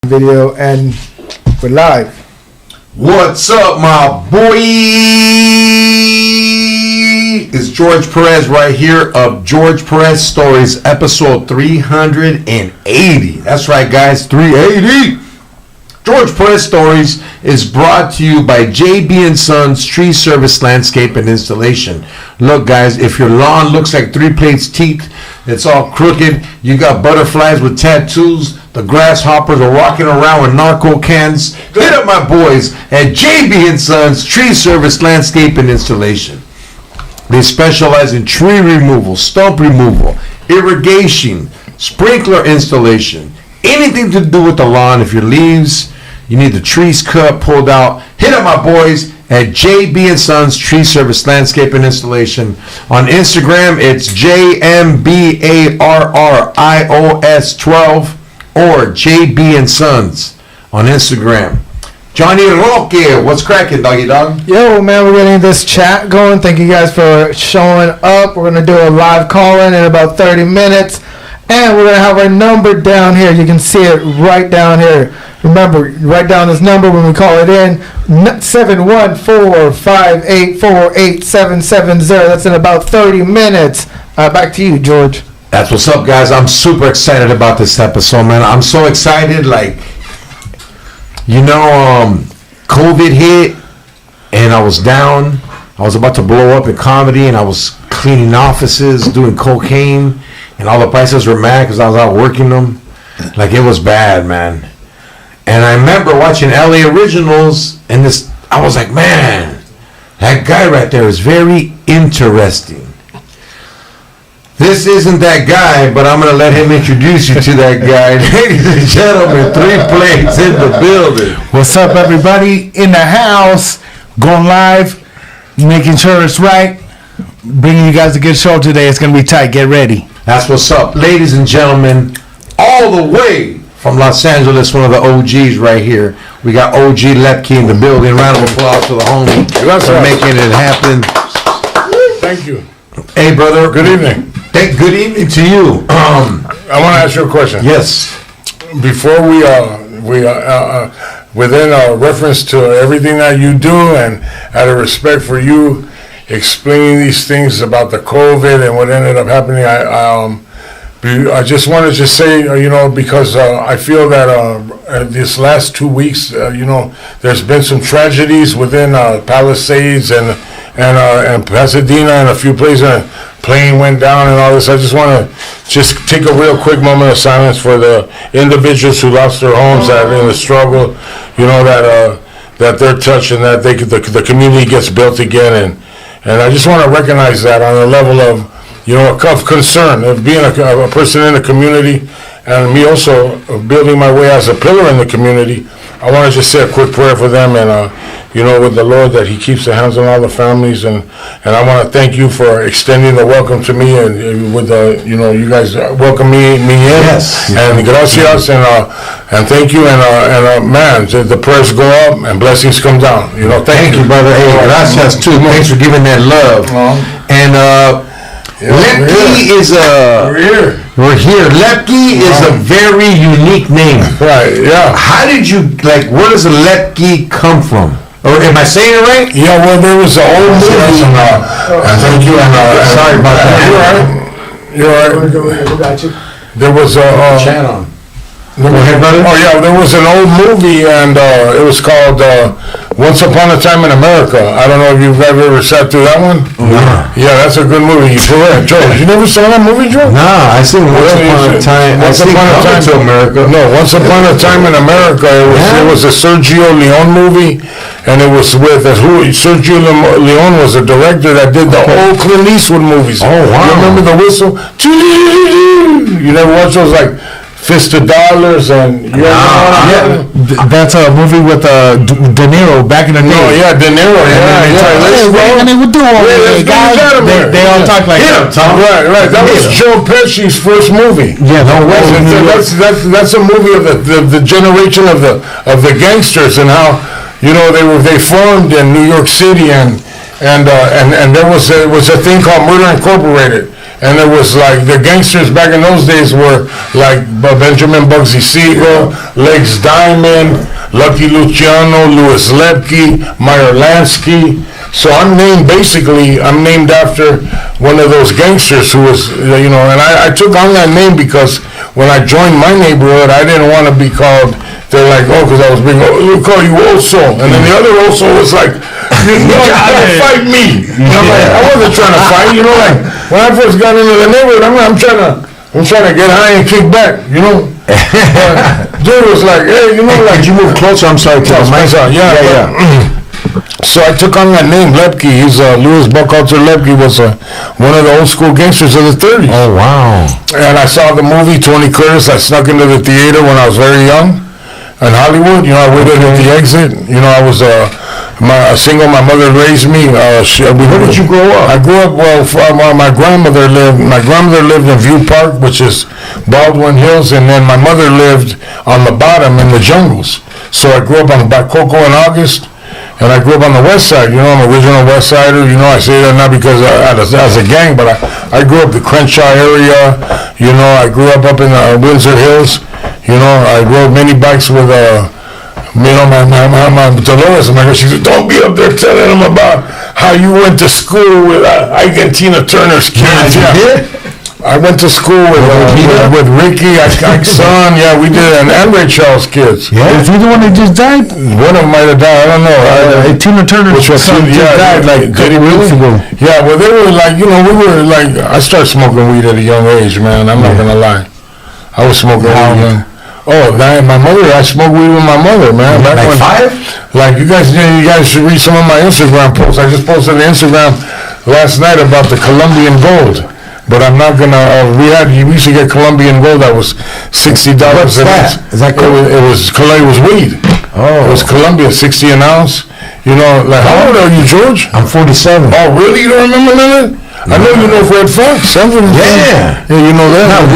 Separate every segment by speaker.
Speaker 1: video, and we're live.
Speaker 2: What's up, my boy? It's George Perez right here of George Perez Stories, episode 380. That's right, guys, 380. George Perez Stories is brought to you by JB & Sons Tree Service Landscape and Installation. Look, guys, if your lawn looks like 3 plates teeth, it's all crooked, you got butterflies with tattoos, the grasshoppers are walking around with narco cans, hit up my boys at JB & Sons Tree Service Landscape and Installation. They specialize in tree removal, stump removal, irrigation, sprinkler installation, anything to do with the lawn. If your leaves, you need the trees cut, pulled out, hit up my boys at JB & Sons Tree Service Landscape and Installation. On Instagram, it's JMBARRIOS12 or JB & Sons on Instagram. Johnny Roque, what's cracking, doggy dog?
Speaker 1: Yo, man, we're getting this chat going. Thank you guys for showing up. We're going to do a live call-in in about 30 minutes. And we're going to have our number down here. You can see it right down here. Remember, write down this number when we call it in. 714-584-8770. That's in about 30 minutes. Back to you, George.
Speaker 2: That's what's up, guys. I'm super excited about this episode, man. I'm so excited, COVID hit, and I was down. I was about to blow up in comedy, and I was cleaning offices, doing cocaine, and all the prices were mad because I was out working them. It was bad, man. And I remember watching LA Originals, and I was like, man, that guy right there is very interesting. This isn't that guy, but I'm going to let him introduce you to that guy. Ladies and gentlemen, 3 plates in the building.
Speaker 3: What's up, everybody? In the house, going live, making sure it's right, bringing you guys a good show today. It's going to be tight. Get ready.
Speaker 2: That's what's up. Ladies and gentlemen, all the way from Los Angeles, one of the OGs right here. We got OG Lepke in the building. Round of applause for the homie for making it happen.
Speaker 4: Thank you.
Speaker 2: Hey, brother.
Speaker 4: Good evening.
Speaker 2: Good evening to you.
Speaker 4: I want to ask you a question.
Speaker 2: Yes.
Speaker 4: Before within reference to everything that you do and out of respect for you explaining these things about the COVID and what ended up happening, I just wanted to say, because I feel that this last 2 weeks, there's been some tragedies within Palisades and Pasadena and a few places. A plane went down and all this. I just want to take a real quick moment of silence for the individuals who lost their homes that in the struggle, that they're touched and that the community gets built again. And I just want to recognize that on a level of, of concern, of being a person in the community, and me also building my way as a pillar in the community. I want to just say a quick prayer for them, and with the Lord, that He keeps the hands on all the families, and I want to thank you for extending the welcome to me, and with you guys welcome me in.
Speaker 2: Yes.
Speaker 4: And gracias, and thank you, and man, the prayers go up and blessings come down. Thank you,
Speaker 2: brother. Hey, gracias too. Thanks for giving that love. Lepke is we're here. Lepke is a very unique name.
Speaker 4: Right, yeah.
Speaker 2: How did you, where does a Lepke come from? Or am I saying it right?
Speaker 4: Yeah, well, there was an old movie. Thank you.
Speaker 2: Sorry about that.
Speaker 4: You're right.
Speaker 1: We got you.
Speaker 4: There was a...
Speaker 2: channel. Go ahead, brother.
Speaker 4: Oh, yeah, there was an old movie, and it was called Once Upon a Time in America. I don't know if you've ever sat through that one?
Speaker 2: No.
Speaker 4: Yeah, that's a good movie. Joe, you never saw that movie, Joe?
Speaker 2: Nah, I seen Once Upon a Time.
Speaker 4: Once Upon a Time
Speaker 2: to America.
Speaker 4: No, Once Upon a Time in America. It was a Sergio Leone movie, and it was with Sergio Leone was the director that did the old Clint Eastwood movies.
Speaker 2: Oh, wow.
Speaker 4: You remember the whistle? You never watched those, Fist of Dollars and
Speaker 3: That's a movie with De Niro back in the day.
Speaker 4: Oh yeah, De Niro.
Speaker 3: And they would do all that. They all talk like that.
Speaker 4: Right. That was Joe Pesci's first movie.
Speaker 3: Yeah,
Speaker 4: that's a movie of the generation of the gangsters and how they formed in New York City and there was a thing called Murder Incorporated. And it was like the gangsters back in those days were like Benjamin Bugsy Siegel, Legs Diamond, Lucky Luciano, Louis Lepke, Meyer Lansky. So I'm named after one of those gangsters who was, and I took on that name because when I joined my neighborhood, I didn't want to be called, they're like, because I was being, we'll call you Oso. And then the other Oso was like, you're trying to fight me. I wasn't trying to fight, like, when I first got into the neighborhood, I'm trying to get high and kick back, Dude was like, hey, like.
Speaker 2: Could you move closer? I'm sorry, to the mic.
Speaker 4: Yeah. So I took on that name, Lepke. He's Louis Buckhalter Lepke was one of the old school gangsters of the 30s.
Speaker 2: Oh, wow.
Speaker 4: And I saw the movie, Tony Curtis. I snuck into the theater when I was very young in Hollywood. I waited at the exit. I was single. My mother raised me. Where
Speaker 2: did you grow up?
Speaker 4: I grew up, my grandmother lived in View Park, which is Baldwin Hills, and then my mother lived on the bottom in the jungles. So I grew up by Coco and August. And I grew up on the west side, I'm an original west sider, I say that not because as a gang, but I grew up the Crenshaw area, I grew up in the Windsor Hills, I rode mini bikes with, my Dolores, she said, don't be up there telling them about how you went to school with Ike and Tina Turner's kids.
Speaker 2: Yeah, you did?
Speaker 4: I went to school with Ricky, Ike's son. Yeah, we did, and Ray Charles' kids.
Speaker 3: Yeah, is he the one that just died?
Speaker 4: One of them might have died. I don't know.
Speaker 3: Tina Turner's son just died like a couple weeks ago.
Speaker 4: Yeah, well, they were like, we were like, I started smoking weed at a young age, man. I'm not gonna lie. I was smoking weed young. Oh, my mother, I smoked weed with my mother, man.
Speaker 2: Back like when, 5? Like,
Speaker 4: you guys should read some of my Instagram posts. I just posted an Instagram last night about the Colombian gold. But I'm not gonna. We used to get Colombian gold that was $60.
Speaker 2: What's that? Is that cool?
Speaker 4: It was weed.
Speaker 2: Oh,
Speaker 4: it was Colombian, 60 an ounce. Like how old are you, George?
Speaker 2: I'm 47.
Speaker 4: Oh, really? You don't remember none of it? I know you know Fred Fox.
Speaker 2: Yeah,
Speaker 4: you know that.
Speaker 2: No,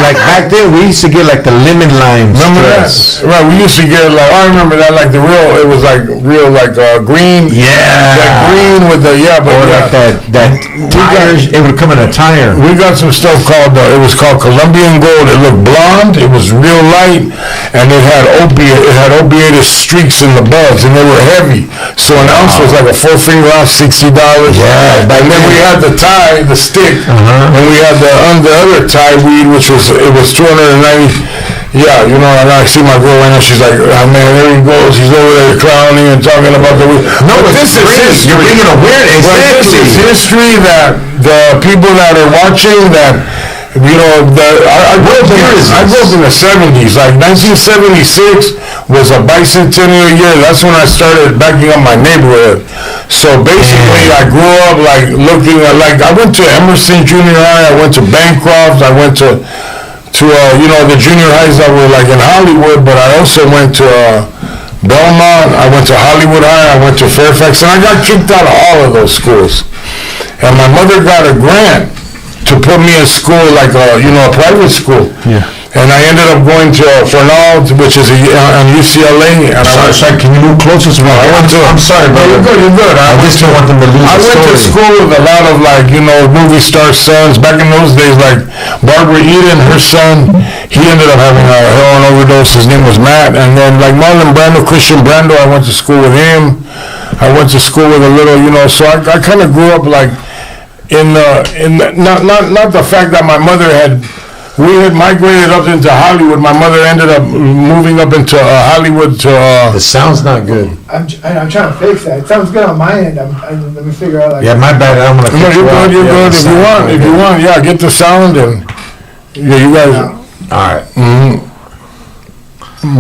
Speaker 2: like back then we used to get like the lemon lime.
Speaker 4: Remember
Speaker 2: stress.
Speaker 4: that? Right, we used to get like, I remember that, like the real. It was like real, like green.
Speaker 2: Yeah,
Speaker 4: that green with the
Speaker 2: like that tire. It would come in a tire.
Speaker 4: We got some stuff called. It was called Colombian gold. It looked blonde. It was real light, and it had opiated streaks in the buds, and they were heavy. So an ounce was like a 4-finger ounce, $60.
Speaker 2: Yeah,
Speaker 4: and then we had the stick, and we had the other Thai weed, which was 290. Yeah, and I see my girl right now. She's like, oh, man, there he goes. He's over there clowning and talking about the weed.
Speaker 2: No, but this is history. You're bringing awareness.
Speaker 4: This is history that the people that are watching that. I grew up in the 70s. Like 1976 was a bicentennial year. That's when I started backing up my neighborhood. So basically, I grew up like looking at, like, I went to Emerson Junior High. I went to Bancroft. I went to the junior highs that were like in Hollywood. But I also went to Belmont. I went to Hollywood High. I went to Fairfax, and I got kicked out of all of those schools. And my mother got a grant to put me in school, like a private school. Yeah. And I ended up going to Fernald, which is on UCLA. And
Speaker 2: sorry, can you move closer to me? I'm sorry, brother.
Speaker 4: You're good. I
Speaker 2: just don't want them to lose
Speaker 4: I went to school with a lot of movie star sons. Back in those days, like Barbara Eden, her son, he ended up having a heroin overdose. His name was Matt. And then like Marlon Brando, Christian Brando, I went to school with him. I went to school with a little, so I kind of grew up like, not the fact that my mother we had migrated up into Hollywood. My mother ended up moving up into Hollywood to.
Speaker 2: The sound's not good.
Speaker 1: I'm trying to fix that. It sounds good on my end. Let me figure out. Like,
Speaker 2: yeah, my bad. I'm gonna.
Speaker 4: No, you're good. You're good. If you want, yeah, get the sound and. Yeah, you guys.
Speaker 2: All right.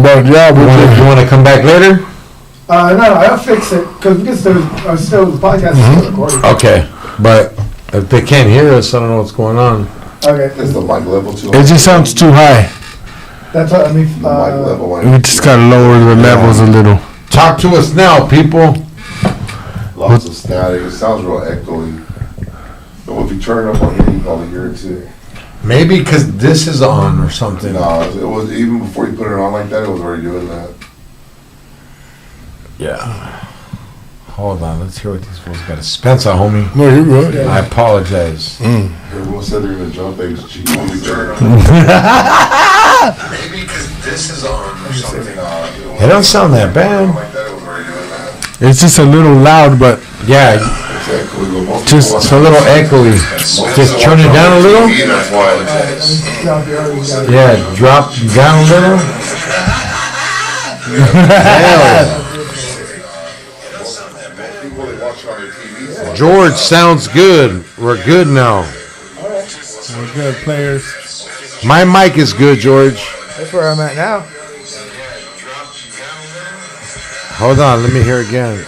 Speaker 4: But yeah,
Speaker 2: you want to come back later?
Speaker 1: No, I'll fix it because there's still the podcast is still recording.
Speaker 2: Okay, but if they can't hear us, I don't know what's going on.
Speaker 1: Okay.
Speaker 5: Is the mic level too high?
Speaker 3: It just sounds too high.
Speaker 1: That's what I mean.
Speaker 5: The mic level.
Speaker 3: We just gotta lower the levels a little.
Speaker 2: Talk to us now, people.
Speaker 5: Lots of static. It sounds real echoey. So if you turn it up on here, you can probably hear it too.
Speaker 2: Maybe because this is on or something.
Speaker 5: No, it was even before you put it on like that. It was already doing that.
Speaker 2: Yeah. Hold on, let's hear what these fools got to Spencer, homie.
Speaker 4: No, you're good.
Speaker 2: I apologize.
Speaker 5: Everyone said they're gonna jump eggs. Chicano.
Speaker 6: Maybe because this is on or something.
Speaker 2: It don't sound that bad.
Speaker 3: It's just a little loud, but
Speaker 2: Yeah,
Speaker 3: just
Speaker 2: it's a little echoey. Just turn it down a little.
Speaker 5: That's why.
Speaker 2: Yeah, drop down a little. Hell. George sounds good. We're good now.
Speaker 3: we're good players.
Speaker 2: My mic is good, George.
Speaker 1: That's where I'm at now.
Speaker 2: Hold on, let me hear again.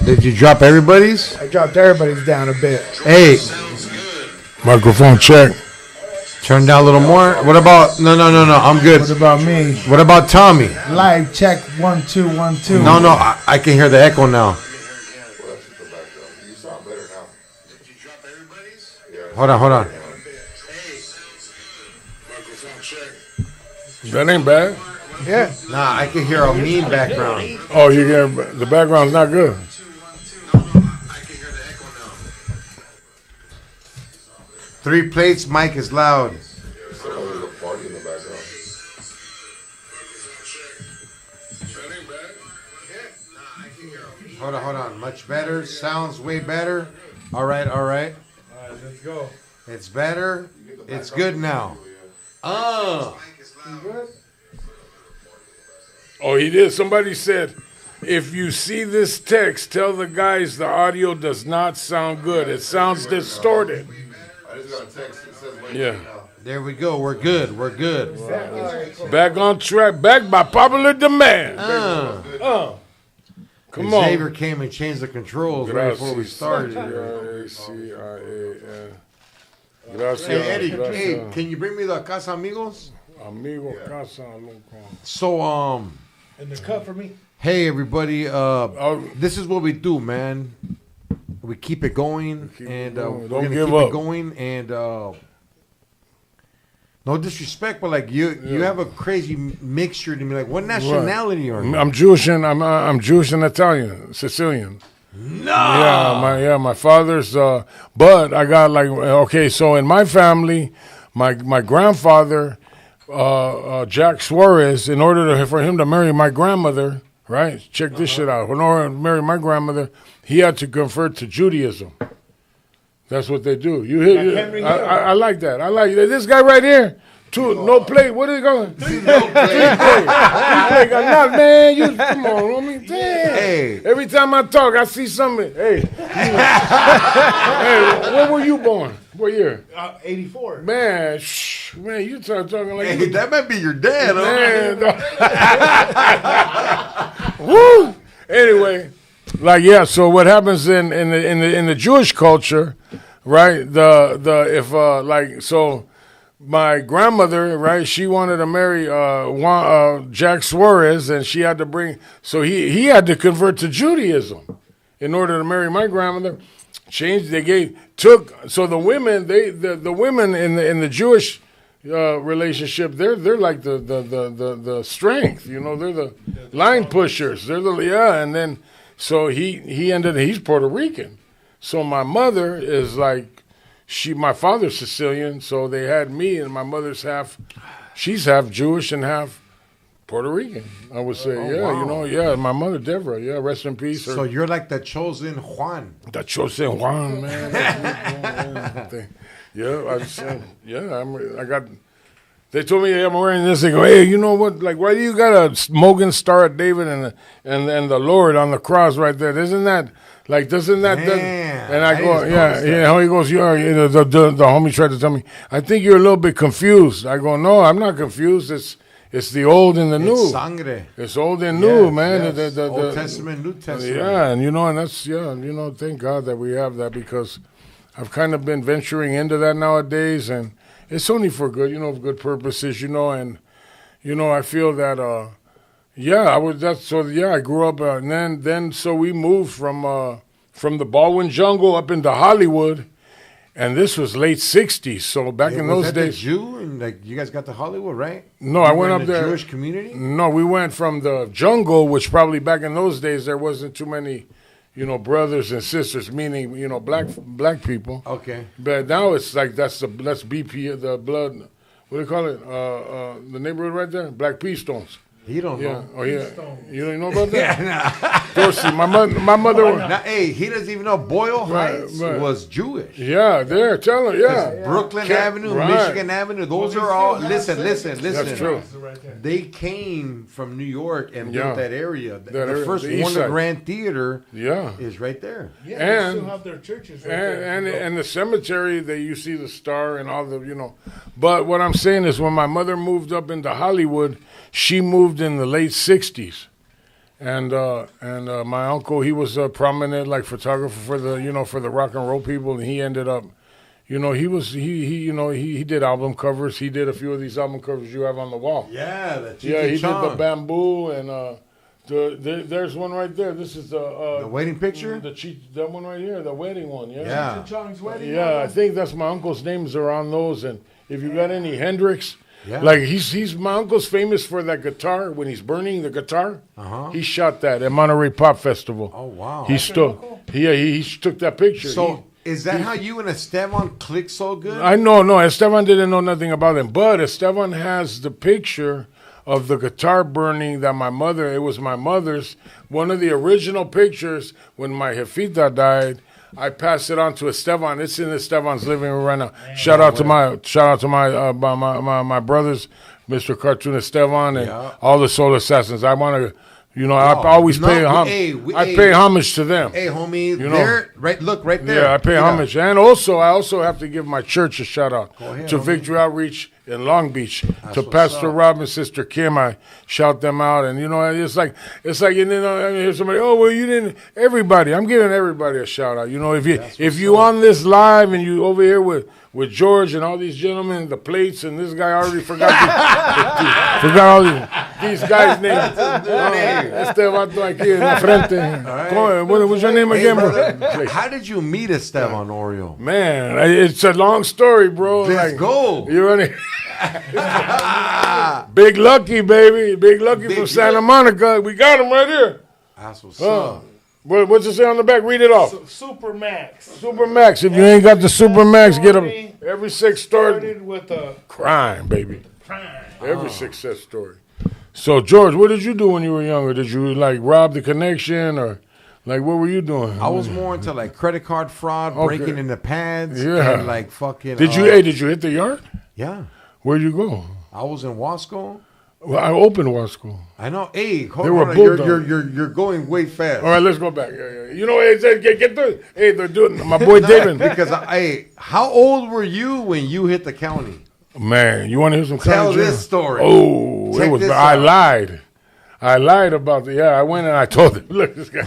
Speaker 2: Did you drop everybody's?
Speaker 1: I dropped everybody's down a bit.
Speaker 2: Hey,
Speaker 4: Microphone check.
Speaker 2: turn down a little more. What about? No. I'm good.
Speaker 3: What about me?
Speaker 2: What about Tommy?
Speaker 3: Live check 1 2 1 2.
Speaker 2: No, I can hear the echo now. Hold on.
Speaker 4: That ain't bad.
Speaker 1: Yeah.
Speaker 2: Nah, I can hear a mean background.
Speaker 4: Oh, you get the background's not good.
Speaker 2: Three plates, mic is loud. Hold on. Much better. Sounds way better. All right.
Speaker 3: Let's go.
Speaker 2: It's better. It's good now.
Speaker 4: Oh, he did. Somebody said, if you see this text, tell the guys the audio does not sound good. It sounds distorted. Yeah.
Speaker 2: There we go. We're good.
Speaker 4: Back on track. Back by popular demand. Come on.
Speaker 2: Xavier came and changed the controls right before we started.
Speaker 4: Gracias.
Speaker 2: Hey, Eddie,
Speaker 4: Gracias.
Speaker 2: hey, can you bring me the Casa Amigos?
Speaker 4: Amigo Casa Loco.
Speaker 2: So,
Speaker 3: In the cup for me.
Speaker 2: hey, everybody, this is what we do, man. We keep it going, and
Speaker 4: going.
Speaker 2: we're
Speaker 4: Don't
Speaker 2: gonna
Speaker 4: give
Speaker 2: keep
Speaker 4: up.
Speaker 2: it going, and no disrespect, but like you have a crazy mixture to me. Like, what nationality are you?
Speaker 4: I'm Jewish and I'm Jewish and Italian, Sicilian. No. My father's. But I got so in my family, my grandfather, Jack Suarez, in order for him to marry my grandmother, right? Check this shit out. In order to marry my grandmother, he had to convert to Judaism. That's what they do. I like that. I like that. This guy right here. No plate. What are you going? Three plate. Man, you come on, homie. Damn.
Speaker 2: Hey.
Speaker 4: Every time I talk, I see something. Hey. Hey, when were you born? What year?
Speaker 3: 84.
Speaker 4: Man, man, you start talking like
Speaker 2: Hey, that might be your dad, huh?
Speaker 4: man. Woo. Anyway, so what happens in the Jewish culture, right? My grandmother, right? She wanted to marry Jack Suarez, and she had to so he had to convert to Judaism in order to marry my grandmother. So the women the women in the Jewish relationship, they're like the strength, they're the line pushers, and then so he's Puerto Rican, so my mother is my father's Sicilian, so they had me, and my mother's she's half Jewish and half Puerto Rican, I would say. Wow. My mother, Deborah, rest in peace.
Speaker 2: So you're like the chosen Juan.
Speaker 4: The chosen Juan, man. I got, they told me I'm wearing this, they go, hey, you know what, why do you got a smoking star of David and the Lord on the cross right there? Doesn't that... doesn't that... And I go, He goes, the homie tried to tell me, I think you're a little bit confused. I go, no, I'm not confused. It's the old and the new.
Speaker 2: It's sangre.
Speaker 4: It's old and new, man.
Speaker 2: Yes. Old Testament, New Testament.
Speaker 4: Yeah, and that's, thank God that we have that, because I've kind of been venturing into that nowadays, and it's only for good, good purposes, and, I feel that, I grew up, and so we moved from the Baldwin jungle up into Hollywood, And this was late 60s. So back in those days.
Speaker 2: Jew and like you guys got to Hollywood, right?
Speaker 4: No, I
Speaker 2: You
Speaker 4: went
Speaker 2: were
Speaker 4: up
Speaker 2: in the
Speaker 4: there.
Speaker 2: Jewish community.
Speaker 4: No, we went from the jungle, which probably back in those days there wasn't too many, brothers and sisters, meaning black people.
Speaker 2: Okay.
Speaker 4: But now it's like that's BP, the blood. What do you call it? The neighborhood right there, Black Pea Stones.
Speaker 2: You don't
Speaker 4: Yeah.
Speaker 2: know.
Speaker 4: Oh yeah. You don't know about that? Dorsey, my mother.
Speaker 2: Now, hey, he doesn't even know Boyle Heights
Speaker 4: right.
Speaker 2: was Jewish.
Speaker 4: Yeah, there. Tell her. Yeah.
Speaker 2: Brooklyn Avenue,
Speaker 4: right.
Speaker 2: Michigan Avenue, those are all. Listen.
Speaker 4: That's true.
Speaker 2: They came from New York and
Speaker 4: Yeah.
Speaker 2: built that area.
Speaker 4: That
Speaker 2: The
Speaker 4: area,
Speaker 2: first
Speaker 4: the east
Speaker 2: Warner
Speaker 4: side.
Speaker 2: Grand Theater
Speaker 4: Yeah.
Speaker 2: is right there.
Speaker 7: Yeah,
Speaker 4: And-
Speaker 7: they still have their churches right there.
Speaker 4: And the cemetery, you see the star and all the. But what I'm saying is, when my mother moved up into Hollywood, she moved in the late '60s, and my uncle, he was a prominent photographer for the rock and roll people, and he ended up, he did album covers. He did a few of these album covers you have on the wall.
Speaker 2: Yeah, the
Speaker 4: Yeah, he did the bamboo and. There's one right there. This is
Speaker 2: The wedding picture?
Speaker 4: That one right here, the wedding one. Yeah.
Speaker 2: Yeah.
Speaker 7: Chong's wedding.
Speaker 4: Yeah, I think that's my uncle's names are on those. And if you got any Hendrix,
Speaker 2: Yeah.
Speaker 4: he's my uncle's famous for that guitar when he's burning the guitar.
Speaker 2: Uh-huh.
Speaker 4: He shot that at Monterey Pop Festival.
Speaker 2: Oh, wow.
Speaker 4: He took that picture.
Speaker 2: So, is that how you and Esteban clicked so good?
Speaker 4: No, Esteban didn't know nothing about him, but Esteban has the picture of the guitar burning that it was my mother's, one of the original pictures when my jefita died. I passed it on to Esteban. It's in Esteban's living room right now. Shout out to my brothers, Mr. Cartoon Esteban and all the Soul Assassins. I want to, I always pay homage. I pay homage to them.
Speaker 2: Hey, homie,
Speaker 4: know.
Speaker 2: look right there.
Speaker 4: Yeah, I pay homage. And also, I also have to give my church a shout out
Speaker 2: ahead,
Speaker 4: to
Speaker 2: homie.
Speaker 4: Victory Outreach in Long Beach, to
Speaker 2: what's
Speaker 4: Pastor
Speaker 2: up.
Speaker 4: Rob and Sister Kim. I shout them out. And, it's like, here's somebody, oh, well, you didn't, everybody, I'm giving everybody a shout out. If you on this live and you over here with George and all these gentlemen, the plates, and this guy already forgot all these guys' names. Este vato aquí en la frente. What's your name again, bro?
Speaker 2: How did you meet Esteban Oreo?
Speaker 4: Man, it's a long story, bro.
Speaker 2: Let's go.
Speaker 4: You ready? Big Lucky, baby. Big Lucky from Santa Monica. We got him right here.
Speaker 2: That's what's up.
Speaker 4: What's it say on the back? Read it off.
Speaker 7: Super Max.
Speaker 4: Super Max. If you ain't got the Super Max, get them. Every sex story.
Speaker 7: Started with a
Speaker 4: Crime, baby.
Speaker 7: crime.
Speaker 4: Every success story. So, George, what did you do when you were younger? Did you, rob the connection or, what were you doing?
Speaker 2: I was more into credit card fraud,
Speaker 4: Okay.
Speaker 2: breaking into pads,
Speaker 4: Yeah.
Speaker 2: and fucking.
Speaker 4: Did you hit the yard?
Speaker 2: Yeah,
Speaker 4: Where'd you go?
Speaker 2: I was in Wasco.
Speaker 4: Well, I opened one school.
Speaker 2: I know. Hey, hold
Speaker 4: They were
Speaker 2: on.
Speaker 4: bulldog.
Speaker 2: You're going way fast.
Speaker 4: All right, let's go back. Yeah. Get the. Hey, they're doing my boy David.
Speaker 2: Because how old were you when you hit the county?
Speaker 4: Man, you want to hear some
Speaker 2: Tell
Speaker 4: county jail?
Speaker 2: this story.
Speaker 4: Oh,
Speaker 2: Check
Speaker 4: it was.
Speaker 2: this
Speaker 4: I
Speaker 2: out.
Speaker 4: lied. I lied about the. Yeah, I went and I told them, look, this guy.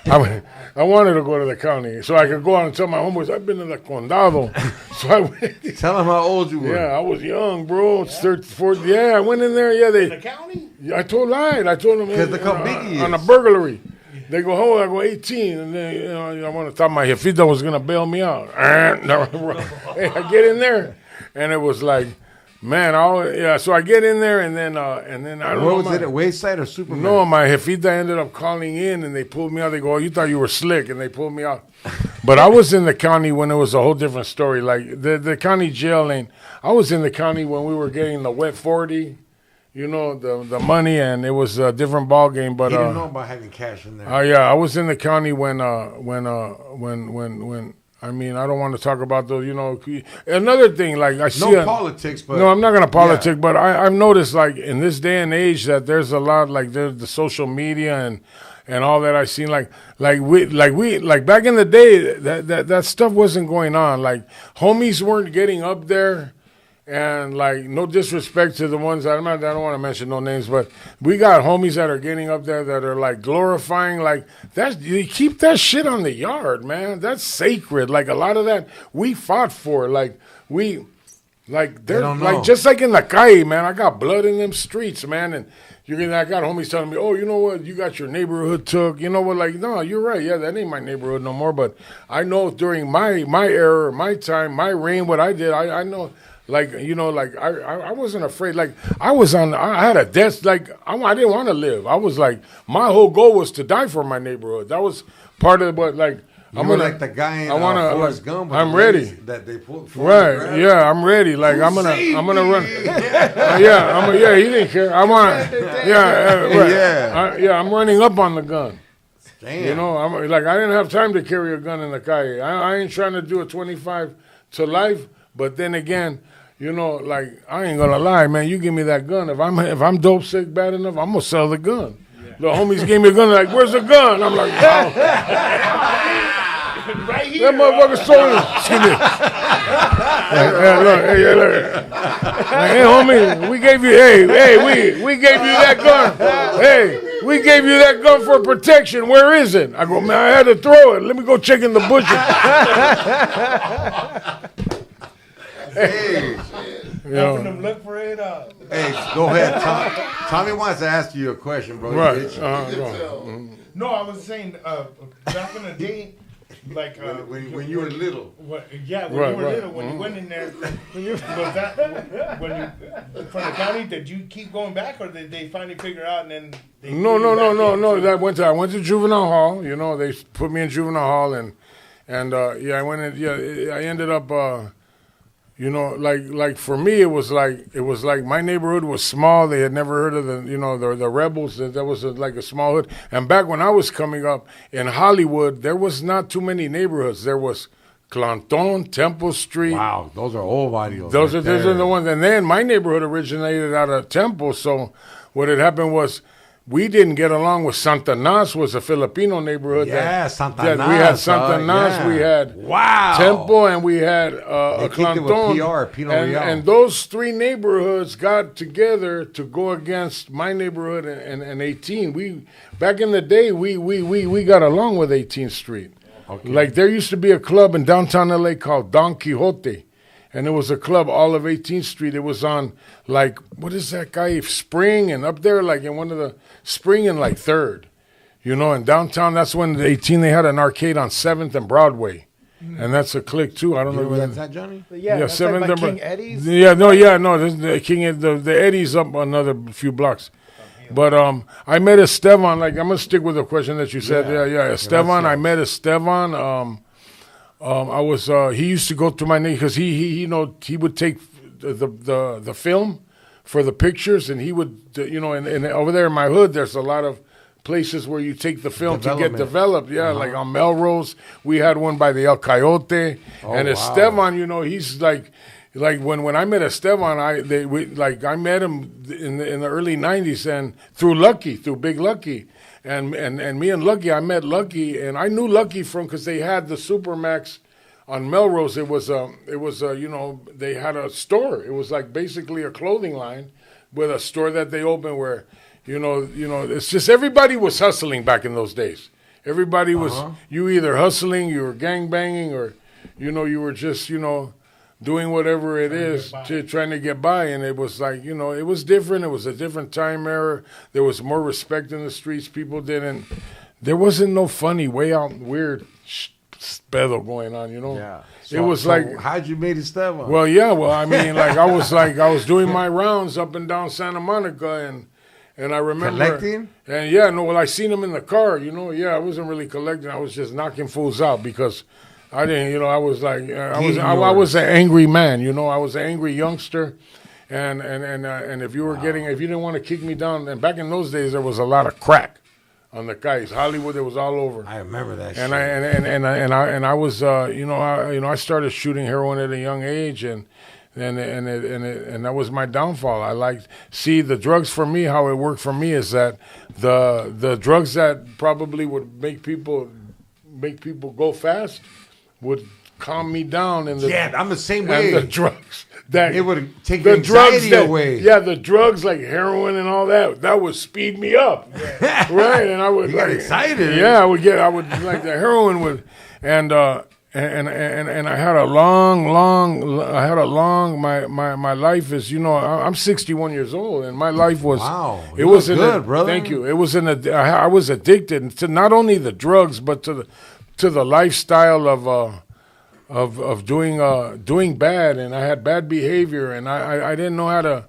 Speaker 4: I wanted to go to the county so I could go out and tell my homeboys I've been to the condado. So I went.
Speaker 2: Tell them how old you were.
Speaker 4: Yeah, I was young, bro. It's 30, 40. Yeah, I went in there. Yeah,
Speaker 7: The county?
Speaker 4: I told them
Speaker 2: 'Cause look how big he
Speaker 4: on a
Speaker 2: is.
Speaker 4: burglary. They go, oh, I go 18, and then I want to thought my jefita was gonna bail me out. Hey, I get in there, and it was like, man, so I get in there, and then I don't know.
Speaker 2: What was it, at Wayside or Superman?
Speaker 4: No, my jefita ended up calling in, and they pulled me out. They go, oh, you thought you were slick, and they pulled me out. But I was in the county when it was a whole different story. Like the county jail ain't. I was in the county when we were getting the wet 40. The money, and it was a different ball game. But
Speaker 2: He didn't know about having cash in there.
Speaker 4: I was in the county when I mean, I don't want to talk about those. Another thing, I see.
Speaker 2: No politics, but
Speaker 4: No, I'm not gonna politic,
Speaker 2: yeah.
Speaker 4: but I've noticed, in this day and age, that there's a lot, there's the social media and all that. I've seen, back in the day, that stuff wasn't going on. Homies weren't getting up there. And no disrespect to the ones I don't want to mention no names, but we got homies that are getting up there that are glorifying that. You keep that shit on the yard, man. That's sacred. A lot of that we fought for. Like they're
Speaker 2: don't know.
Speaker 4: like just like in the calle, man. I got blood in them streets, man, and I got homies telling me, oh, you know what, you got your neighborhood took. You know what, like, no, you're right. Yeah, that ain't my neighborhood no more. But I know during my era, my time, my reign, what I did, I know. Like, like I wasn't afraid. Like I had a death. Like I didn't want to live. I was like, my whole goal was to die for my neighborhood. That was part of what, like.
Speaker 2: I'm like the guy in Forrest Gump.
Speaker 4: I'm ready.
Speaker 2: That they put
Speaker 4: right. Yeah, I'm ready. Like I'm gonna run. He didn't care. I want. I'm running up on the gun.
Speaker 2: Damn.
Speaker 4: I'm like, I didn't have time to carry a gun in the calle. I ain't trying to do a 25 to life. But then again, like I ain't gonna lie, man. You give me that gun. If I'm dope sick bad enough, I'm gonna sell the gun. The homies gave me a gun. Like, where's the gun? I'm like, oh.
Speaker 7: Right here.
Speaker 4: That motherfucker sold it. Excuse me. Look. Hey, homie, we gave you, we gave you that gun. Hey, we gave you that gun for protection. Where is it? I go, man, I had to throw it. Let me go check in the bushes.
Speaker 2: Hey.
Speaker 7: Helping them look for it.
Speaker 2: Hey, go ahead. Tommy wants to ask you a question, bro.
Speaker 4: Right.
Speaker 7: No, I was saying back in the day, like
Speaker 2: when you were little.
Speaker 7: When you were little, when you went in there, when you from the county, did you keep going back, or did they finally figure out and then?
Speaker 4: No. I went to juvenile hall. They put me in juvenile hall, and I went in. Yeah, I ended up. Like for me, it was like my neighborhood was small. They had never heard of the rebels. That was like a small hood. And back when I was coming up in Hollywood, there was not too many neighborhoods. There was Clanton, Temple Street.
Speaker 2: Wow, those are old barrios.
Speaker 4: Those are the ones. And then my neighborhood originated out of Temple. So what had happened was, we didn't get along with Santa Nas, was a Filipino neighborhood.
Speaker 2: Santa Nas.
Speaker 4: We had Santa Nas, we had Temple, and we had Clanton. And those three neighborhoods got together to go against my neighborhood and 18. Back in the day, we got along with 18th Street. Okay. Like there used to be a club in downtown LA called Don Quixote. And it was a club all of 18th Street. It was on, like, what is that guy, Spring, and up there, like, in one of the, Spring and, like, 3rd. And downtown, that's when the 18, they had an arcade on 7th and Broadway. And that's a click, too. I don't know.
Speaker 2: That's that, Johnny?
Speaker 1: Yeah, 7th and King Eddie's?
Speaker 4: Yeah, the King, the Eddie's up another few blocks. But I met Esteban, like, I'm going to stick with the question that you said. Yeah, Esteban, I met Esteban, he used to go to my neighborhood because he would take the film for the pictures, and he would, and over there in my hood, there's a lot of places where you take the film to get developed. Yeah, like on Melrose, we had one by the El Coyote, and Esteban, he's like when I met Esteban, I met him in the early '90s, and through Big Lucky. And me and Lucky, I met Lucky, and I knew Lucky because they had the Supermax on Melrose. It was they had a store. It was like basically a clothing line with a store that they opened where, it's just everybody was hustling back in those days. Everybody was, you either hustling, you were gang banging, or, you were just, doing whatever it is trying to get by. And it was like, it was different. It was a different time era. There was more respect in the streets. There wasn't no funny, way out weird pedo going on,
Speaker 2: Yeah.
Speaker 4: It was like,
Speaker 2: how'd you meet Esteban?
Speaker 4: Well, I mean, I was doing my rounds up and down Santa Monica, and I remember
Speaker 2: collecting.
Speaker 4: And I seen him in the car. I wasn't really collecting. I was just knocking fools out because I didn't, I was like, I was an angry man, I was an angry youngster, and if you didn't want to kick me down, and back in those days there was a lot of crack on the guys. Hollywood, it was all over.
Speaker 2: I remember that.
Speaker 4: And I was, I started shooting heroin at a young age, and that was my downfall. The drugs for me. How it worked for me is that the drugs that probably would make people go fast would calm me down, and
Speaker 2: I'm the same way.
Speaker 4: And the drugs that
Speaker 2: it would take the anxiety away.
Speaker 4: Yeah, the drugs like heroin and all that would speed me up, right? And I would
Speaker 2: get excited.
Speaker 4: Yeah, I would like the heroin would, and and I had a long my life is, you know, I'm 61 years old, and my life was
Speaker 2: It was good, brother.
Speaker 4: Thank you. It was I was addicted to not only the drugs but to the lifestyle of doing bad, and I had bad behavior, and I didn't know how to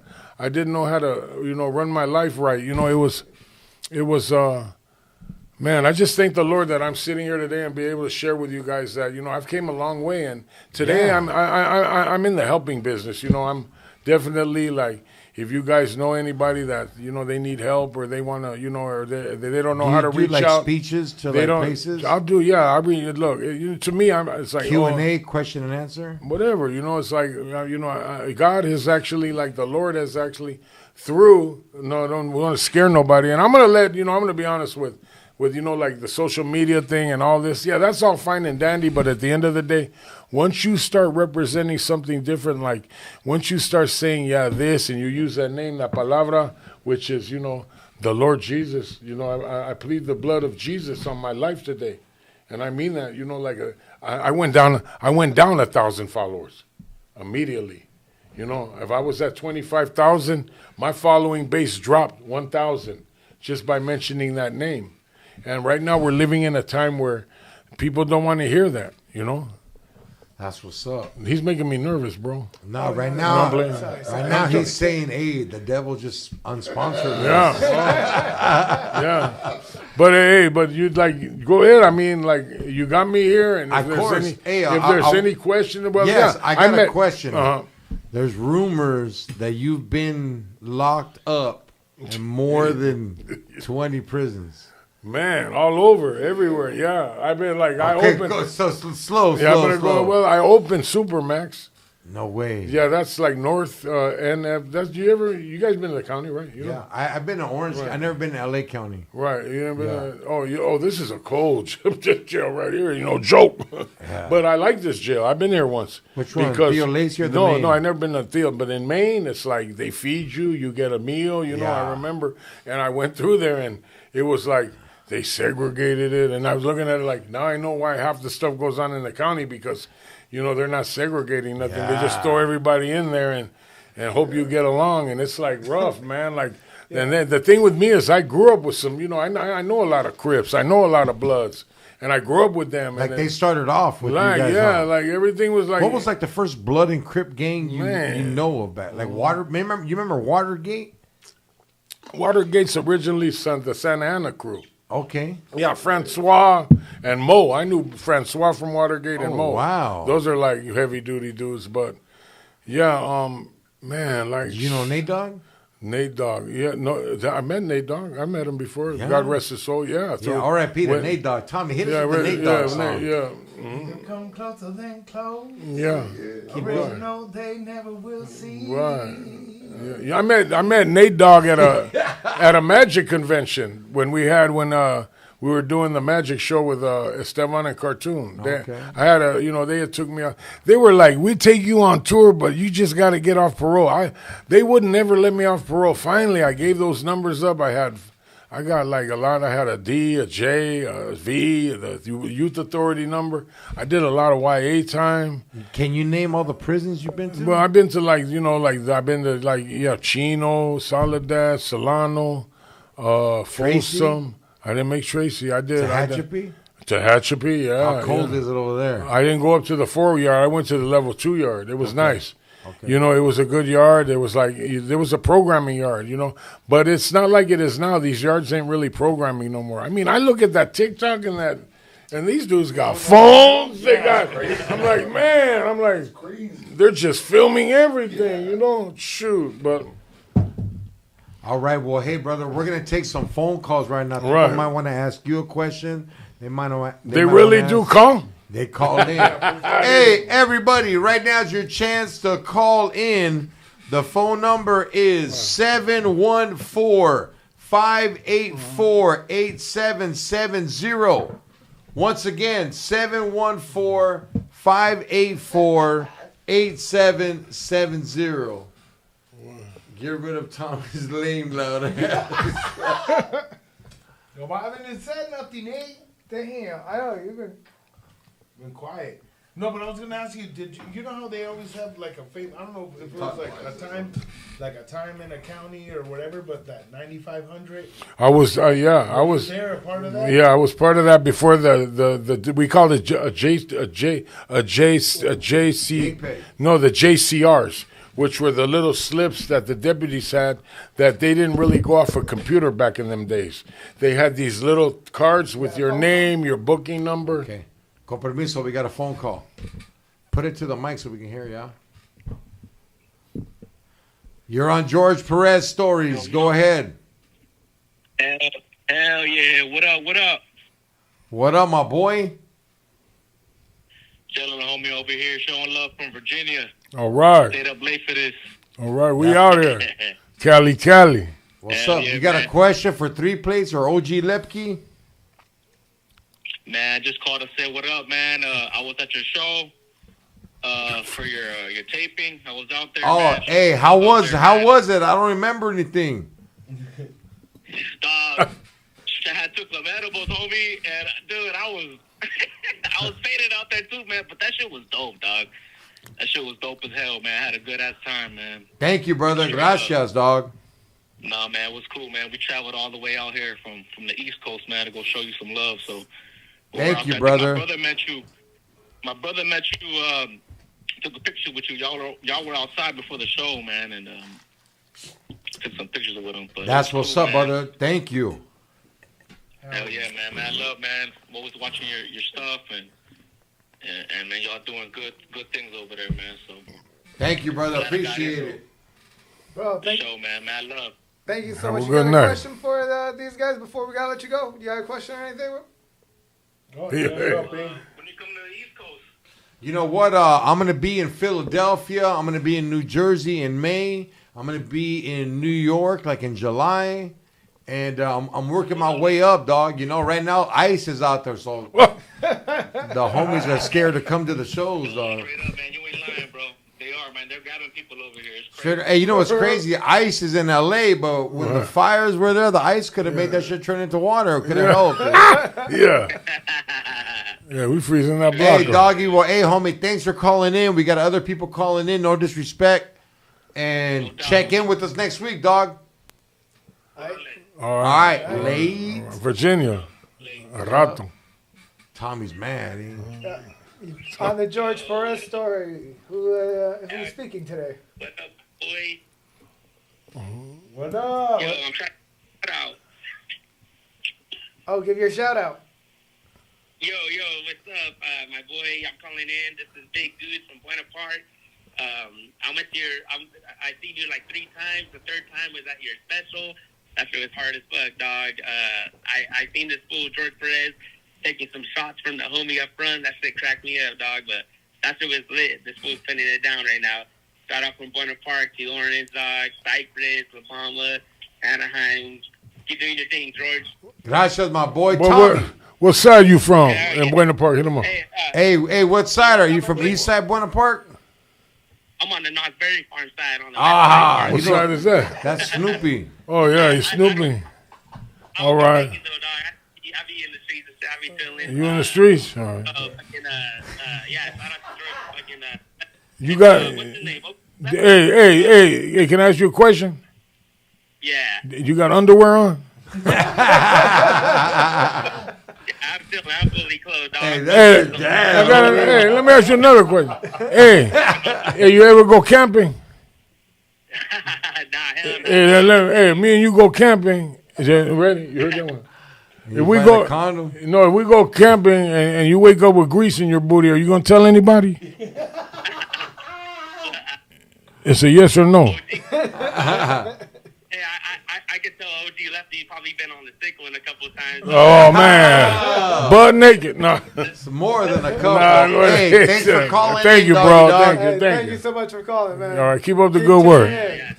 Speaker 4: you know, run my life right. You know, it was man, I just thank the Lord that I'm sitting here today and be able to share with you guys that, you know, I've came a long way, and today I'm in the helping business. You know, I'm definitely like, if you guys know anybody that, you know, they need help or they want to, you know, or they don't know how to reach
Speaker 2: like
Speaker 4: out.
Speaker 2: Speeches to
Speaker 4: they
Speaker 2: like
Speaker 4: don't,
Speaker 2: places?
Speaker 4: I'll do, yeah. I mean, look, to me, it's like
Speaker 2: Q&A, question and answer?
Speaker 4: whatever, you know. It's like, you know, God has actually, like, the Lord has actually through. No, I don't want to scare nobody, and I'm gonna be honest with you know, like the social media thing and all this. Yeah, that's all fine and dandy, but at the end of the day, once you start representing something different, like once you start saying, yeah, this, and you use that name, la palabra, which is, you know, the Lord Jesus, you know, I plead the blood of Jesus on my life today. And I mean that, you know, like I went down 1,000 followers immediately. You know, if I was at 25,000, my following base dropped 1,000 just by mentioning that name. And right now we're living in a time where people don't want to hear that, you know.
Speaker 2: That's what's up.
Speaker 4: He's making me nervous, bro.
Speaker 2: No, right now,
Speaker 4: blame
Speaker 2: he's saying, hey, the devil just unsponsored me.
Speaker 4: Yeah. Yeah. But hey, but you'd like, go ahead. I mean, like, you got me here. And if
Speaker 2: Of course.
Speaker 4: if there's any question, well,
Speaker 2: Yes,
Speaker 4: yeah,
Speaker 2: I got a question.
Speaker 4: Uh-huh.
Speaker 2: There's rumors that you've been locked up in more than 20 prisons.
Speaker 4: Man, all over, everywhere. Yeah, I've been like, I opened.
Speaker 2: Slow.
Speaker 4: Yeah, I'm gonna go. Well, I opened Supermax.
Speaker 2: No way.
Speaker 4: Yeah, that's like North NF. That's you guys been to the county, right? You know?
Speaker 2: Yeah, I've been to Orange.
Speaker 4: Right.
Speaker 2: I've never been to LA County.
Speaker 4: Right. You never been this is a cold jail right here. You know, joke.
Speaker 2: Yeah.
Speaker 4: But I like this jail. I've been here once.
Speaker 2: Which one? Theo Lacey or the Maine?
Speaker 4: No, I never been to Theo. But in Maine, it's like they feed you. You get a meal. You know, I remember, and I went through there, and it was like, they segregated it, and I was looking at it like, now I know why half the stuff goes on in the county, because, you know, they're not segregating nothing. They just throw everybody in there and hope you get along, and it's like rough, man. Like, and then the thing with me is I grew up with some, you know, I know a lot of Crips, I know a lot of Bloods, and I grew up with them.
Speaker 2: Like
Speaker 4: and
Speaker 2: they started off with
Speaker 4: like,
Speaker 2: you guys.
Speaker 4: yeah, like everything was like.
Speaker 2: What was like the first Blood and Crip gang you know about? Like you remember Watergate?
Speaker 4: Watergate's originally the Santa Ana crew.
Speaker 2: Okay.
Speaker 4: Yeah, Francois and Mo. I knew Francois from Watergate and Mo.
Speaker 2: Wow.
Speaker 4: Those are like heavy duty dudes. But yeah, man, like,
Speaker 2: You know Nate Dogg?
Speaker 4: Nate Dogg. Yeah, no, I met Nate Dogg. I met him before.
Speaker 2: Yeah.
Speaker 4: God rest his soul. Yeah.
Speaker 2: Yeah, R.I.P. to Nate Dogg. Tommy, hit us with the Nate Dogg song.
Speaker 4: Yeah.
Speaker 7: Come closer than close.
Speaker 4: Yeah.
Speaker 7: Original, they never will see.
Speaker 4: Right. Yeah, I met Nate Dogg at a magic convention when we were doing the magic show with Esteban and Cartoon. They had took me out. They were like, we take you on tour, but you just got to get off parole. They wouldn't never let me off parole. Finally, I gave those numbers up. I got like a lot. I had a D, a J, a V, the youth authority number. I did a lot of YA time.
Speaker 2: Can you name all the prisons you've been to?
Speaker 4: Well, I've been to I've been to Chino, Soledad, Solano, Folsom. I didn't make Tracy. I did. Tehachapi, yeah.
Speaker 2: How cold is it over there?
Speaker 4: I didn't go up to the 4 yard. I went to the level 2 yard. It was nice. Okay. You know, it was a good yard. There was a programming yard, you know. But it's not like it is now. These yards ain't really programming no more. I mean, I look at that TikTok and these dudes got phones. I'm like, man, they're just filming everything, you know. Shoot, but.
Speaker 2: All right, well, hey, brother, we're going to take some phone calls right now. People might want to ask you a question. They
Speaker 4: really do call?
Speaker 2: They called in. Hey, everybody, right now is your chance to call in. The phone number is 714-584-8770. Once again, 714-584-8770. Get rid of Tommy's lame loud.
Speaker 7: Nobody haven't said nothing, eh? To him. I know, you've been quiet. No, but I was gonna ask you, you know how they always have like a fame? I don't know if it was like a time in a county or whatever, but that 9,500.
Speaker 4: I was
Speaker 7: There a part of that.
Speaker 4: Yeah, I was part of that before the we called it the JCRs, which were the little slips that the deputies had that they didn't really go off a computer back in them days. They had these little cards with your name, your booking number.
Speaker 2: Okay. Con permiso, we got a phone call. Put it to the mic so we can hear you. You're on George Perez Stories. Go ahead.
Speaker 8: Hell yeah. What up? What up?
Speaker 2: What up, my boy?
Speaker 8: Telling the homie over here showing love from Virginia.
Speaker 4: All right.
Speaker 8: Stayed up late for this.
Speaker 4: All right, we out here. Cali.
Speaker 2: What's
Speaker 8: Hell
Speaker 2: up?
Speaker 8: yeah,
Speaker 2: You got
Speaker 8: man.
Speaker 2: a question for 3 Plates or OG Lepke?
Speaker 8: Man, I just called to say what up, man. I was at your show for your taping. I was out there.
Speaker 2: Oh,
Speaker 8: man.
Speaker 2: hey, how was it? I don't remember anything.
Speaker 8: Dog, I took some edibles, homie, and dude, I was I was faded out there too, man. But that shit was dope, dog. That shit was dope as hell, man. I had a good ass time, man.
Speaker 2: Thank you, brother. Gracias, dog.
Speaker 8: Nah, man, it was cool, man. We traveled all the way out here from the East Coast, man, to go show you some love. So we were
Speaker 2: Thank
Speaker 8: out
Speaker 2: you,
Speaker 8: there.
Speaker 2: brother.
Speaker 8: My brother met you. Took a picture with you. Y'all were outside before the show, man, and took some pictures with him. But
Speaker 2: That's
Speaker 8: it was
Speaker 2: what's
Speaker 8: cool,
Speaker 2: up,
Speaker 8: man.
Speaker 2: brother. Thank you.
Speaker 8: Hell yeah, man. Man, I love, man. I'm always watching your stuff, and man, y'all doing good things over there, man. So
Speaker 2: Thank you, brother.
Speaker 8: Glad I got
Speaker 2: Appreciate
Speaker 8: here.
Speaker 2: it.
Speaker 1: Bro,
Speaker 8: show, man. Man, I love.
Speaker 1: thank you so
Speaker 4: Have a
Speaker 1: much. You
Speaker 4: good
Speaker 1: got a
Speaker 4: night.
Speaker 1: question for these guys before we gotta let you go? You got a question or anything?
Speaker 7: Oh,
Speaker 4: Yeah.
Speaker 7: yeah.
Speaker 8: When you come to the East Coast.
Speaker 2: You know what? I'm going to be in Philadelphia. I'm going to be in New Jersey in May. I'm going to be in New York like in July. And I'm working my way up, dog. You know, right now, ICE is out there. So the homies are scared to come to the shows, dog.
Speaker 8: Straight up, man. You ain't lying, bro. They are, man. They're grabbing people over here. It's crazy.
Speaker 2: Straight, hey, you know what's crazy? ICE is in LA, but when the fires were there, the ICE could have made that shit turn into water. Could have helped.
Speaker 4: Yeah. Yeah, we freezing that block.
Speaker 2: Hey, doggy. Well, hey, homie, thanks for calling in. We got other people calling in. No disrespect. And check in with us next week, dog.
Speaker 4: All
Speaker 2: All
Speaker 4: right.
Speaker 2: right, late.
Speaker 4: Virginia. A rato.
Speaker 2: Tommy's mad.
Speaker 1: On the George Perez story, who's speaking today?
Speaker 8: What up, boy?
Speaker 7: What up?
Speaker 8: Yo, I'm trying to out.
Speaker 1: Oh, give your shout out.
Speaker 8: Yo, what's up, my boy? I'm calling in. This is Big Dude from Buena Park. I seen you like 3 times. The 3rd time was at your special. That shit was hard as fuck, dog. I seen this fool, George Perez, taking some shots from the homie up front. That shit cracked me up, dog. But that shit was lit. This fool's pinning it down right now. Shout out from Buena Park to Orange, dog, Cypress, La Palma, Anaheim. Keep doing your thing, George.
Speaker 2: Gracias, my boy,
Speaker 4: Well,
Speaker 2: Tommy.
Speaker 4: what side you from in Buena Park? Hit them up.
Speaker 2: Hey, what side are you from? East side, Buena Park?
Speaker 8: I'm on the Knott's Berry Farm side. On the
Speaker 2: Ah,
Speaker 4: What
Speaker 2: you know,
Speaker 4: side is that?
Speaker 2: that's Snoopy.
Speaker 4: Oh, yeah, you Snoopy. All right.
Speaker 8: I be in the streets. I be chilling.
Speaker 4: You in the streets? All right.
Speaker 8: Shout out to George.
Speaker 4: You got...
Speaker 8: What's his name?
Speaker 4: Hey, can I ask you a question?
Speaker 8: Yeah.
Speaker 4: You got underwear on?
Speaker 8: I'm fully clothed, dog.
Speaker 2: Hey,
Speaker 4: Hey, hey, let me ask you another question. Hey, you ever go camping?
Speaker 8: Nah, hell no.
Speaker 4: Hey, me and you go camping. Is it ready? You heard that one?
Speaker 2: You
Speaker 4: If we
Speaker 2: find
Speaker 4: go,
Speaker 2: a condom?
Speaker 4: no, if we go camping and you wake up with grease in your booty, are you gonna tell anybody? It's a yes or no.
Speaker 8: Hey, I could tell OG Lepke probably been on the sick one a couple of times.
Speaker 4: Oh man, butt naked. No.
Speaker 2: It's more than a couple.
Speaker 4: Nah, go
Speaker 2: Hey,
Speaker 4: ahead.
Speaker 2: thanks for calling
Speaker 4: Thank
Speaker 2: in,
Speaker 4: you,
Speaker 2: doggy
Speaker 4: bro.
Speaker 2: dog.
Speaker 4: Thank you.
Speaker 1: Hey,
Speaker 4: Thank
Speaker 1: you
Speaker 4: you.
Speaker 1: so much for calling, man.
Speaker 4: All right, keep up the good work.
Speaker 1: Yeah.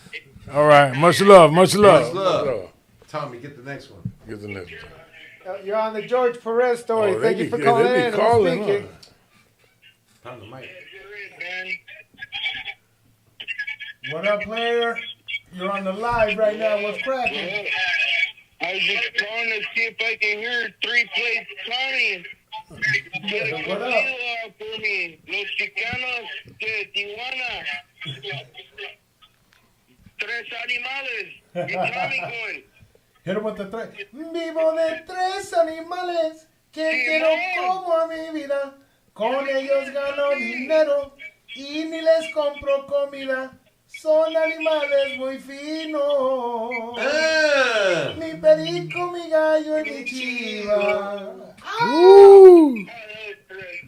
Speaker 4: All right, much love, much love.
Speaker 2: Much love. Tommy, get the next one.
Speaker 4: Get the next one.
Speaker 1: You're on the George Perez story.
Speaker 4: Oh,
Speaker 1: Thank
Speaker 4: they
Speaker 1: you for
Speaker 4: be-
Speaker 1: calling
Speaker 4: they be
Speaker 1: in. Who's
Speaker 4: calling,
Speaker 1: speaking?
Speaker 2: Time the mic.
Speaker 7: What up, player? You're on the live right now. What's cracking?
Speaker 8: I was just calling to see if I can hear 3 Plates Tommy.
Speaker 7: What up?
Speaker 8: For me, los Chicanos de Tijuana. Tres animales. Y Tommy going.
Speaker 7: Hit him with the threat. Vivo de tres animales que quiero como a mi vida. Con ellos gano dinero y ni les compro comida. Son animales muy finos. Mi perico, mi gallo y mi chiva.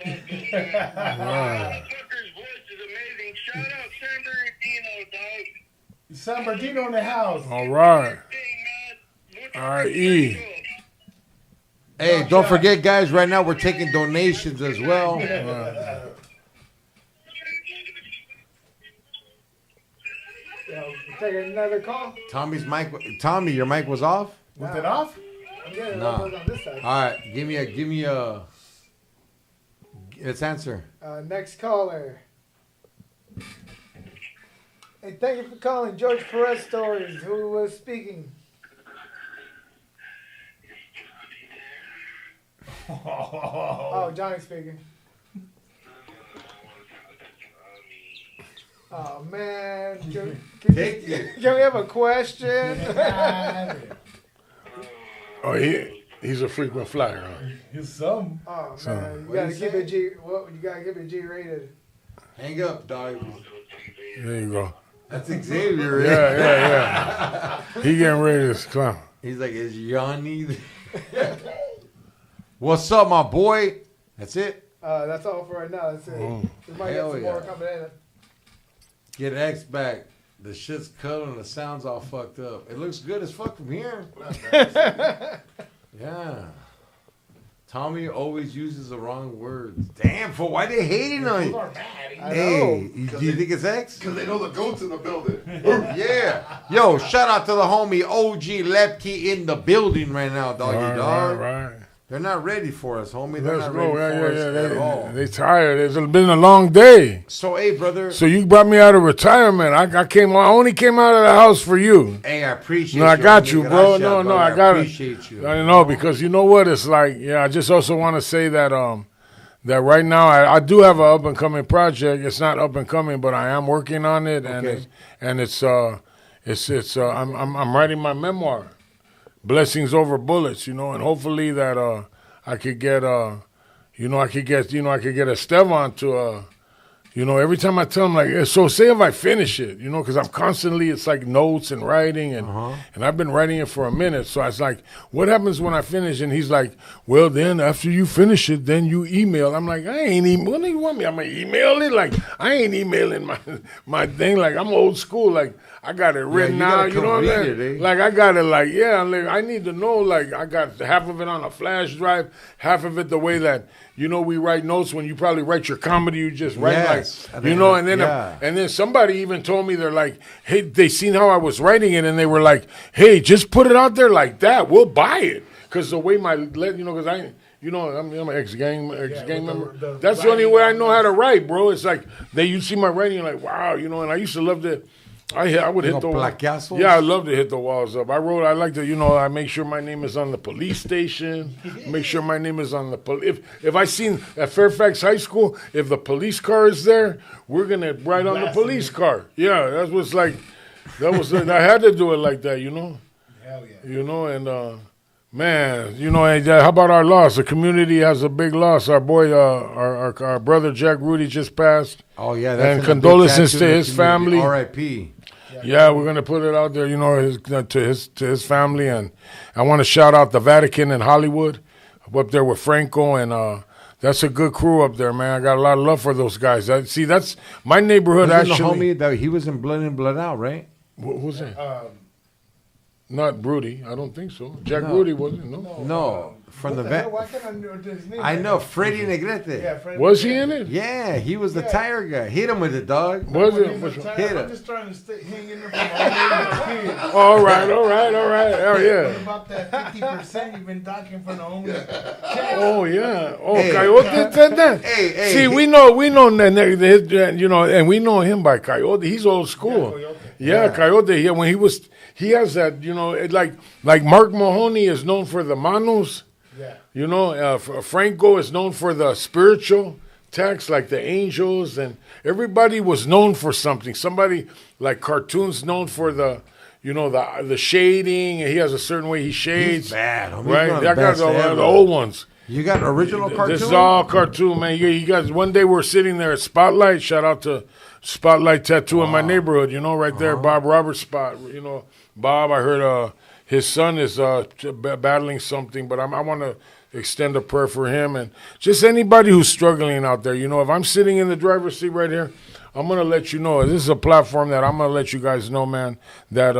Speaker 8: Motherfucker's voice is amazing. Shout out San Bernardino, dog.
Speaker 7: San Bernardino in the house.
Speaker 4: All right.
Speaker 8: Thing, man.
Speaker 4: All right, E.
Speaker 2: Hey, don't forget, guys, right now we're taking donations as well.
Speaker 1: Take another call.
Speaker 2: Tommy, your mic was off?
Speaker 7: Was it off?
Speaker 1: Yeah,
Speaker 2: Nah.
Speaker 1: that was on this side.
Speaker 2: All right, give me a. Let's answer.
Speaker 1: Next caller. Hey, thank you for calling George Perez Stories. Who was speaking? Oh, Johnny speaking. Oh man, can we have a question?
Speaker 4: Oh, he's a frequent flyer, huh?
Speaker 7: He's some.
Speaker 1: Oh
Speaker 4: So,
Speaker 1: man, you gotta keep it G. What you gotta keep it G rated.
Speaker 2: Hang up, dog.
Speaker 4: There you go.
Speaker 2: That's Xavier.
Speaker 4: Yeah. He getting ready to clown.
Speaker 2: He's like, is Johnny? What's up, my boy? That's it.
Speaker 1: That's all for right now. That's it. We might
Speaker 2: Hell
Speaker 1: get some more
Speaker 2: yeah.
Speaker 1: coming in.
Speaker 2: Get X back. The shit's cut and the sound's all fucked up. It looks good as fuck from here. Yeah. Tommy always uses the wrong words. Damn, fool, why they hating on you? Hey, do you think it's X?
Speaker 5: Because they know the goat's in the building.
Speaker 2: Yeah. Yo, shout out to the homie OG Lepke in the building right now, doggy dog.
Speaker 4: Right.
Speaker 2: They're not ready for us, homie. They're
Speaker 4: Let's
Speaker 2: not
Speaker 4: go.
Speaker 2: ready for us at all.
Speaker 4: They tired. It's been a long day.
Speaker 2: So, hey, brother.
Speaker 4: So you brought me out of retirement. I only came out of the house for you.
Speaker 2: Hey, I appreciate you.
Speaker 4: No, I got you, bro.
Speaker 2: Gracias,
Speaker 4: No,
Speaker 2: brother.
Speaker 4: I got it.
Speaker 2: appreciate you.
Speaker 4: I know, because you know what it's like. Yeah, I just also want to say that that right now I do have an up and coming project. It's not up and coming, but I am working on it,
Speaker 2: Okay.
Speaker 4: and it's I'm writing my memoir, Blessings Over Bullets. You know, and hopefully that I could get Esteban to every time I tell him, like, so say if I finish it, because I'm constantly, it's like notes and writing, and I've been writing it for a minute. So I was like, what happens when I finish? And he's like, well, then after you finish it, then you email. I'm like, I ain't what do you want me? I'm going to email it? Like, I ain't emailing my thing. Like, I'm old school. Like, I got it written
Speaker 2: you
Speaker 4: out.
Speaker 2: gotta
Speaker 4: You know what I'm
Speaker 2: complete
Speaker 4: saying?
Speaker 2: it, eh?
Speaker 4: Like, I got it, like, yeah, like, I need to know, like, I got half of it on a flash drive, half of it the way that, we write notes when you probably write your comedy, you just write,
Speaker 2: Yes.
Speaker 4: like, and then somebody even told me, they're like, hey, they seen how I was writing it, and they were like, hey, just put it out there like that, we'll buy it. Because the way because I'm an ex-gang member. That's the only way I know how to write, bro. It's like, you see my writing, you're like, wow, and I used to love to, I would hit the wall.
Speaker 2: plaqueazos?
Speaker 4: Yeah, I love to hit the walls up. I like to, I make sure my name is on the police station. Make sure my name is on the if I seen at Fairfax High School, if the police car is there, we're gonna write on the police car. Yeah, that's what's like. That was I had to do it like that,
Speaker 7: Hell yeah.
Speaker 4: and man, hey, how about our loss? The community has a big loss. Our boy, our brother Jack Rudy just passed.
Speaker 2: Oh, yeah.
Speaker 4: And condolences to his family.
Speaker 2: R.I.P.
Speaker 4: Yeah, we're gonna put it out there, to his family, and I want to shout out the Vatican in Hollywood, up there with Franco, and that's a good crew up there, man. I got a lot of love for those guys. That's my neighborhood.
Speaker 2: Wasn't
Speaker 4: Actually,
Speaker 2: the homie that he was in Blood In, Blood Out, right?
Speaker 4: what was that? Not Rudy, I don't think so. Jack Rudy wasn't.
Speaker 2: No, from the vet.
Speaker 1: Why can't I know his name?
Speaker 2: I know, Freddie Negrete.
Speaker 1: Yeah, Fred.
Speaker 4: Was he in it?
Speaker 2: Yeah, he was the tire guy. Hit him with it, dog.
Speaker 4: Was it?
Speaker 2: Hit
Speaker 7: I'm
Speaker 2: him.
Speaker 7: just trying to hang in there for my own kids.
Speaker 4: All right. Oh
Speaker 7: What
Speaker 4: yeah.
Speaker 7: about that 50% you've been talking for the homeless?
Speaker 4: Oh yeah. Oh,
Speaker 2: Hey.
Speaker 4: Coyote said that.
Speaker 2: Hey.
Speaker 4: See, we know, and we know him by Coyote. He's old school. Yeah, Coyote. Yeah, when he has that, like Mark Mahoney is known for the Manos.
Speaker 7: Yeah.
Speaker 4: You know, Franco is known for the spiritual text, like the angels, and everybody was known for something. Somebody like cartoons known for the, you know, the shading. And he has a certain way he shades.
Speaker 2: He's bad. Homie.
Speaker 4: Right?
Speaker 2: He's
Speaker 4: I got the old ones.
Speaker 2: You got original cartoon?
Speaker 4: This is all cartoon, man. You guys, one day we're sitting there at Spotlight. Shout out to Spotlight Tattoo in my neighborhood, you know, right there, Bob Roberts spot. You know, Bob, I heard his son is battling something, but I want to extend a prayer for him and just anybody who's struggling out there. You know, if I'm sitting in the driver's seat right here, I'm going to let you know. This is a platform that I'm going to let you guys know, man, that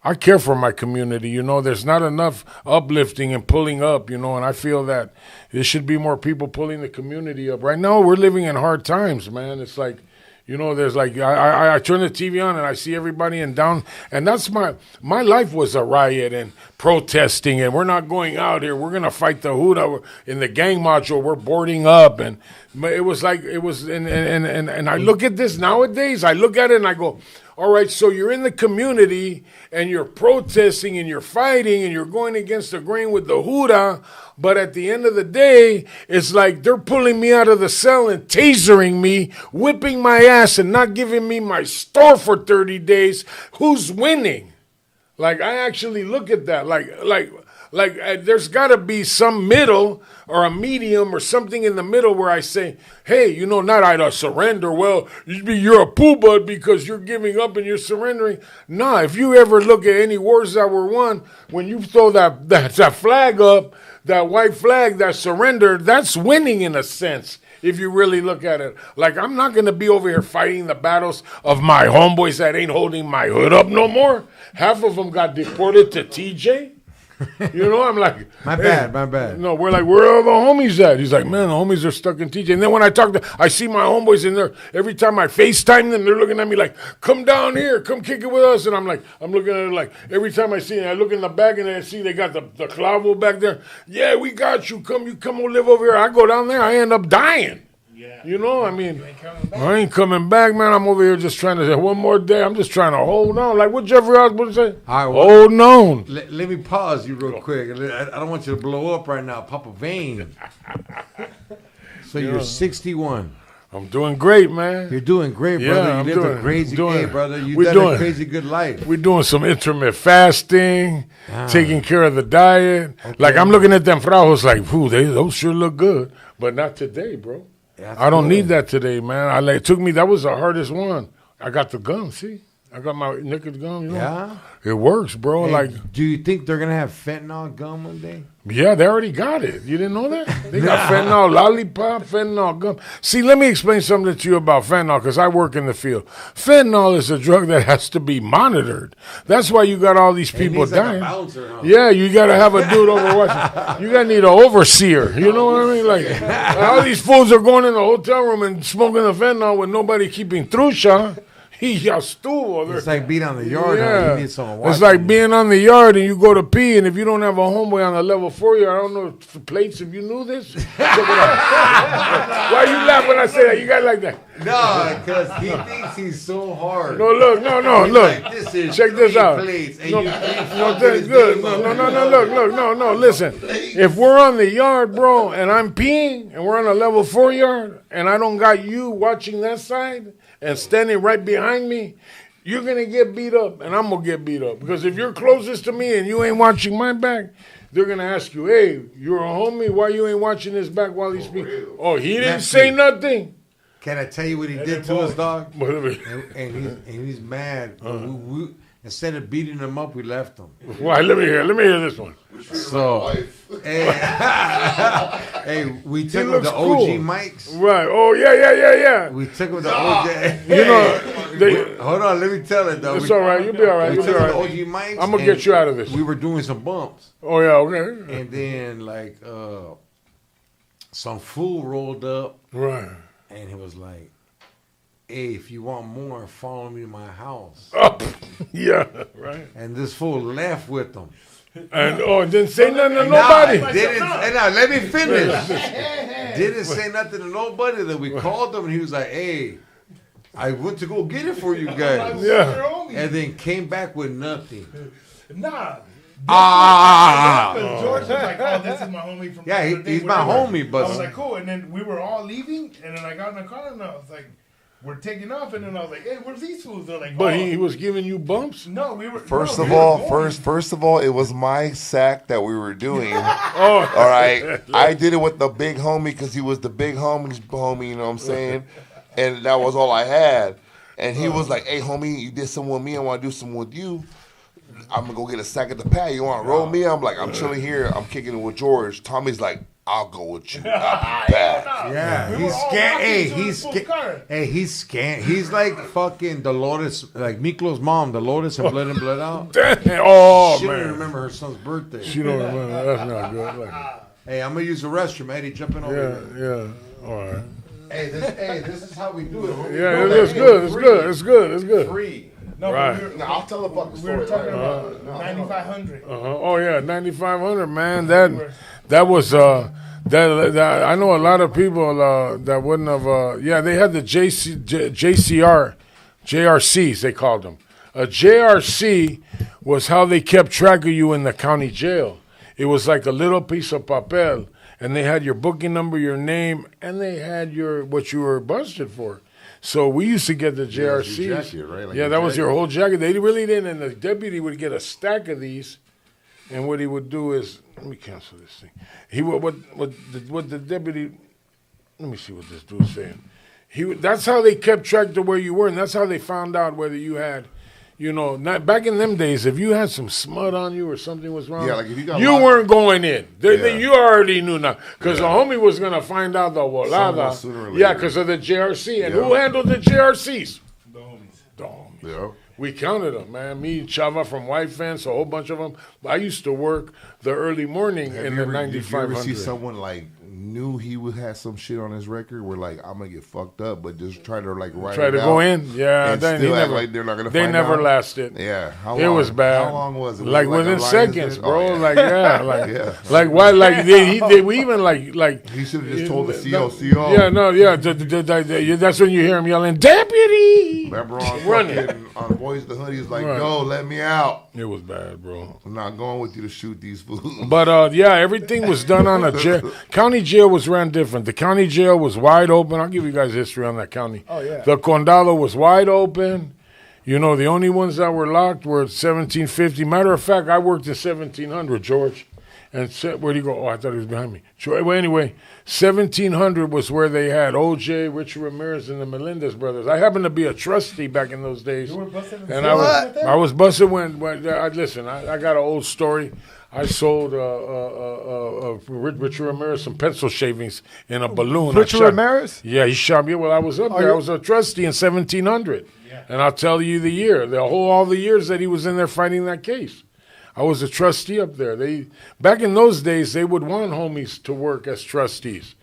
Speaker 4: I care for my community. You know, there's not enough uplifting and pulling up, you know, and I feel that there should be more people pulling the community up. Right now, we're living in hard times, man. It's like, you know, there's like, I turn the TV on and I see everybody and down, and that's my life was a riot and protesting, and we're not going out here. We're going to fight the Huda in the gang module. We're boarding up, and it was like, it was, and I look at this nowadays, I look at it and I go, all right, so you're in the community and you're protesting and you're fighting and you're going against the grain with the Huda, but at the end of the day, it's like they're pulling me out of the cell and tasering me, whipping my ass and not giving me my store for 30 days. Who's winning? Like, I actually look at that like there's got to be some middle or a medium or something in the middle where I say, hey, you know, not I surrender. Well, you're a poo bud because you're giving up and you're surrendering. Nah, if you ever look at any wars that were won, when you throw that flag up, that white flag, that surrender, that's winning in a sense. If you really look at it. Like, I'm not going to be over here fighting the battles of my homeboys that ain't holding my hood up no more. Half of them got deported to TJ. You know, I'm like,
Speaker 2: my bad.
Speaker 4: No, we're like, where are the homies at? He's like, man, the homies are stuck in TJ. And then when I I see my homeboys in there. Every time I FaceTime them, they're looking at me like, come down here, come kick it with us. And I'm like, I'm looking at it like, every time I see it, I look in the back and I see they got the clavo back there. Yeah, we got you. Come live over here. I go down there, I end up dying. Yeah. You know, I mean, I ain't coming back, man. I'm over here just trying to say one more day. I'm just trying to hold on. Like what Jeffrey Osborne say?
Speaker 2: All right,
Speaker 4: hold on.
Speaker 2: Let me pause you real quick. I don't want you to blow up right now, Papa Vane. So you're 61.
Speaker 4: I'm doing great, man.
Speaker 2: You're doing great, brother.
Speaker 4: Yeah,
Speaker 2: you lived a crazy day, brother. You've done a crazy good life.
Speaker 4: We're doing some intermittent fasting, taking care of the diet. Okay. Like, I'm looking at them frajos like, those sure look good. But not today, bro. Yeah, I don't need that today, man. It took me, that was the hardest one. I got the gum, see? I got my nickel gum, you know? Yeah? It works, bro. Hey,
Speaker 2: do you think they're going to have fentanyl gum one day?
Speaker 4: Yeah, they already got it. You didn't know that? They got fentanyl lollipop, fentanyl gum. See, let me explain something to you about fentanyl, because I work in the field. Fentanyl is a drug that has to be monitored. That's why you got all these people dying. Like a bouncer, huh? Yeah, you got to have a dude over watching. You got to need an overseer. You know what I mean? Like, all these fools are going in the hotel room and smoking the fentanyl with nobody keeping trucha.
Speaker 2: It's like being on the yard. Yeah. You need someone watching.
Speaker 4: It's like being on the yard and you go to pee, and if you don't have a homeboy on the level 4 yard, I don't know plates if you knew this. Check it out. Why you laugh when I say that? You got like that?
Speaker 2: No, because he thinks he's so hard.
Speaker 4: No, look. Like, check this out. Plates, that's good. No, listen. If we're on the yard, bro, and I'm peeing, and we're on a level 4 yard, and I don't got you watching that side, and standing right behind me, you're going to get beat up, and I'm going to get beat up. Because if you're closest to me and you ain't watching my back, they're going to ask you, hey, you're a homie, why you ain't watching his back while he's speaking? Oh, he didn't say nothing.
Speaker 2: Can I tell you what he did to us, dog? and he's mad. Instead of beating him up, we left him.
Speaker 4: Why? Let me hear this one.
Speaker 2: So, hey, we took him to OG mics.
Speaker 4: Right. Oh, yeah.
Speaker 2: We took him to OG. Hold on, let me tell it, though.
Speaker 4: It's all right. You'll be all right.
Speaker 2: We took him to OG mics.
Speaker 4: I'm going to get you out of this.
Speaker 2: We were doing some bumps.
Speaker 4: Oh, yeah, okay.
Speaker 2: And then, like, some fool rolled up.
Speaker 4: Right.
Speaker 2: And he was like, hey, if you want more, follow me to my house.
Speaker 4: Yeah, right.
Speaker 2: And this fool left with them.
Speaker 4: And didn't say nothing to nobody.
Speaker 2: Let me finish. Didn't say nothing to nobody. Then we called him, and he was like, hey, I went to go get it for you guys.
Speaker 4: Yeah.
Speaker 2: And then came back with nothing.
Speaker 7: Nah. was like, oh, this is my homie from.
Speaker 2: Yeah,
Speaker 7: the other day,
Speaker 2: he's my
Speaker 7: whatever.
Speaker 2: homie, but
Speaker 7: I was like, cool. And then we were all leaving, and then I got in the car, and I was like, we're taking off, and then I was like, hey, where's these fools? They're like,
Speaker 4: But
Speaker 7: oh.
Speaker 4: he was giving you bumps?
Speaker 7: No, we were.
Speaker 5: First
Speaker 7: no,
Speaker 5: of
Speaker 7: we were
Speaker 5: all,
Speaker 7: going.
Speaker 5: first of all, it was my sack that we were doing.
Speaker 4: Oh.
Speaker 5: All right, I did it with the big homie because he was the big homie. You know what I'm saying? And that was all I had. And he was like, "Hey, homie, you did some with me. I want to do some with you. I'm gonna go get a sack at the pad. You want to roll me?" I'm like, "I'm chilling here. I'm kicking it with George." Tommy's like, "I'll go with you."
Speaker 2: yeah,
Speaker 7: We were
Speaker 2: he's
Speaker 7: all
Speaker 2: scared.
Speaker 7: walking
Speaker 2: Hey,
Speaker 7: to
Speaker 2: he's
Speaker 7: the full car.
Speaker 2: scared. Hey, he's scared. He's like fucking Dolores, like Miklo's mom, Dolores and Blood and Blood Out.
Speaker 4: Oh,
Speaker 2: She don't even
Speaker 4: man.
Speaker 2: remember her son's birthday.
Speaker 4: She don't remember. That's not good. Like,
Speaker 2: Hey, I'm gonna use the restroom, Eddie. Jumping over here.
Speaker 4: yeah. All right.
Speaker 2: Hey, this is how we do it.
Speaker 4: Yeah, it's good. It's good.
Speaker 2: Free.
Speaker 7: No,
Speaker 4: Right.
Speaker 7: but
Speaker 5: Now, I'll tell the fucking
Speaker 7: we
Speaker 5: story.
Speaker 7: were talking
Speaker 5: right?
Speaker 7: about 9,500.
Speaker 4: Oh yeah, 9,500, man. That was that I know a lot of people that wouldn't have. Yeah, they had the JRCs they called them. A JRC was how they kept track of you in the county jail. It was like a little piece of papel, and they had your booking number, your name, and they had your what you were busted for. So we used to get the JRCs.
Speaker 5: your jacket, right? Like
Speaker 4: yeah,
Speaker 5: your
Speaker 4: that was
Speaker 5: jacket.
Speaker 4: your whole jacket. They really didn't, and the deputy would get a stack of these, and what he would do is, let me cancel this thing. He would what the deputy. Let me see what this dude's saying. That's how they kept track of where you were, and that's how they found out whether you had. Not back in them days, if you had some smut on you or something was wrong,
Speaker 5: Yeah, like if you got
Speaker 4: you
Speaker 5: locked-
Speaker 4: weren't going in.
Speaker 5: Yeah.
Speaker 4: You already knew now. Because the homie was going to find out the volada.
Speaker 5: Sooner or
Speaker 4: Yeah,
Speaker 5: later.
Speaker 4: because of the JRC. And
Speaker 5: Yeah.
Speaker 4: who handled the JRCs?
Speaker 7: The homies.
Speaker 4: The homies.
Speaker 5: Yeah.
Speaker 4: We counted them, man. Me, Chava from White Fence, a whole bunch of them. I used to work the early morning
Speaker 5: Have
Speaker 4: in
Speaker 5: you
Speaker 4: the
Speaker 5: ever, did you ever see
Speaker 4: 9500.
Speaker 5: someone like knew he would have some shit on his record where like I'm gonna get fucked up, but just try to like write
Speaker 4: Try
Speaker 5: it
Speaker 4: to
Speaker 5: out
Speaker 4: go in? Yeah.
Speaker 5: and
Speaker 4: Then
Speaker 5: still
Speaker 4: he
Speaker 5: act
Speaker 4: never,
Speaker 5: like they're not gonna
Speaker 4: they
Speaker 5: find
Speaker 4: never
Speaker 5: out?
Speaker 4: lasted.
Speaker 5: Yeah, how
Speaker 4: It
Speaker 5: long?
Speaker 4: was bad.
Speaker 5: How long was it?
Speaker 4: Like
Speaker 5: Was it
Speaker 4: within
Speaker 5: a lion's
Speaker 4: seconds,
Speaker 5: den?
Speaker 4: bro.
Speaker 5: Oh, yeah.
Speaker 4: Like yeah, like
Speaker 5: Yeah.
Speaker 4: like why? Like we even like
Speaker 5: He should have just told the
Speaker 4: no,
Speaker 5: COCO.
Speaker 4: Yeah, no, yeah. That's when you hear him yelling, "Deputy!"
Speaker 5: Remember on
Speaker 4: Running.
Speaker 5: fucking on Boys the Hoodie, he's like,
Speaker 4: Right.
Speaker 5: "Yo, let me out.
Speaker 4: It was bad, bro.
Speaker 5: I'm not going with you to shoot these fools."
Speaker 4: But yeah, everything was done on a jail. County jail was ran different. The county jail was wide open. I'll give you guys history on that county.
Speaker 7: Oh, yeah.
Speaker 4: The condado was wide open. The only ones that were locked were 1750. Matter of fact, I worked in 1700, George. And where'd he go? Oh, I thought he was behind me. Well, anyway, 1700 was where they had OJ, Richard Ramirez, and the Melendez brothers. I happened to be a trustee back in those days.
Speaker 7: You were busted in
Speaker 4: And
Speaker 7: the
Speaker 4: I
Speaker 7: with them?
Speaker 4: was busted when listen, I got an old story. I sold Richard Ramirez some pencil shavings in a balloon.
Speaker 1: Richard Ramirez?
Speaker 4: Yeah, he shot me. Well, I was up there. I was a trustee in 1700. And I'll tell you the year, all the years that he was in there fighting that case. I was a trustee up there. Back in those days, they would want homies to work as trustees.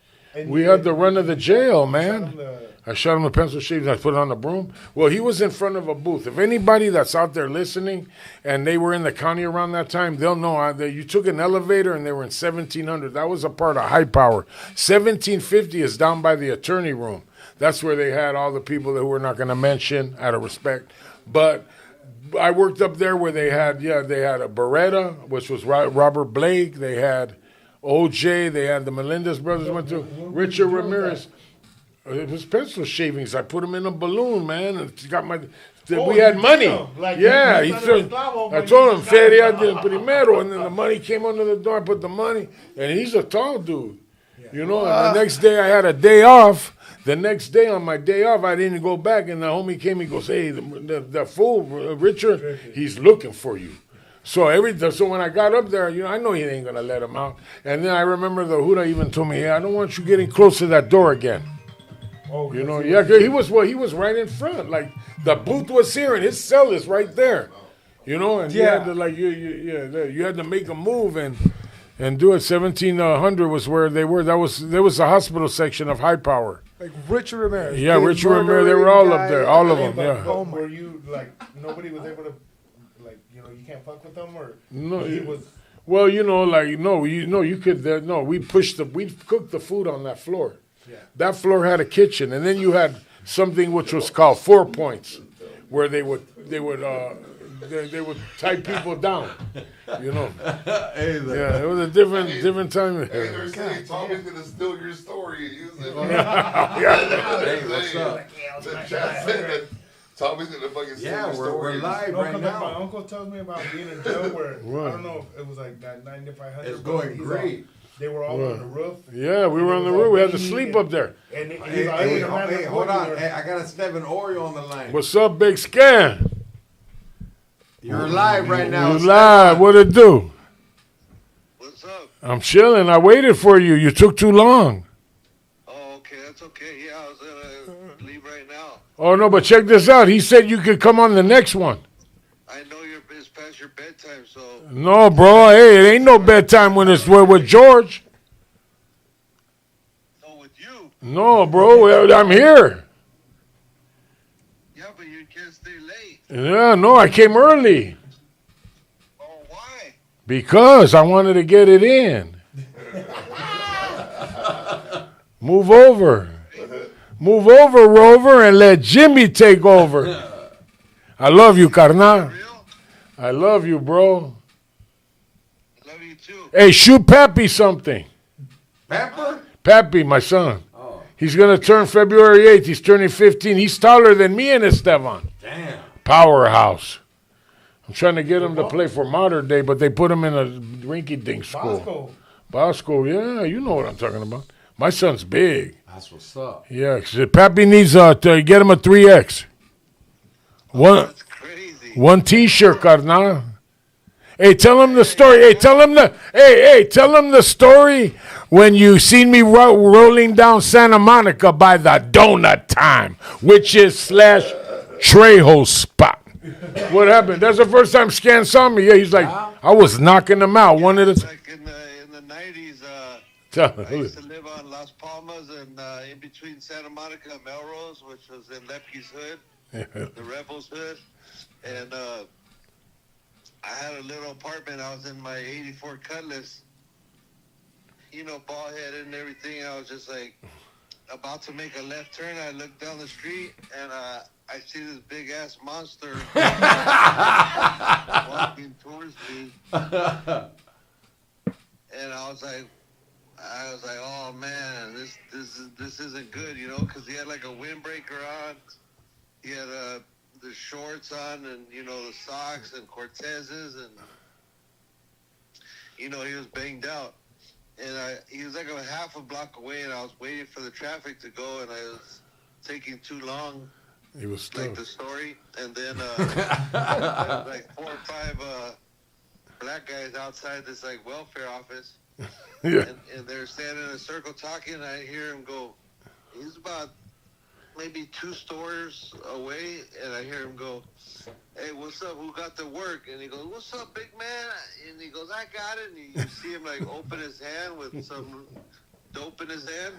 Speaker 4: We had the run of the jail, man. I shot him with pencil shavings. I put it on the broom. Well, he was in front of a booth. If anybody that's out there listening and they were in the county around that time, they'll know that you took an elevator and they were in 1700. That was a part of high power. 1750 is down by the attorney room. That's where they had all the people that we're not going to mention out of respect. But I worked up there where they had a Beretta, which was Robert Blake. They had OJ. They had the Melendez brothers went to Richard Ramirez. It was pencil shavings. I put them in a balloon, man. And got we had money. Yeah, I told him, Feria del Primero. And then the money came under the door. I put the money. And he's a tall dude. And the next day I had a day off. The next day, on my day off, I didn't go back, and the homie came. He goes, "Hey, the fool, Richard, he's looking for you." So when I got up there, I know he ain't gonna let him out. And then I remember the Huda even told me, "Hey, I don't want you getting close to that door again."
Speaker 7: Oh,
Speaker 4: Yeah, he was right in front. Like the booth was here, and his cell is right there. And you had to you had to make a move and do it. 1700 was where they were. There was the hospital section of high power.
Speaker 1: Like Richard Ramirez.
Speaker 4: Yeah,
Speaker 1: big
Speaker 4: Richard Ramirez. They were all up there, all of them. Yeah.
Speaker 7: But were you like nobody was able to you can't fuck with them or
Speaker 4: No,
Speaker 7: he was.
Speaker 4: Well, you could. We cooked the food on that floor.
Speaker 7: Yeah.
Speaker 4: That floor had a kitchen, and then you had something which was called 4 points, where they would they would tie people down. You know.
Speaker 2: Hey,
Speaker 4: Yeah, it was a different time.
Speaker 5: Hey, they're saying Tommy's gonna steal your story and use it.
Speaker 2: Hey, what's up?
Speaker 5: The chat said that Tommy's gonna fucking steal
Speaker 2: Yeah,
Speaker 5: your
Speaker 2: we're
Speaker 5: story.
Speaker 2: live
Speaker 7: No,
Speaker 2: right
Speaker 7: because my
Speaker 2: now.
Speaker 7: uncle tells me about being in jail where
Speaker 4: Right.
Speaker 7: I don't know if it was like that 9500.
Speaker 2: It's
Speaker 7: but
Speaker 2: going
Speaker 7: he's
Speaker 2: great.
Speaker 7: They were all
Speaker 4: Right.
Speaker 7: on the roof.
Speaker 4: Yeah, we were on the roof. We had to sleep up there.
Speaker 7: And he's
Speaker 2: Hey,
Speaker 7: like,
Speaker 2: hey,
Speaker 7: the man
Speaker 2: hey,
Speaker 7: that's
Speaker 2: hold
Speaker 7: working
Speaker 2: on.
Speaker 7: there-
Speaker 2: Hey, I got a Steven Oreo on the line.
Speaker 4: What's up, Big Scan?
Speaker 2: You're live right now.
Speaker 4: You live. What it do?
Speaker 6: What's up?
Speaker 4: I'm chilling. I waited for you. You took too long.
Speaker 6: Oh, okay, that's okay. Yeah, I was gonna leave right now.
Speaker 4: Oh, no, but check this out. He said you could come on the next one.
Speaker 6: I know it's past your bedtime, so
Speaker 4: No, bro. Hey, it ain't no bedtime when we're with George.
Speaker 6: no with you.
Speaker 4: No, bro. I'm here.
Speaker 6: Yeah, but you can't stay late.
Speaker 4: Yeah, no, I came early.
Speaker 6: Oh, why?
Speaker 4: Because I wanted to get it in. Move over. Move over, Rover, and let Jimmy take over. I love you, carnal.
Speaker 6: Real?
Speaker 4: I love you, bro.
Speaker 6: Love you too.
Speaker 4: Hey, shoot Pappy something.
Speaker 2: Pepper?
Speaker 4: Pappy, my son. He's going to turn February 8th. He's turning 15. He's taller than me and Esteban.
Speaker 2: Damn.
Speaker 4: Powerhouse. I'm trying to get him to play for Modern Day, but they put him in a rinky-dink school. Bosco, yeah, you know what I'm talking about. My son's big.
Speaker 2: That's what's up.
Speaker 4: Yeah, 'cause Pappy needs to get him a 3X.
Speaker 6: That's crazy.
Speaker 4: One T-shirt, carnal. Hey, tell him the story. Hey, tell him the story when you seen me rolling down Santa Monica by the donut time, which is / Trejo spot. What happened? That's the first time Scan saw me. Yeah, he's like, I was knocking him out. One of the.
Speaker 6: Like in the 90s,
Speaker 4: Tell
Speaker 6: I used to live on Las Palmas and in between Santa Monica and Melrose, which was in Lepke's hood, the Rebels hood. And I had a little apartment. I was in my 84 Cutlass, you know, bald headed and everything. I was just like about to make a left turn. I looked down the street and I see this big ass monster walking towards me. And I was like, oh man, this isn't good, you know, because he had like a windbreaker on. He had the shorts on and, you know, the socks and Cortezes and, you know, he was banged out. And he was like a half a block away and I was waiting for the traffic to go and I was taking too long.
Speaker 4: He was
Speaker 6: Like the
Speaker 4: stuck.
Speaker 6: story. And then like 4 or 5 black guys outside this like welfare office.
Speaker 4: Yeah.
Speaker 6: And they're standing in a circle talking and I hear him go, he's about maybe 2 stores away, and I hear him go, hey, what's up? Who got the work? And he goes, what's up, big man? And he goes, I got it. And you see him like open his hand with some dope in his hand.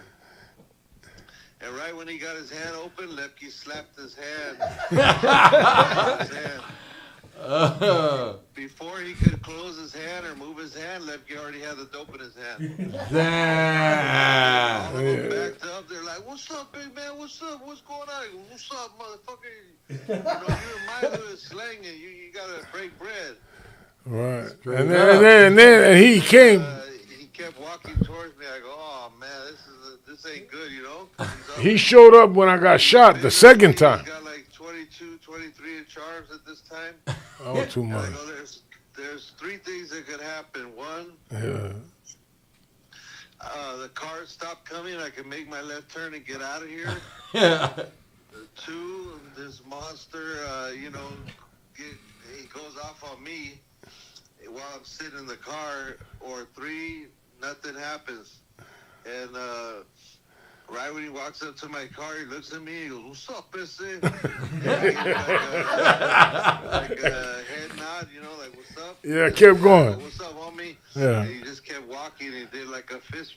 Speaker 6: And right when he got his hand open, Lepke slapped his hand. Before he could close his hand or move his hand, Lepke already had the dope in his hand.
Speaker 2: Damn.
Speaker 6: All of them backed up. They're like, what's up, big man? What's up? What's going on? He goes, what's up, motherfucker? You know, you're in my hood slanging. You got to break bread.
Speaker 4: Right. And then he came.
Speaker 6: He kept walking towards me. I go, oh, man, this ain't good, you know?
Speaker 4: He showed up when I got shot the second time.
Speaker 6: He's got like 22, 23 inch arms at this time.
Speaker 4: Oh, too
Speaker 6: And I
Speaker 4: much.
Speaker 6: go, there's 3 things that could happen. One,
Speaker 4: Yeah.
Speaker 6: the cars stop coming. I can make my left turn and get out of here.
Speaker 2: Yeah.
Speaker 6: 2, this monster, you know, he goes off on me while I'm sitting in the car. Or 3, nothing happens. And right when he walks up to my car, he looks at me. He goes, "What's up, Pesse?" like a head nod, you know, like "What's up?"
Speaker 4: Yeah, kept going.
Speaker 6: "What's up, homie?"
Speaker 4: Yeah.
Speaker 6: And he just kept walking. And did like a fist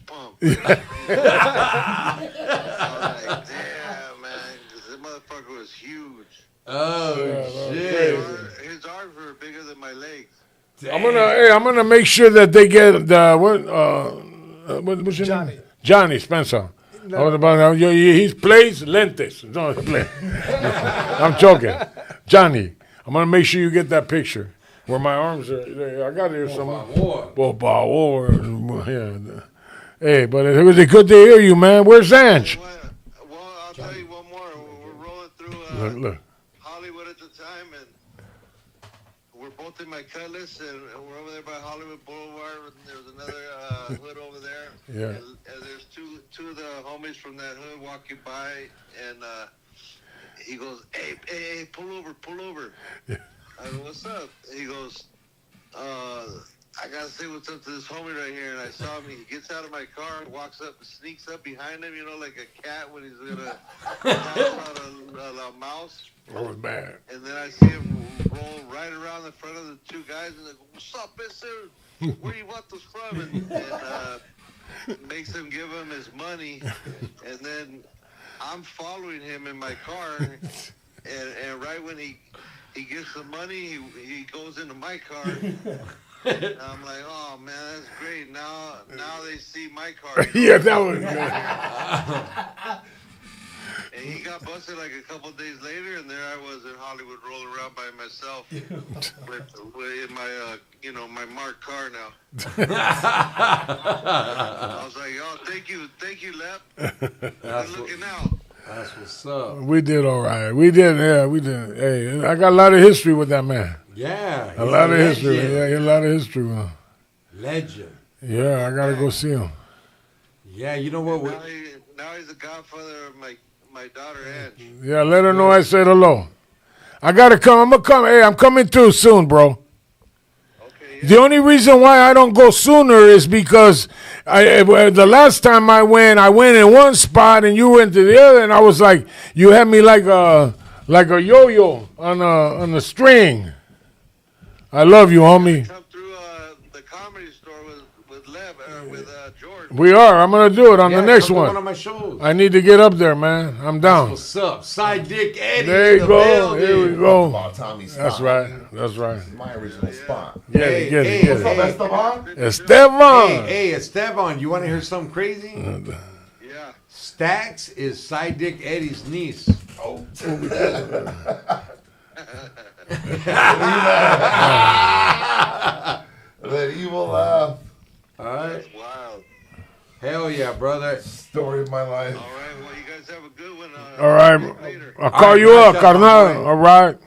Speaker 6: pump. I was like, "Damn, man, 'cause this motherfucker was huge.
Speaker 2: Oh, shit.
Speaker 6: His arms were bigger than my legs."
Speaker 4: I'm gonna make sure that they get what's your
Speaker 7: Johnny.
Speaker 4: name? Johnny Spencer. I was about he plays lentes. No, he play. I'm joking. Johnny, I'm gonna make sure you get that picture where my arms are. I got it here somewhere. Por favor. Yeah. Hey, but it was good to hear you, man. Where's Ange?
Speaker 6: Well, I'll tell you one more. We're rolling through
Speaker 4: Look.
Speaker 6: Hollywood at the time, and we're both in my cutlass, and we're over there by Hollywood Boulevard. And there's another hood over there.
Speaker 4: Yeah.
Speaker 6: And there's two of the homies from that hood walking by, and he goes, hey, pull over.
Speaker 4: Yeah.
Speaker 6: I go, what's up? He goes, I gotta say what's up to this homie right here. And I saw him. He gets out of my car, walks up, sneaks up behind him, like a cat when he's gonna pounce on a mouse.
Speaker 4: Oh, bad.
Speaker 6: And then I see him roll right around the front of the two guys and they go, what's up, mister? Where you want this from? And makes him give him his money. And then I'm following him in my car. And right when he gets the money, he goes into my car. And I'm like, oh man, that's great. Now they see my car.
Speaker 4: Yeah, that was good.
Speaker 6: And he got busted like a couple days later, and there I was in Hollywood rolling around by myself with my my marked car now. I was like, oh, thank you, Lep. Good looking out.
Speaker 2: That's what's up.
Speaker 4: We did all right. We did. Hey, I got a lot of history with that man.
Speaker 2: Yeah.
Speaker 4: A lot of history. Yeah, a lot of history with him.
Speaker 2: Legend.
Speaker 4: Yeah, I gotta go see him.
Speaker 2: Yeah, you know what?
Speaker 6: Now he's the godfather of my daughter, Ange.
Speaker 4: Yeah, let her know I said hello. I gotta come. I'm gonna come. Hey, I'm coming through soon, bro.
Speaker 6: Okay.
Speaker 4: The only reason why I don't go sooner is because the last time I went in one spot and you went to the other, and I was like, you had me like a yo-yo on a string. I love you, homie.
Speaker 6: Come through the comedy store with Lev with George.
Speaker 4: We are. I'm gonna do it on the next
Speaker 2: come to
Speaker 4: one.
Speaker 2: One of my shows.
Speaker 4: I need to get up there, man. I'm down.
Speaker 2: What's up, Side Dick Eddie?
Speaker 4: There you
Speaker 2: in the
Speaker 4: go.
Speaker 2: building.
Speaker 4: Here we go.
Speaker 5: About Tommy's
Speaker 4: That's
Speaker 5: spot.
Speaker 4: right. That's right.
Speaker 5: This is my original spot.
Speaker 4: Get it. Get it. Get
Speaker 5: What's up,
Speaker 4: it.
Speaker 5: Esteban?
Speaker 4: Esteban.
Speaker 2: Hey, Esteban, you want to hear something crazy?
Speaker 6: Yeah.
Speaker 2: Stax is Side Dick Eddie's niece.
Speaker 5: Oh. That evil laugh.
Speaker 2: All right.
Speaker 6: That's wild.
Speaker 2: Hell yeah, brother.
Speaker 5: Story of my life.
Speaker 6: All right. Well, you guys have a good one.
Speaker 4: All right.
Speaker 6: Later.
Speaker 4: I'll call you up, carnal. All right.
Speaker 6: All right,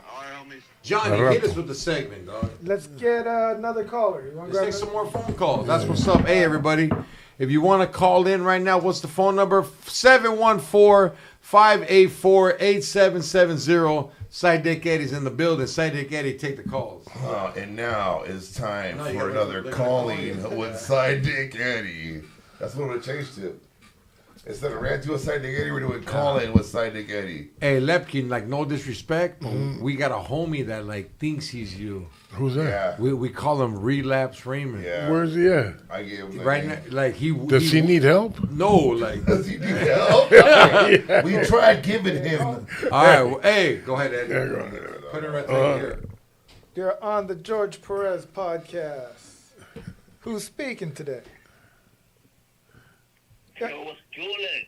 Speaker 6: homies.
Speaker 2: Johnny, hit us with the segment, dog.
Speaker 1: Let's get another caller. You want to
Speaker 2: Let's
Speaker 1: grab
Speaker 2: take some more phone calls. That's what's up. Hey, everybody. If you want to call in right now, what's the phone number? 714-584-8770. Side Dick Eddie's in the building. Side Dick Eddie, take the calls.
Speaker 5: And now it's time
Speaker 2: No, you
Speaker 5: for
Speaker 2: gotta-
Speaker 5: another
Speaker 2: they're gonna
Speaker 5: calling
Speaker 2: call you.
Speaker 5: with Side Dick Eddie. That's what it changed to. Instead of rant to a Side Dick Eddie, we're doing calling with Side Dick Eddie.
Speaker 2: Hey, Lepke, like, no disrespect, but we got a homie that, like, thinks he's you.
Speaker 4: Who's that?
Speaker 5: Yeah.
Speaker 2: We call him Relapse Raymond.
Speaker 5: Yeah.
Speaker 4: Where's he at?
Speaker 5: I gave him the
Speaker 2: Right
Speaker 5: name.
Speaker 2: now, like,
Speaker 4: Does he need help?
Speaker 2: No, like.
Speaker 5: Does he need help? We tried giving him.
Speaker 2: All right, well, hey, go ahead, Eddie.
Speaker 4: Yeah, go ahead.
Speaker 2: Put it right here.
Speaker 1: You're on the George Perez podcast. Who's speaking today?
Speaker 8: Yo, what's good?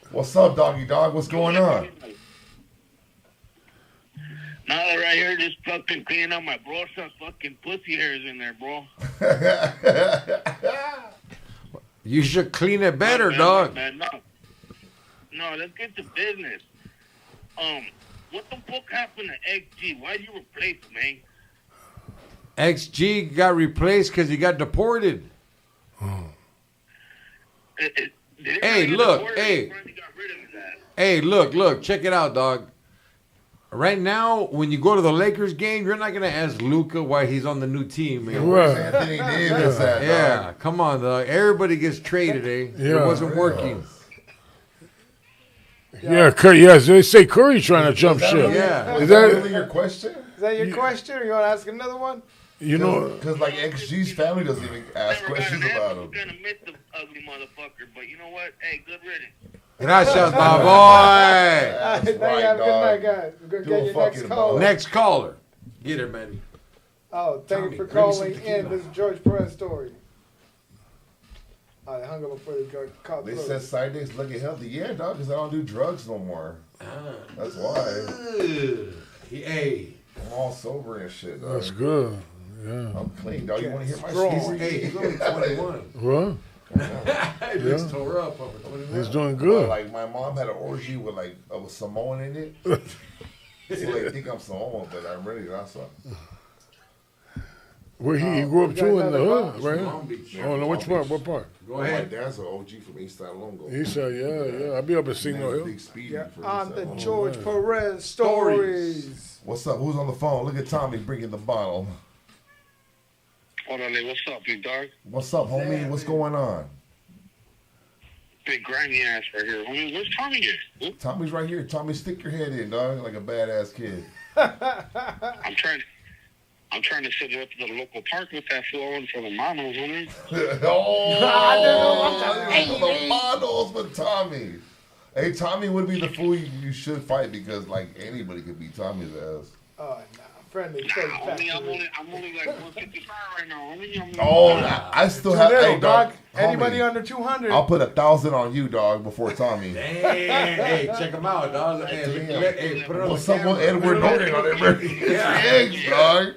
Speaker 5: What's up, doggy dog? What's going on?
Speaker 8: Now that right here, just fucking cleaning out my bro's fucking pussy hairs in there, bro.
Speaker 2: You should clean it better,
Speaker 8: Man,
Speaker 2: dog.
Speaker 8: man, no, let's get to business. What the fuck happened to XG? Why'd you replace him, man?
Speaker 2: XG got replaced because he got deported. Hey, look, hey. Hey, look, check it out, dog. Right now, when you go to the Lakers game, you're not going to ask Luka why he's on the new team, man.
Speaker 5: Where's Anthony Davis at,
Speaker 2: Yeah,
Speaker 5: dog?
Speaker 2: come on, dog. Everybody gets traded, eh?
Speaker 4: Yeah.
Speaker 2: It wasn't working.
Speaker 4: Yeah, Curry. Yes, they say Curry's trying to jump ship.
Speaker 2: Yeah.
Speaker 5: Is that really your question?
Speaker 1: Is that your question, or you want to ask another one?
Speaker 4: You know,
Speaker 5: Because like XG's family doesn't even ask questions about him.
Speaker 8: We're gonna miss the ugly motherfucker, but you know what? Hey, good riddance.
Speaker 2: Gracias, my boy.
Speaker 1: Now you
Speaker 5: right,
Speaker 1: have a good
Speaker 5: dog.
Speaker 1: night, guys. We're going to
Speaker 5: Do a
Speaker 1: get your next
Speaker 5: fucking
Speaker 1: call.
Speaker 5: ball.
Speaker 2: Next caller. Get her, man.
Speaker 1: Oh, thank
Speaker 2: Tommy,
Speaker 1: you for
Speaker 2: bring me some
Speaker 1: calling
Speaker 2: tequila.
Speaker 1: in. This is George Perez story. I hung up before they called
Speaker 5: They
Speaker 1: through.
Speaker 5: said side days looking healthy. Yeah, dog, because I don't do drugs no more. That's why.
Speaker 2: Hey,
Speaker 5: I'm all sober and shit. Dog.
Speaker 4: That's good. Yeah.
Speaker 5: I'm clean, dog. You want to hear my
Speaker 7: Strong.
Speaker 5: story?
Speaker 2: Hey, he's only 21.
Speaker 4: Well,
Speaker 2: He just tore up over 21.
Speaker 4: he's doing
Speaker 5: Well,
Speaker 4: good.
Speaker 5: like my mom had an orgy with like a Samoan in it. So they think I'm Samoan, but I'm really not. So.
Speaker 4: Where he grew up too in the
Speaker 1: another
Speaker 4: hood, right?
Speaker 2: Long Beach.
Speaker 4: Oh no, which part? What part?
Speaker 2: Go
Speaker 5: My
Speaker 2: ahead.
Speaker 5: dad's an OG from East Side Longo.
Speaker 4: He said, yeah. I'll be up in Signal Hill.
Speaker 5: Big Speedy
Speaker 1: Yeah,
Speaker 5: from
Speaker 1: on
Speaker 5: East
Speaker 1: the
Speaker 5: Side Longo.
Speaker 1: George Perez stories.
Speaker 5: What's up? Who's on the phone? Look at Tommy bringing the bottle.
Speaker 6: Hold on, what's up, big dog?
Speaker 5: What's up, homie? What's going on?
Speaker 6: Big grimy ass right here. Homie, where's Tommy at?
Speaker 5: Tommy's right here. Tommy, stick your head in, dog, like a badass kid.
Speaker 6: I'm trying to set it up to the local park with that flowing for the manos, homie.
Speaker 5: The models with Tommy. Hey, Tommy would be the fool you should fight because like anybody could beat Tommy's ass.
Speaker 1: Oh, nah. Friendly
Speaker 6: Nah,
Speaker 1: fake
Speaker 6: homie,
Speaker 1: factory.
Speaker 6: I'm only like 155 right now, homie.
Speaker 5: Oh, I still have.
Speaker 1: Little,
Speaker 5: Hey, dog.
Speaker 1: Anybody
Speaker 5: homie,
Speaker 1: under 200.
Speaker 5: I'll put 1,000 on you, dog, before Tommy.
Speaker 2: Hey, check him out, dog. Hey, put it on
Speaker 5: What's
Speaker 2: the
Speaker 5: up with
Speaker 2: camera.
Speaker 5: Edward Norton on it, eggs, dog.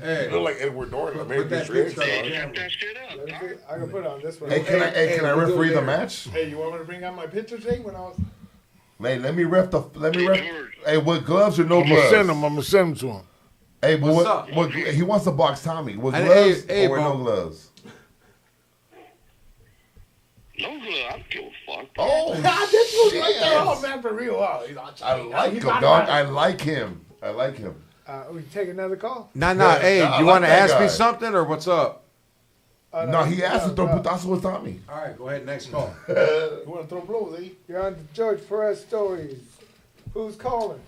Speaker 2: Hey,
Speaker 5: You look like Edward Norton.
Speaker 2: put that picture on the
Speaker 6: Hey,
Speaker 2: camera.
Speaker 6: that shit up,
Speaker 1: Let me
Speaker 6: dog.
Speaker 1: see. I can put it on this one.
Speaker 5: Hey, can I
Speaker 2: we'll do
Speaker 5: referee
Speaker 2: it
Speaker 5: the
Speaker 2: later.
Speaker 5: match?
Speaker 1: Hey, you want me to bring out my picture thing when I was?
Speaker 5: Hey, let me ref. Hey, with gloves or no
Speaker 4: I'm gonna send
Speaker 5: gloves?
Speaker 4: him. I'm gonna send him to him.
Speaker 5: Hey, but
Speaker 2: What's up?
Speaker 5: what, he wants to box Tommy. With
Speaker 2: Hey,
Speaker 5: gloves
Speaker 2: hey,
Speaker 5: or
Speaker 2: bro.
Speaker 5: no gloves?
Speaker 6: No good, I don't give a fuck.
Speaker 5: Oh,
Speaker 1: This was right there.
Speaker 5: shit.
Speaker 1: Oh, man, for real. Oh, he's on
Speaker 5: I like him, dog. I like him.
Speaker 1: We can take another call.
Speaker 2: Nah.
Speaker 5: Yeah,
Speaker 2: Hey,
Speaker 5: I
Speaker 2: you
Speaker 5: like
Speaker 2: want to
Speaker 5: that
Speaker 2: ask
Speaker 5: guy.
Speaker 2: me something or what's up?
Speaker 5: No, he asked to throw putazo with Tommy.
Speaker 2: All right, go ahead. Next call.
Speaker 7: You want to throw blows, eh?
Speaker 1: You're on the George Perez stories. Who's calling?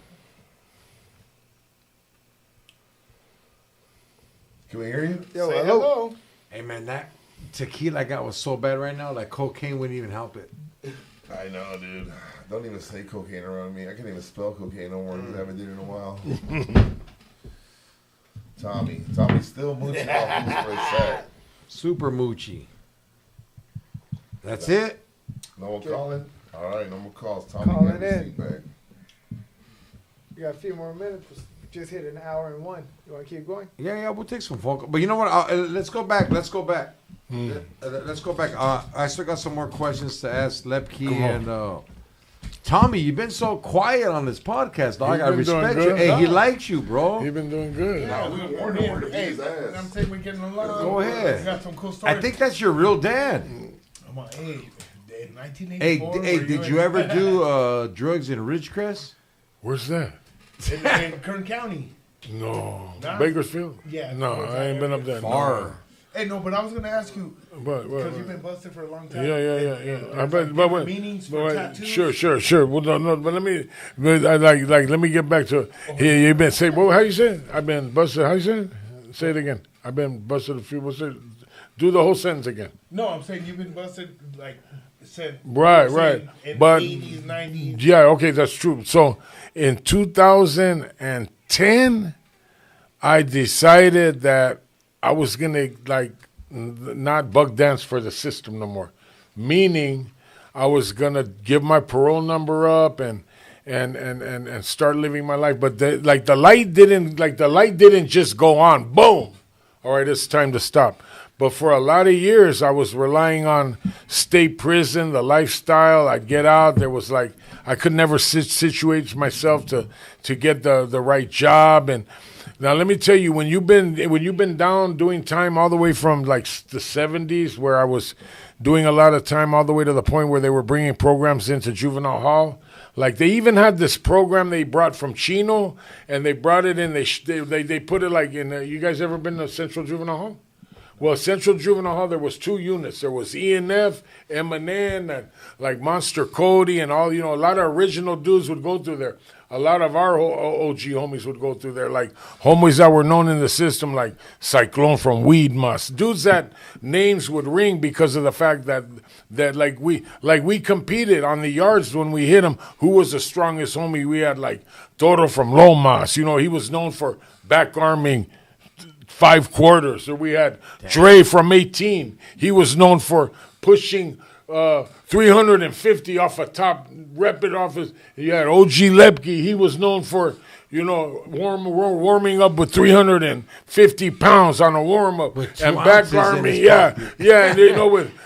Speaker 5: Can we hear you?
Speaker 1: Yo,
Speaker 7: Say
Speaker 1: hello.
Speaker 7: hello.
Speaker 2: Hey, man, that tequila I got was so bad right now, like cocaine wouldn't even help it.
Speaker 5: I know, dude. Don't even say cocaine around me. I can't even spell cocaine no more. I haven't did it in a while. Tommy's still mooching off who's for his sack.
Speaker 2: Super moochie. That's it?
Speaker 5: No one calling? All right, no more calls. Tommy,
Speaker 1: Calling
Speaker 5: get his
Speaker 1: in.
Speaker 5: seat back.
Speaker 1: We got a few more minutes. Just hit an hour and one. You want to keep going?
Speaker 2: Yeah, we'll take some phone calls. But you know what? Let's go back. Let's go back. I still got some more questions to ask Lepke and Tommy. You've been so quiet on this podcast, dog.
Speaker 4: He's
Speaker 2: I
Speaker 4: been doing
Speaker 2: respect you.
Speaker 4: good.
Speaker 2: Hey, he likes you, bro.
Speaker 4: He's been doing good.
Speaker 5: Nah, we warned him where to beat his
Speaker 7: I'm
Speaker 5: ass.
Speaker 7: saying we're getting along.
Speaker 2: Go ahead.
Speaker 7: We got some cool stories.
Speaker 2: I think that's your real dad.
Speaker 7: I'm on, hey, in
Speaker 2: Hey,
Speaker 7: 1984.
Speaker 2: did you ever do drugs in Ridgecrest?
Speaker 4: Where's that?
Speaker 7: in Kern County?
Speaker 4: No.
Speaker 7: Nah.
Speaker 4: Bakersfield?
Speaker 7: Yeah.
Speaker 4: No, I ain't been up there.
Speaker 2: Far.
Speaker 7: Hey, no, but I was gonna ask you
Speaker 4: But
Speaker 7: because you've been busted for a long time.
Speaker 4: Yeah. I
Speaker 7: But
Speaker 4: bet, but wait,
Speaker 7: meanings
Speaker 4: but
Speaker 7: for
Speaker 4: wait,
Speaker 7: tattoos?
Speaker 4: sure. Well, no, but let me get back to here. You been say, well, how you say it? I've been busted. How you say it? Say it again. I've been busted a few. What's it? Do the whole sentence again.
Speaker 7: No, I'm saying you've been busted like said.
Speaker 4: Right.
Speaker 7: In
Speaker 4: But
Speaker 7: the 80s, 90s.
Speaker 4: yeah, okay, that's true. So in 2010, I decided that I was gonna not buck dance for the system no more. Meaning, I was gonna give my parole number up and start living my life. But the light didn't just go on. Boom. All right, it's time to stop. But for a lot of years, I was relying on state prison, the lifestyle. I'd get out. There was I could never situate myself to get the right job. And now let me tell you, when you've been down doing time all the way from the 70s, where I was doing a lot of time all the way to the point where they were bringing programs into juvenile hall. Like they even had this program they brought from Chino, and they brought it in. They put it in. You guys ever been to Central Juvenile Hall? Well, Central Juvenile Hall, there was 2 units. There was ENF, M&N, and Monster Cody, and all, a lot of original dudes would go through there. A lot of our OG homies would go through there, homies that were known in the system, like Cyclone from Weed Must. Dudes that names would ring because of the fact that we competed on the yards when we hit him. Who was the strongest homie? We had Toro from Lomas. He was known for back arming 5 quarters. Or we had Dre from 18. He was known for pushing 350 off a top, rep it off his. You had OG Lepke. He was known for, warming up with 350 pounds on a warm up and back arming, and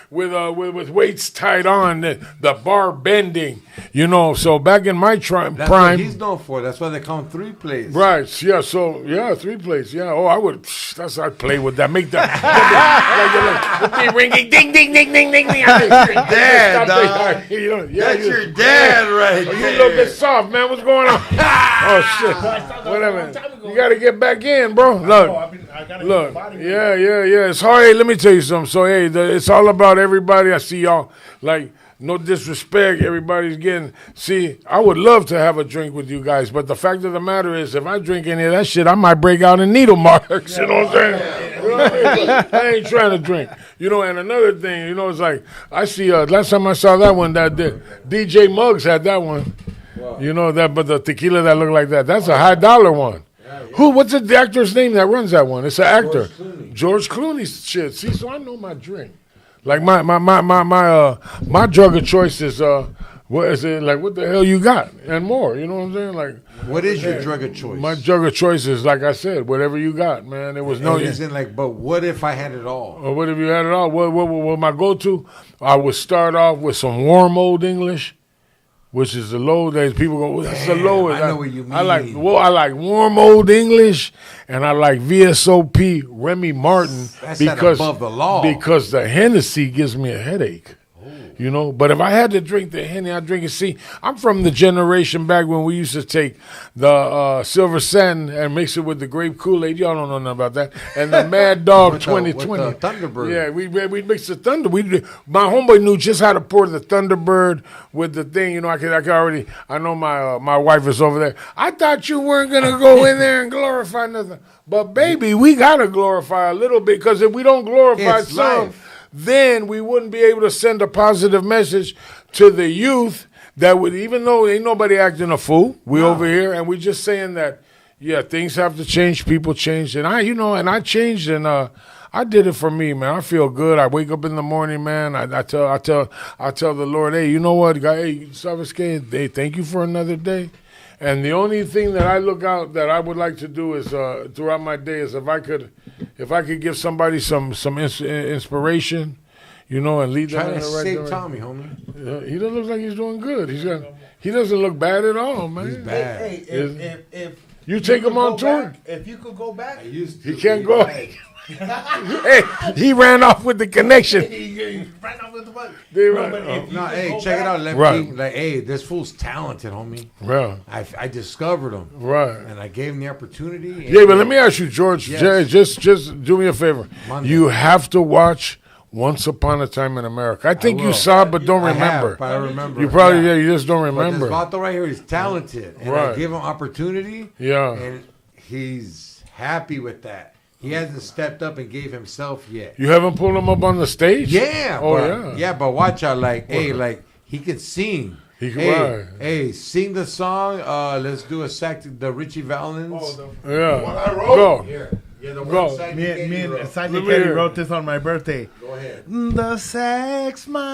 Speaker 4: with weights tied on, the bar bending, So back in my prime,
Speaker 2: That's what he's known for. That's why they call him 3 plays.
Speaker 4: Right? Yeah. So 3 plays. Yeah. Oh, I'd play with that. Make that like, ringing, ding, ding, ding, ding, ding, ding.
Speaker 2: Dad, dog. That's your dad right there.
Speaker 4: You look bit soft, man. What's going on? Oh shit. Whatever. You got to get back in, bro. Look. Yeah. It's hard. Hey, let me tell you something. So, it's all about everybody. I see y'all. Like, no disrespect. Everybody's getting. See, I would love to have a drink with you guys, but the fact of the matter is, if I drink any of that shit, I might break out in needle marks. You know what I'm saying? I ain't trying to drink. And another thing, it's like, I see, last time I saw that one, that DJ Muggs had that one. Wow. But the tequila that looked like that, that's a high dollar one. What's the actor's name that runs that one? It's an actor. George Clooney's shit. See, so I know my drink. Like my drug of choice is what is it, like what the hell you got and more, you know what I'm saying? Like,
Speaker 2: what is your drug of choice?
Speaker 4: My drug of choice is, like I said, whatever you got, man. There was no
Speaker 2: isn't like, but what if I had it all?
Speaker 4: Or what if you had it all? What my go-to? I would start off with some warm old English, which is the low days. People go, that's the lowest.
Speaker 2: I know what you mean.
Speaker 4: I like warm old English, and I like VSOP Remy Martin because
Speaker 2: above the law.
Speaker 4: Because the Hennessy gives me a headache. But if I had to drink the Henny, I'd drink it. See, I'm from the generation back when we used to take the Silver Satin and mix it with the grape Kool-Aid. Y'all don't know nothing about that. And the Mad Dog 2020.
Speaker 2: With the Thunderbird.
Speaker 4: Yeah, we'd mix the Thunder. My homeboy knew just how to pour the Thunderbird with the thing. I know my wife is over there. I thought you weren't going to go in there and glorify nothing. But, baby, we got to glorify a little bit, because if we don't glorify some, then we wouldn't be able to send a positive message to the youth that would, even though ain't nobody acting a fool, we over here, and we're just saying that, things have to change, people change, and I changed, and I did it for me, man. I feel good. I wake up in the morning, man. I tell the Lord, hey, you know what, hey, hey, thank you for another day. And the only thing that I look out that I would like to do is throughout my day is if I could give somebody some inspiration, and lead them in the right direction.
Speaker 2: Tommy, homie.
Speaker 4: He doesn't look like he's doing good. He doesn't look bad at all, man.
Speaker 2: He's bad.
Speaker 7: Hey, if
Speaker 4: you take him on tour,
Speaker 7: if you could go back,
Speaker 4: he can't go. Hey, he ran off with the connection.
Speaker 7: he ran off with the bug.
Speaker 2: Check it out. This fool's talented, homie.
Speaker 4: Right.
Speaker 2: I discovered him.
Speaker 4: Right.
Speaker 2: And I gave him the opportunity.
Speaker 4: Yeah, but let me ask you, George. Yes. Just do me a favor.
Speaker 2: Monday.
Speaker 4: You have to watch Once Upon a Time in America. I think you saw it, but don't remember.
Speaker 2: I remember.
Speaker 4: You probably, you just don't remember.
Speaker 2: But this Vato right here is talented. And I gave him opportunity.
Speaker 4: Yeah.
Speaker 2: And he's happy with that. He hasn't stepped up and gave himself yet.
Speaker 4: You haven't pulled him up on the stage?
Speaker 2: Yeah.
Speaker 4: Yeah,
Speaker 2: but watch out. He can sing. Hey, sing the song. Let's do a the Richie Valens.
Speaker 4: Yeah.
Speaker 5: One I wrote.
Speaker 4: Go.
Speaker 2: Here. Yeah, the
Speaker 4: Go.
Speaker 2: one
Speaker 7: Me and Sandy Kelly wrote this on my birthday.
Speaker 2: Go ahead.
Speaker 7: The sex mine.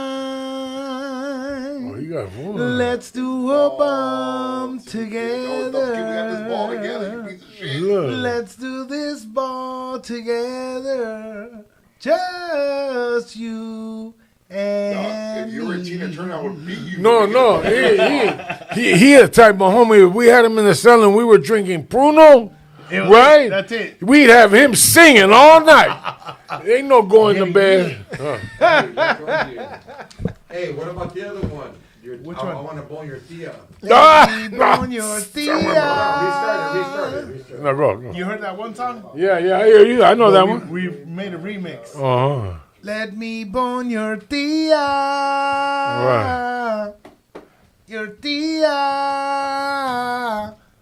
Speaker 4: Oh, you got one.
Speaker 7: Let's do a bum together. Let's do this ball together. Just you and
Speaker 5: if you were a Tina Turner, I would beat you.
Speaker 4: No. He a type of homie. If we had him in the cell and we were drinking Pruno, right?
Speaker 7: That's it.
Speaker 4: We'd have him singing all night. Ain't no going to bed.
Speaker 2: Hey, what about the other one?
Speaker 7: Which
Speaker 2: I
Speaker 7: one?
Speaker 2: want to bone your tia.
Speaker 7: On your tia.
Speaker 2: Restart.
Speaker 4: No, go.
Speaker 7: You heard that one song?
Speaker 4: Yeah, I hear you. I know that one.
Speaker 7: We made a remix.
Speaker 4: Uh-huh.
Speaker 7: Let me bone your tia.
Speaker 4: Right.
Speaker 7: Your tia.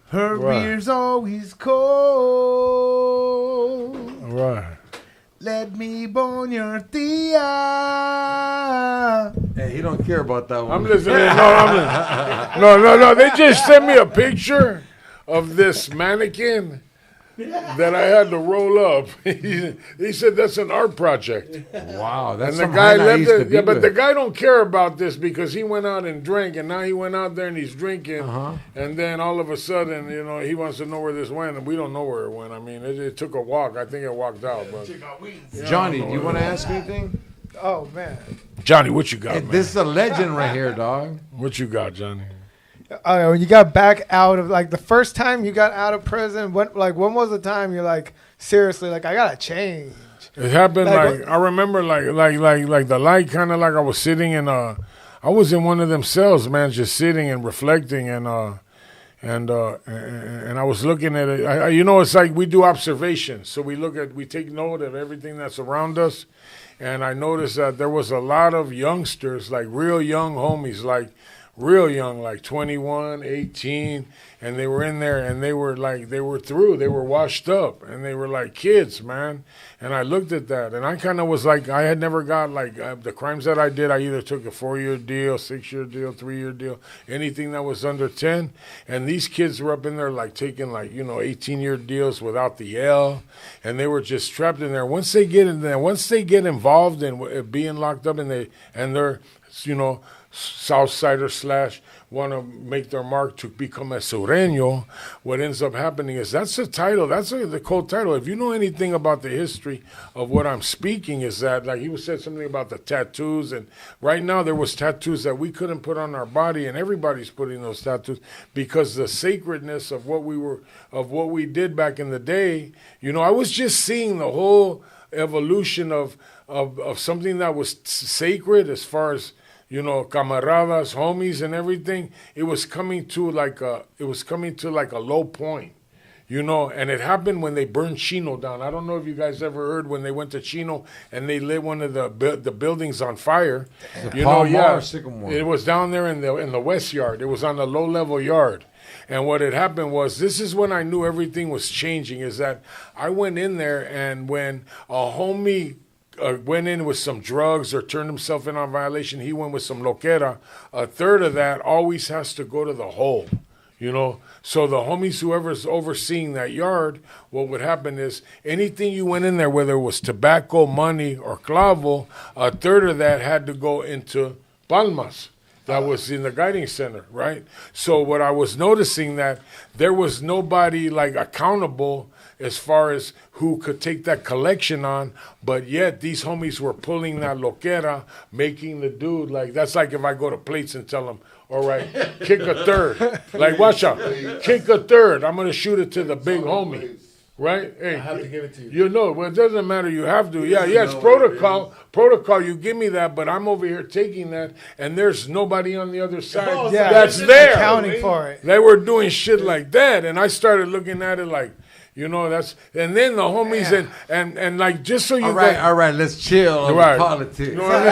Speaker 7: Her
Speaker 4: Right.
Speaker 7: beer's always cold.
Speaker 4: Right.
Speaker 7: Let me bone your tia.
Speaker 2: Hey, he don't care about that one.
Speaker 4: I'm listening. No. They just sent me a picture of this mannequin that I had to roll up. He said that's an art project.
Speaker 2: Wow, that's
Speaker 4: And the
Speaker 2: some
Speaker 4: guy
Speaker 2: hand I
Speaker 4: left
Speaker 2: used to
Speaker 4: it.
Speaker 2: be
Speaker 4: Yeah, but
Speaker 2: with.
Speaker 4: the guy don't care about this because he went out and drank, and now he went out there and he's drinking, and then all of a sudden, he wants to know where this went, and we don't know where it went. I mean, it took a walk. I think it walked out. But
Speaker 2: Johnny, do you want to ask anything?
Speaker 1: Oh man.
Speaker 4: Johnny, what you got, man?
Speaker 2: This is a legend right here, dog.
Speaker 4: What you got, Johnny?
Speaker 1: When you got back out of the first time you got out of prison, when was the time you're like seriously I gotta change?
Speaker 4: It happened
Speaker 1: Like,
Speaker 4: I remember like the light kind of like I was sitting in I was in one of them cells, man, just sitting and reflecting and I was looking at it. It's like we do observations, so we take note of everything that's around us, and I noticed that there was a lot of youngsters, like real young homies, like real young, like 21, 18, and they were in there and they were through, they were washed up, and they were like kids, man. And I looked at that and I kind of was like, I had never got the crimes that I did. I either took a 4-year deal, 6-year deal, 3-year deal, anything that was under 10. And these kids were up in there taking 18-year deals without the L, and they were just trapped in there. Once they get in there, once they get involved in being locked up, and they're Southsider / want to make their mark to become a Sureño, what ends up happening is that's the title. That's the cold title. If you know anything about the history of what I'm speaking, is that he said something about the tattoos, and right now there was tattoos that we couldn't put on our body, and everybody's putting those tattoos because the sacredness of what we did back in the day. I was just seeing the whole evolution of something that was sacred as far as camaradas, homies, and everything. It was coming to a low point, and it happened when they burned Chino down. I don't know if you guys ever heard when they went to Chino and they lit one of the buildings on fire.
Speaker 2: Sycamore.
Speaker 4: It was down there in the west yard. It was on the low level yard. And what had happened was, this is when I knew everything was changing, is that I went in there, and when a homie went in with some drugs or turned himself in on violation, he went with some loquera. A third of that always has to go to the hole, So the homies, whoever's overseeing that yard, what would happen is anything you went in there, whether it was tobacco, money, or clavo, a third of that had to go into Palmas. That was in the guiding center, right? So what I was noticing, that there was nobody accountable as far as who could take that collection on, but yet these homies were pulling that loquera, making the dude that's like if I go to plates and tell them, all right, kick a third. Watch out, kick a third. I'm going to shoot it to the big homie. Right? Hey,
Speaker 7: I have to give it to you.
Speaker 4: Well, it doesn't matter. You have to. Yeah, it's protocol. Protocol, you give me that, but I'm over here taking that, and there's nobody on the other side that's there.
Speaker 1: Accounting for it.
Speaker 4: They were doing shit like that, and I started looking at it that's, and then the homies and just so you
Speaker 2: all right, let's chill on
Speaker 4: right.
Speaker 2: politics.
Speaker 4: You know what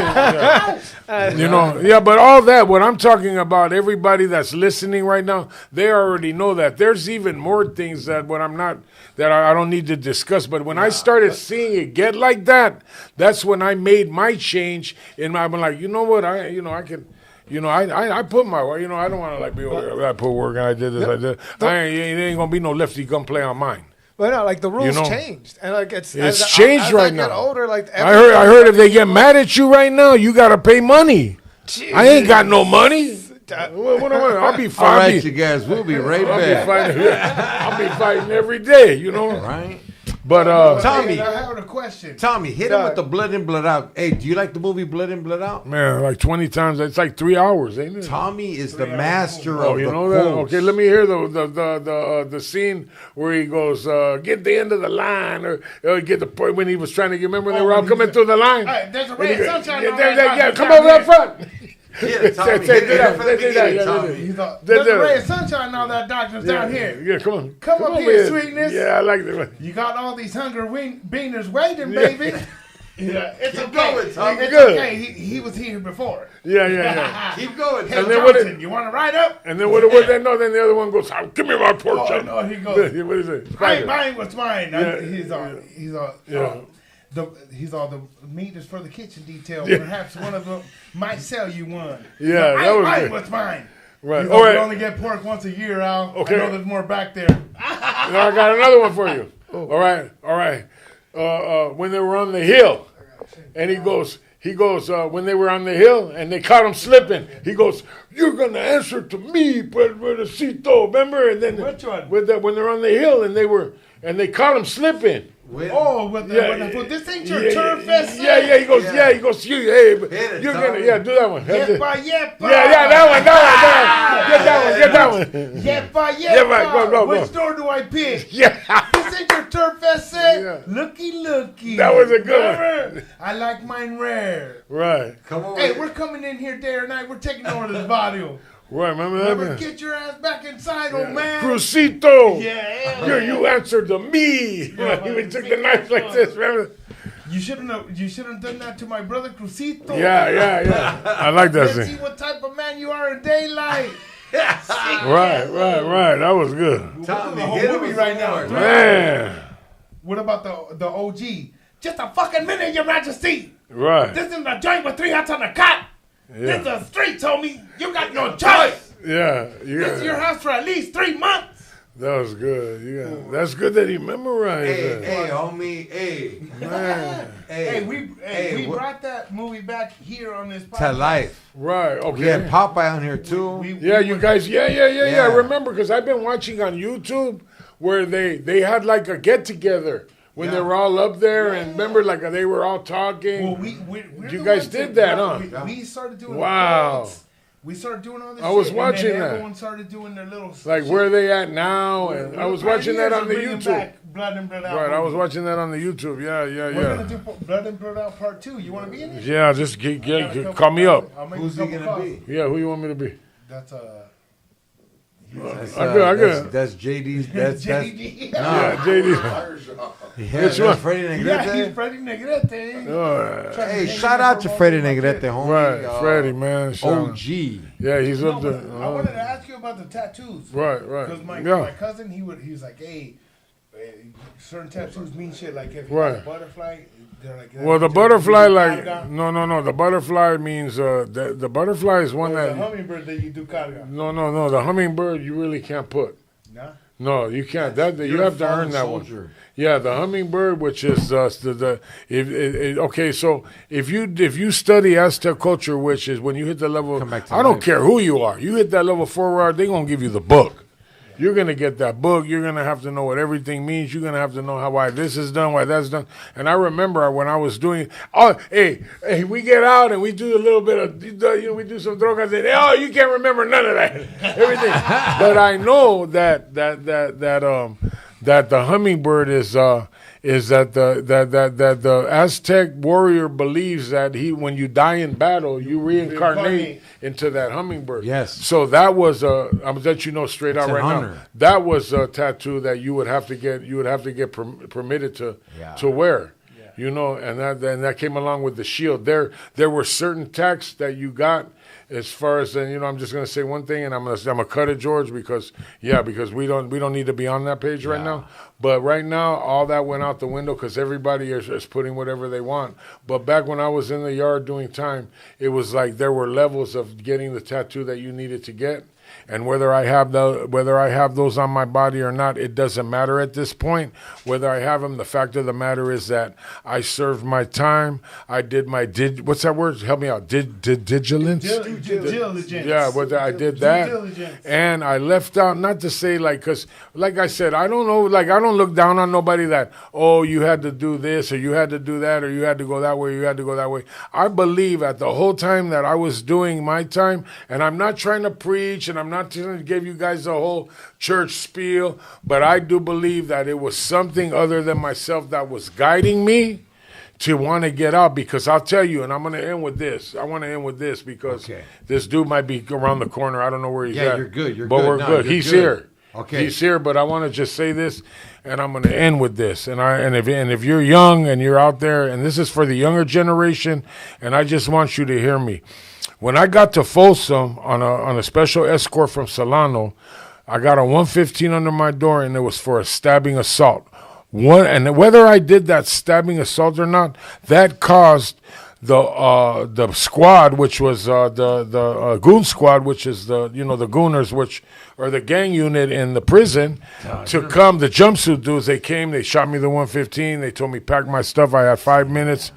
Speaker 4: I mean? But all that, what I'm talking about, everybody that's listening right now, they already know that. There's even more things that I don't need to discuss. But when I started seeing it get like that, that's when I made my change. And I'm like, you know what? I can. I put my, I don't want to be over there. I put work and I did this. I did. It ain't gonna be no lefty gun play on mine.
Speaker 1: But no, the rules changed, and
Speaker 4: it's changed
Speaker 1: as
Speaker 4: right
Speaker 1: I get
Speaker 4: now.
Speaker 1: older,
Speaker 4: I heard if they get mad at you right now, you gotta pay money.
Speaker 1: Jeez.
Speaker 4: I ain't got no money. I'll be fine.
Speaker 2: All right, you guys, we'll be right back.
Speaker 4: I'll be fighting every day,
Speaker 2: Right.
Speaker 4: But
Speaker 2: Tommy,
Speaker 7: I have a question.
Speaker 2: Tommy, hit him with the Blood In, Blood Out. Hey, do you like the movie Blood In, Blood Out?
Speaker 4: Man, 20 times. It's 3 hours, ain't it?
Speaker 2: Tommy is the master
Speaker 4: Oh,
Speaker 2: of
Speaker 4: you
Speaker 2: the
Speaker 4: know that?
Speaker 2: quotes.
Speaker 4: Okay, let me hear the scene where he goes, get the end of the line, or get the point when he was trying to get. Remember they were all coming through the line.
Speaker 7: Hey, there's a ray of sunshine.
Speaker 4: Yeah, come over up front.
Speaker 2: Yeah, Tommy, hit it from the beginning, Tommy.
Speaker 7: There's a ray of sunshine and all that darkness down here.
Speaker 4: Yeah, come on.
Speaker 7: Come up here, sweetness.
Speaker 4: Yeah, I like that.
Speaker 7: You got all these hungry beaners waiting, baby. Yeah, it's
Speaker 2: Keep
Speaker 7: okay.
Speaker 2: going, Tommy.
Speaker 7: It's
Speaker 4: Good.
Speaker 7: okay. He was here before.
Speaker 4: Yeah.
Speaker 2: Keep going,
Speaker 7: Hey,
Speaker 2: Tommy.
Speaker 4: then what
Speaker 7: Johnson, you want to ride up?
Speaker 4: And then what then the other one goes, give me my pork
Speaker 7: Oh,
Speaker 4: chop.
Speaker 7: no, he goes,
Speaker 4: What is it?
Speaker 7: mine was mine.
Speaker 4: Yeah,
Speaker 7: He's all the meat is for the kitchen detail. Perhaps one of them might sell you one.
Speaker 4: Yeah, that was
Speaker 7: mine
Speaker 4: good.
Speaker 7: was mine.
Speaker 4: Right.
Speaker 7: You
Speaker 4: All right.
Speaker 7: only get pork once a year, Al.
Speaker 4: Okay.
Speaker 7: I know there's more back there.
Speaker 4: I got another one for you. All right. When they were on the hill, and he goes, when they were on the hill and they caught him slipping, he goes, "You're gonna answer to me, Pedrocito." Remember? And then
Speaker 7: Which one?
Speaker 4: when they're on the hill and they caught him slipping.
Speaker 7: This ain't your turf fest.
Speaker 4: Yeah. He goes, you're gonna, do that one.
Speaker 7: Yepa.
Speaker 4: Yeah, that one.
Speaker 7: Yepa.
Speaker 4: Go.
Speaker 7: Which door do I pick?
Speaker 4: Yeah.
Speaker 7: This ain't your turf fest set.
Speaker 4: Yeah.
Speaker 7: Looky.
Speaker 4: That was a good one.
Speaker 7: I like mine rare.
Speaker 4: Right.
Speaker 5: Come on.
Speaker 7: Hey, we're coming in here day or night. We're taking over this barrio.
Speaker 4: Right, remember that,
Speaker 7: Remember,
Speaker 4: man?
Speaker 7: get your ass back inside, old man.
Speaker 4: Crucito.
Speaker 7: Yeah.
Speaker 4: You answered to me. He took the knife like this, remember?
Speaker 7: You shouldn't have done that to my brother Crucito.
Speaker 4: Yeah. I like that
Speaker 7: Let's
Speaker 4: thing.
Speaker 7: see what type of man you are in daylight.
Speaker 4: Right. That was good.
Speaker 7: We're doing the whole movie right now.
Speaker 4: Man.
Speaker 7: What about the OG? Just a fucking minute, Your Majesty.
Speaker 4: Right.
Speaker 7: This isn't a joint with 3 hats on a cot.
Speaker 4: Yeah.
Speaker 7: This is a street, homie. You got no choice.
Speaker 4: Yeah.
Speaker 7: This is your house for at least 3 months.
Speaker 4: That was good. Yeah. That's good that he memorized that.
Speaker 2: Hey, homie. Hey.
Speaker 4: Man.
Speaker 7: Hey, we brought that movie back here on this podcast.
Speaker 2: To life.
Speaker 4: Right, okay.
Speaker 2: We had Popeye on here, too.
Speaker 4: Yeah, you guys. Yeah. I remember because I've been watching on YouTube where they had like a get together when they were all up there and remember like they were all talking.
Speaker 7: Well, we're
Speaker 4: you
Speaker 7: the
Speaker 4: guys
Speaker 7: ones
Speaker 4: did
Speaker 7: that-
Speaker 4: huh?
Speaker 7: We started doing.
Speaker 4: Wow.
Speaker 7: The we started doing all this.
Speaker 4: I was
Speaker 7: shit,
Speaker 4: watching
Speaker 7: and then
Speaker 4: that.
Speaker 7: Everyone started doing their little.
Speaker 4: Like
Speaker 7: shit.
Speaker 4: where they at now, and I was watching that on the
Speaker 7: Bringing
Speaker 4: YouTube.
Speaker 7: back Blood and Blood Out.
Speaker 4: Right, I was watching that on the YouTube.
Speaker 7: We're gonna do Blood and Blood Out Part 2. You want to be in it?
Speaker 4: Yeah, just call me up.
Speaker 7: Who's he gonna be?
Speaker 4: Yeah, who you want me to be?
Speaker 7: That's
Speaker 2: That's JD's. That's
Speaker 7: JD.
Speaker 4: Yeah, JD.
Speaker 2: Which one? Freddie Negrete.
Speaker 7: Yeah, he's Freddie Negrete.
Speaker 2: Hey, shout out to Freddie Negrete, homie.
Speaker 4: Right, Freddie, man.
Speaker 2: OG.
Speaker 4: Yeah, he's up there.
Speaker 7: I wanted to ask you about the tattoos.
Speaker 4: Right.
Speaker 7: Because my cousin, he was like, hey, certain tattoos mean shit. Like if you got a butterfly, they're like.
Speaker 4: Well, the butterfly, like no. The butterfly means the butterfly is one that.
Speaker 7: The hummingbird that you do carga.
Speaker 4: No. The hummingbird you really can't put.
Speaker 7: Nah.
Speaker 4: No, you can't. You have to earn that one. Yeah, the hummingbird, which is okay. So if you study Aztec culture, which is when you hit the level, I don't care who you are. You hit that level 4, they're gonna give you the book. You're going to get that book. You're going to have to know what everything means. You're going to have to know why this is done, why that's done. And I remember when I was doing, hey, we get out and we do a little bit of, we do some drogas. And, you can't remember none of that. Everything. But I know that the hummingbird is that the Aztec warrior believes that when you die in battle, you reincarnate into that hummingbird.
Speaker 2: Yes.
Speaker 4: So that was I'm gonna let you know straight out right
Speaker 2: honor.
Speaker 4: now. That was a tattoo that you would have to get permitted to wear. Yeah. And that came along with the shield. There were certain texts that you got. As far as I'm just gonna say one thing, and I'm gonna cut it, George, because we don't need to be on that page right now. But right now, all that went out the window because everybody is putting whatever they want. But back when I was in the yard doing time, it was like there were levels of getting the tattoo that you needed to get. And whether I have those on my body or not, it doesn't matter at this point. Whether I have them, the fact of the matter is that I served my time. I did my what's that word? Help me out. Diligence.
Speaker 7: Diligence.
Speaker 4: Yeah, I did that, and I left out not to say because like I said, I don't know. Like I don't look down on nobody that you had to do this or you had to do that or you had to go that way, or you had to go that way. I believe at the whole time that I was doing my time, and I'm not trying to preach and I'm not trying to give you guys a whole church spiel, but I do believe that it was something other than myself that was guiding me to want to get out, because I'll tell you, and I'm going to end with this. I want to end with this because this dude might be around the corner. I don't know where he's at.
Speaker 2: Yeah, you're good.
Speaker 4: But we're good. He's here.
Speaker 2: Okay.
Speaker 4: He's here, but I want to just say this, and I'm going to end with this. And if you're young and you're out there, and this is for the younger generation, and I just want you to hear me. When I got to Folsom on a special escort from Solano, I got a 115 under my door, and it was for a stabbing assault. And whether I did that stabbing assault or not, that caused the squad, which was the goon squad, which is the gooners, which are the gang unit in the prison, to come. The jumpsuit dudes, they came, they shot me the 115. They told me pack my stuff. I had 5 minutes.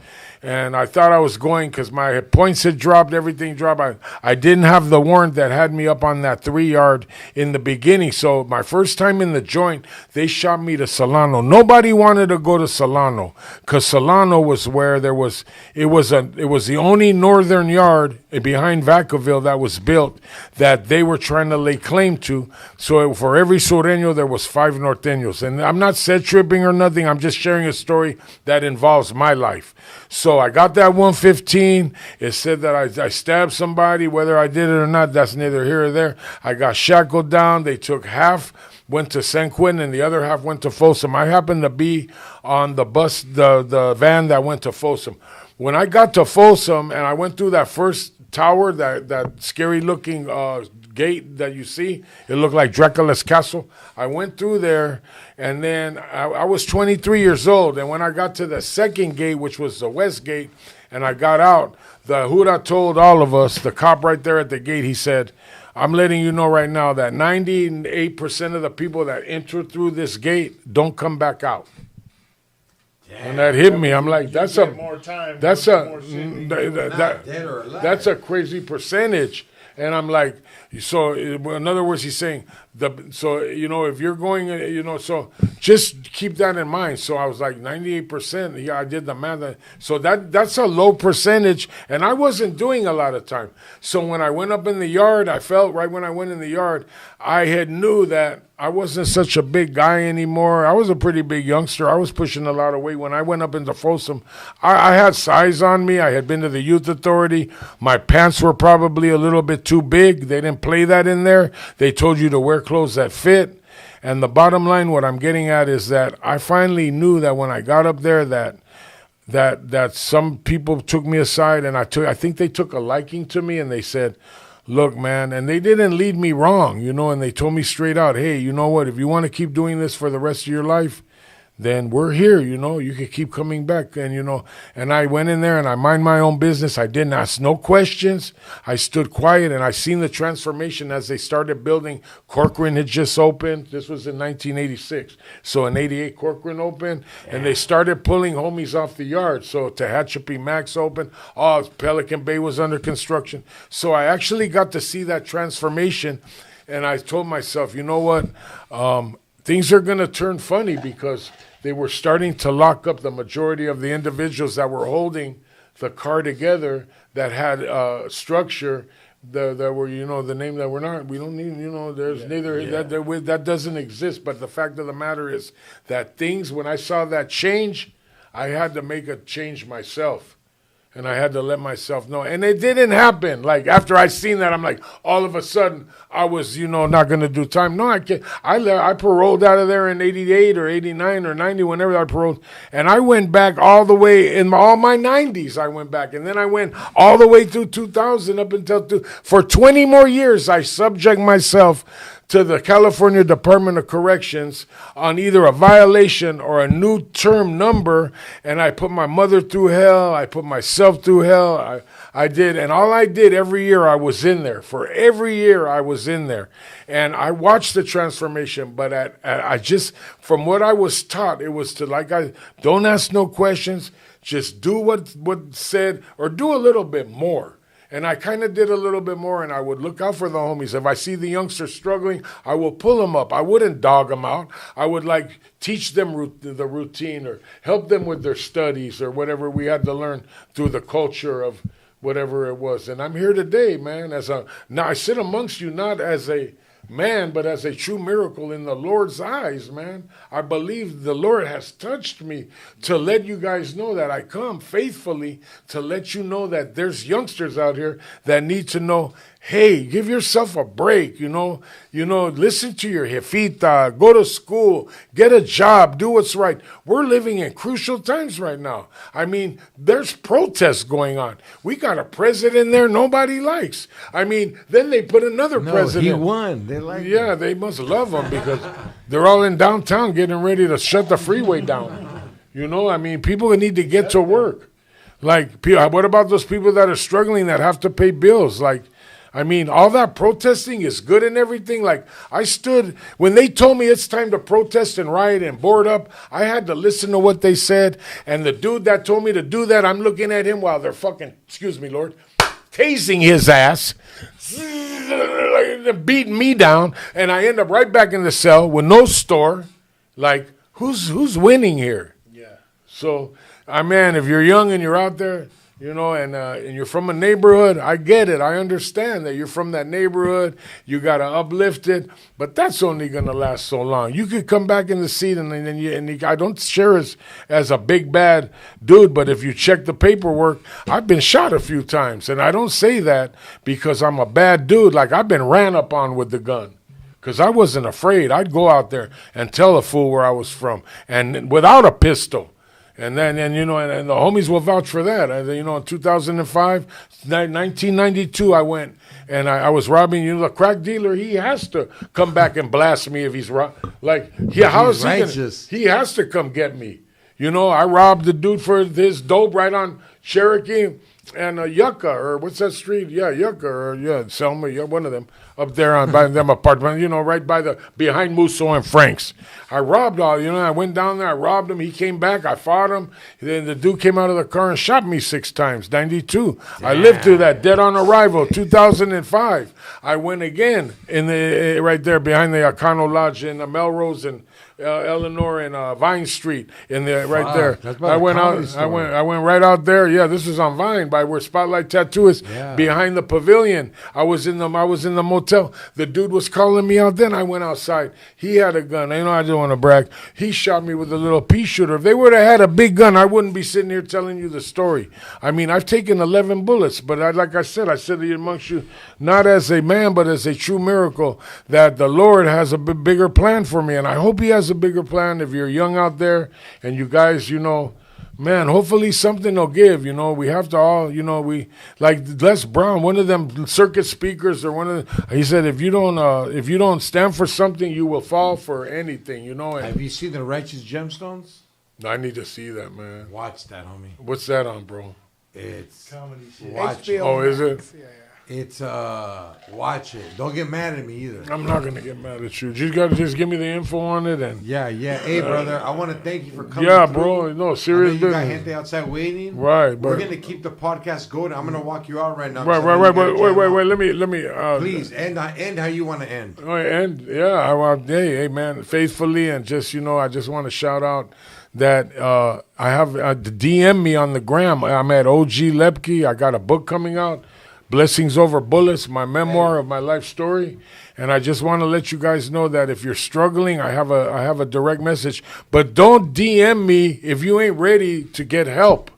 Speaker 4: And I thought I was going because my points had dropped, everything dropped. I didn't have the warrant that had me up on that 3 yard in the beginning. So my first time in the joint, they shot me to Solano. Nobody wanted to go to Solano because Solano was where it was the only northern yard behind Vacaville that was built that they were trying to lay claim to. So for every Sureño, there was 5 Norteños. And I'm not set tripping or nothing. I'm just sharing a story that involves my life. So I got that 115. It said that I stabbed somebody. Whether I did it or not, that's neither here or there. I got shackled down. They took half, went to San Quentin, and the other half went to Folsom. I happened to be on the bus, the van that went to Folsom. When I got to Folsom and I went through that first tower, that scary-looking gate that you see, it looked like Dracula's castle. I went through there, and then I was 23 years old, and when I got to the second gate, which was the west gate, and I got out, the Hura told all of us, the cop right there at the gate, he said, I'm letting you know right now that 98% of the people that enter through this gate don't come back out. And that hit me. I'm like, that's a crazy percentage. And I'm like, so in other words, he's saying, if you're going, so just keep that in mind. So I was like 98%. Yeah, I did the math. So that's a low percentage. And I wasn't doing a lot of time. So when I went up in the yard, I felt right when I went in the yard, I had knew that I wasn't such a big guy anymore. I was a pretty big youngster. I was pushing a lot of weight. When I went up into Folsom, I had size on me. I had been to the youth authority. My pants were probably a little bit too big. They didn't play that in there. They told you to wear clothes that fit. And the bottom line, what I'm getting at is that I finally knew that when I got up there that some people took me aside, and I think they took a liking to me, and they said, look, man, and they didn't lead me wrong, and they told me straight out, hey, you know what, if you want to keep doing this for the rest of your life, then we're here, you can keep coming back. And, and I went in there and I mind my own business. I didn't ask no questions. I stood quiet, and I seen the transformation as they started building. Corcoran had just opened. This was in 1986. So in 88, Corcoran opened, and they started pulling homies off the yard. So Tehachapi Max opened. Pelican Bay was under construction. So I actually got to see that transformation, and I told myself, you know what, things are going to turn funny, because they were starting to lock up the majority of the individuals that were holding the car together, that had structure, that were, the name that we're not, we don't need, there's that doesn't exist. But the fact of the matter is that things, when I saw that change, I had to make a change myself. And I had to let myself know. And it didn't happen. Like, after I seen that, I'm like, all of a sudden, I was, not going to do time. No, I can't. I paroled out of there in 88 or 89 or 90, whenever I paroled. And I went back all the way, in all my 90s, I went back. And then I went all the way through 2000 up until, for 20 more years, I subject myself to the California Department of Corrections on either a violation or a new term number, and I put my mother through hell, I put myself through hell, I did, and all I did every year I was in there. For every year I was in there. And I watched the transformation, but I just, from what I was taught, it was to, don't ask no questions, just do what said, or do a little bit more. And I kind of did a little bit more, and I would look out for the homies. If I see the youngsters struggling, I will pull them up. I wouldn't dog them out. I would teach them the routine, or help them with their studies, or whatever we had to learn through the culture of whatever it was. And I'm here today, man. Now I sit amongst you not as a man, but as a true miracle in the Lord's eyes, man. I believe the Lord has touched me to let you guys know that I come faithfully to let you know that there's youngsters out here that need to know, hey, give yourself a break, listen to your jefita, go to school, get a job, do what's right. We're living in crucial times right now. I mean, there's protests going on. We got a president there nobody likes. I mean, then they put another president.
Speaker 2: He won. They like
Speaker 4: him. They must love him, because they're all in downtown getting ready to shut the freeway down. I mean, people need to get to work. Like, what about those people that are struggling that have to pay bills? Like, I mean, all that protesting is good and everything. Like, I stood, when they told me it's time to protest and riot and board up, I had to listen to what they said. And the dude that told me to do that, I'm looking at him while they're fucking, excuse me, Lord, tasing his ass, beating me down. And I end up right back in the cell with no store. Like, who's winning here? Yeah. So, man, if you're young and you're out there, you know, and you're from a neighborhood, I get it. I understand that you're from that neighborhood. You got to uplift it. But that's only going to last so long. You could come back in the seat, and I don't share as a big, bad dude, but if you check the paperwork, I've been shot a few times. And I don't say that because I'm a bad dude. Like, I've been ran up on with the gun. Because I wasn't afraid. I'd go out there and tell a fool where I was from, and without a pistol. And then, you know, and the homies will vouch for that. You know, in 2005, 1992, I went and I was robbing, you know, the crack dealer. He has to come back and blast me if he's like, yeah, how is he gonna, he has to come get me. You know, I robbed the dude for his dope right on Cherokee and Yucca, or what's that street? Yeah, Yucca, or yeah, Selma, yeah, one of them. Up there on by them apartment, you know, right behind Musso and Frank's. I robbed all, you know, I went down there, I robbed him, he came back, I fought him, then the dude came out of the car and shot me 6 times, 92. Damn. I lived through that, dead on arrival, 2005. I went again in the right there behind the Acano Lodge in Melrose and Eleanor and Vine Street in the right there. I went out. I went right out there. Yeah, this is on Vine by where Spotlight Tattoo is, behind the pavilion. I was in the motel. The dude was calling me out. Then I went outside. He had a gun. You know, I don't want to brag. He shot me with a little pea shooter. If they would have had a big gun, I wouldn't be sitting here telling you the story. I mean, I've taken 11 bullets, but like I said it amongst you, not as a man, but as a true miracle that the Lord has a bigger plan for me, and I hope He has a bigger plan. If you're young out there and you guys, you know, man, hopefully something will give. You know, we have to all, you know, we like Les Brown, one of them circuit speakers, or one of the, he said, if you don't stand for something, you will fall for anything. You know. And
Speaker 2: have you seen the Righteous Gemstones?
Speaker 4: I need to see that, man.
Speaker 2: Watch that, homie.
Speaker 4: What's that on, bro?
Speaker 2: It's
Speaker 7: comedy shit.
Speaker 2: Watch
Speaker 7: HBO
Speaker 2: it.
Speaker 4: Oh, is it?
Speaker 7: Yeah.
Speaker 2: It's watch it. Don't get mad at me either.
Speaker 4: I'm not gonna get mad at you. You gotta just give me the info on it and
Speaker 2: yeah. Hey, brother, I want to thank you for coming.
Speaker 4: Yeah,
Speaker 2: through.
Speaker 4: bro. No, serious
Speaker 2: business. You got
Speaker 4: business.
Speaker 2: gente outside waiting.
Speaker 4: Right,
Speaker 2: we're gonna keep the podcast going. I'm gonna walk you out right now.
Speaker 4: Right. Wait. Let me.
Speaker 2: Please end how you want to end.
Speaker 4: And yeah, hey, man, faithfully, and just, you know, I just want to shout out that I have DM me on the gram. I'm at OG Lepke. I got a book coming out, Blessings Over Bullets, my memoir of my life story. And I just want to let you guys know that if you're struggling, I have a direct message. But don't DM me if you ain't ready to get help.